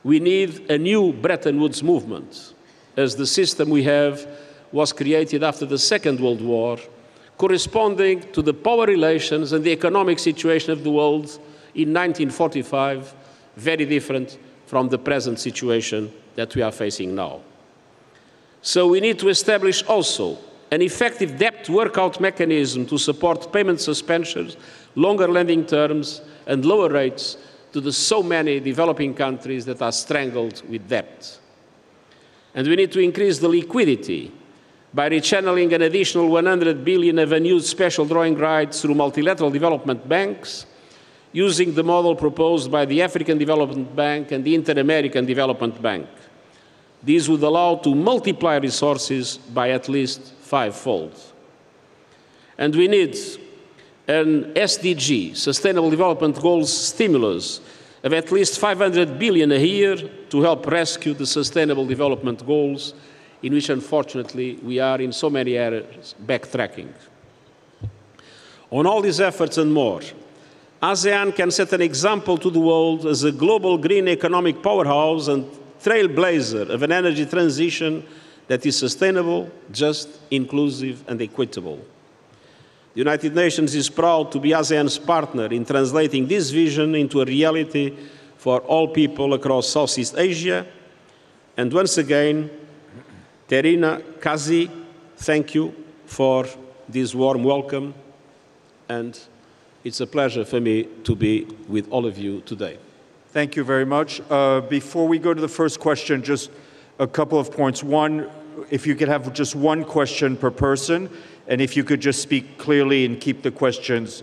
We need a new Bretton Woods movement, as the system we have was created after the Second World War, corresponding to the power relations and the economic situation of the world in 1945, very different from the present situation that we are facing now. So we need to establish also an effective debt workout mechanism to support payment suspensions, longer lending terms, and lower rates to the so many developing countries that are strangled with debt. And we need to increase the liquidity by rechanneling an additional 100 billion of unused special drawing rights through multilateral development banks, using the model proposed by the African Development Bank and the Inter-American Development Bank. These would allow to multiply resources by at least 5-fold. And we need an SDG, Sustainable Development Goals stimulus, of at least 500 billion a year to help rescue the Sustainable Development Goals, in which, unfortunately, we are in so many areas backtracking. On all these efforts and more, ASEAN can set an example to the world as a global green economic powerhouse and trailblazer of an energy transition that is sustainable, just, inclusive, and equitable. The United Nations is proud to be ASEAN's partner in translating this vision into a reality for all people across Southeast Asia. And once again, Terina, Kazi, thank you for this warm welcome, and it's a pleasure for me to be with all of you today. Thank you very much. Before we go to the first question, just a couple of points. One, if you could have just one question per person, and if you could just speak clearly and keep the questions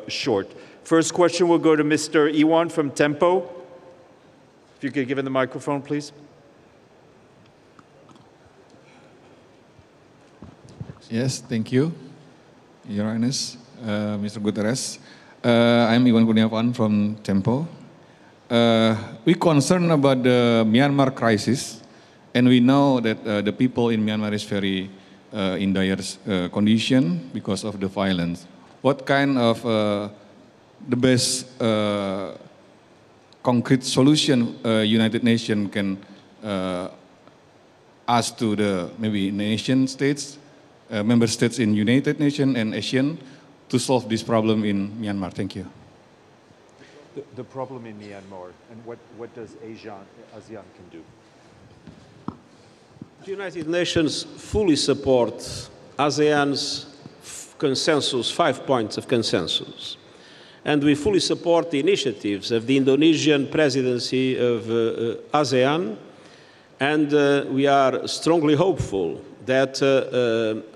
short. First question will go to Mr. Iwan from Tempo. If you could give him the microphone, please. Yes, thank you, Your Highness, Mr. Guterres. I'm Iwan Kurniawan from Tempo. We concerned about the Myanmar crisis, and we know that the people in Myanmar is very in dire condition because of the violence. What kind of the best concrete solution United Nations can ask to the maybe nation states, member states in United Nations and ASEAN to solve this problem in Myanmar? Thank you. The problem in Myanmar, and what does ASEAN can do? The United Nations fully supports ASEAN's consensus, 5 points of consensus. And we fully support the initiatives of the Indonesian presidency of ASEAN. And we are strongly hopeful that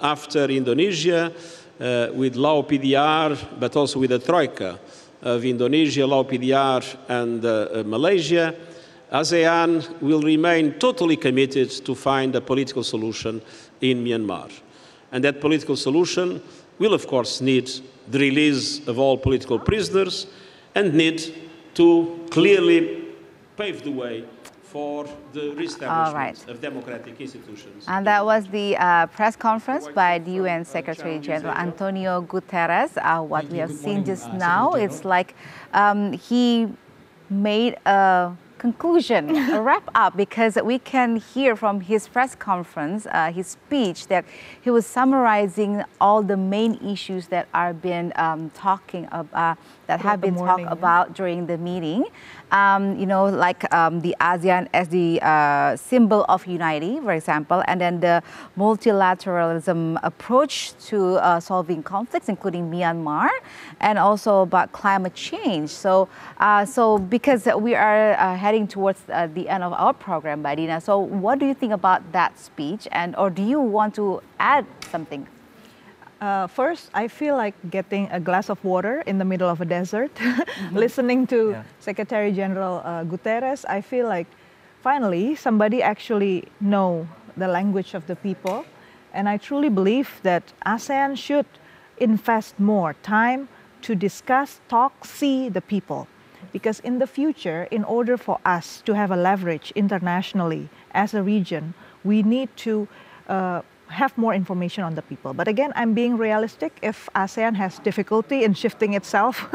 after Indonesia, with Lao PDR, but also with the Troika of Indonesia, Lao PDR, and Malaysia, ASEAN will remain totally committed to find a political solution in Myanmar. And that political solution will, of course, need the release of all political prisoners and need to clearly pave the way for the reestablishment of democratic institutions. And that was the press conference by the UN Secretary General Antonio Guterres. What we have seen just now, it's like he made a conclusion, a wrap up, because we can hear from his press conference, his speech, that he was summarizing all the main issues that are been talked about during the meeting. You know, like the ASEAN as the symbol of unity, for example, and then the multilateralism approach to solving conflicts, including Myanmar, and also about climate change. So, because we are heading towards the end of our program, Dina, so what do you think about that speech, and or do you want to add something? First, I feel like getting a glass of water in the middle of a desert, listening to Secretary General Guterres. I feel like finally somebody actually know the language of the people. And I truly believe that ASEAN should invest more time to discuss, talk, see the people. Because in the future, in order for us to have a leverage internationally as a region, we need to have more information on the people. But again, I'm being realistic. If ASEAN has difficulty in shifting itself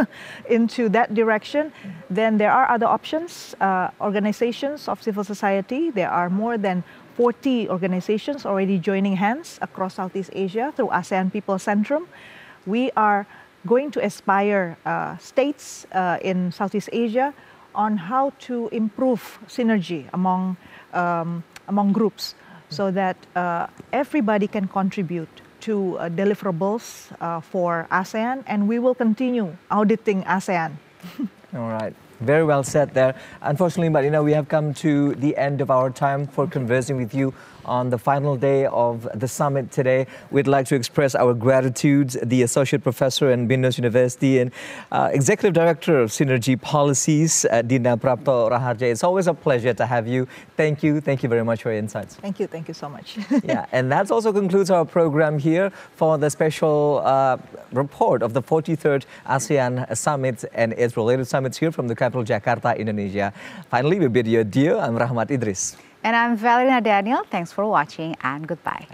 into that direction, then there are other options. Organizations of civil society, there are more than 40 organizations already joining hands across Southeast Asia through ASEAN People Centrum. We are going to aspire states in Southeast Asia on how to improve synergy among groups, so that everybody can contribute to deliverables for ASEAN, and we will continue auditing ASEAN. All right. Very well said there. Unfortunately, but we have come to the end of our time for conversing with you on the final day of the summit today. We'd like to express our gratitude, the Associate Professor in Binus University and Executive Director of Synergy Policies, Dina Prapto Raharja. It's always a pleasure to have you. Thank you. Thank you very much for your insights. Thank you so much. Yeah, and that also concludes our program here for the special report of the 43rd ASEAN Summit and its related summits here from the capital Jakarta, Indonesia. Finally, we bid you adieu. I'm Rahmat Idris. And I'm Valerina Daniel. Thanks for watching and goodbye.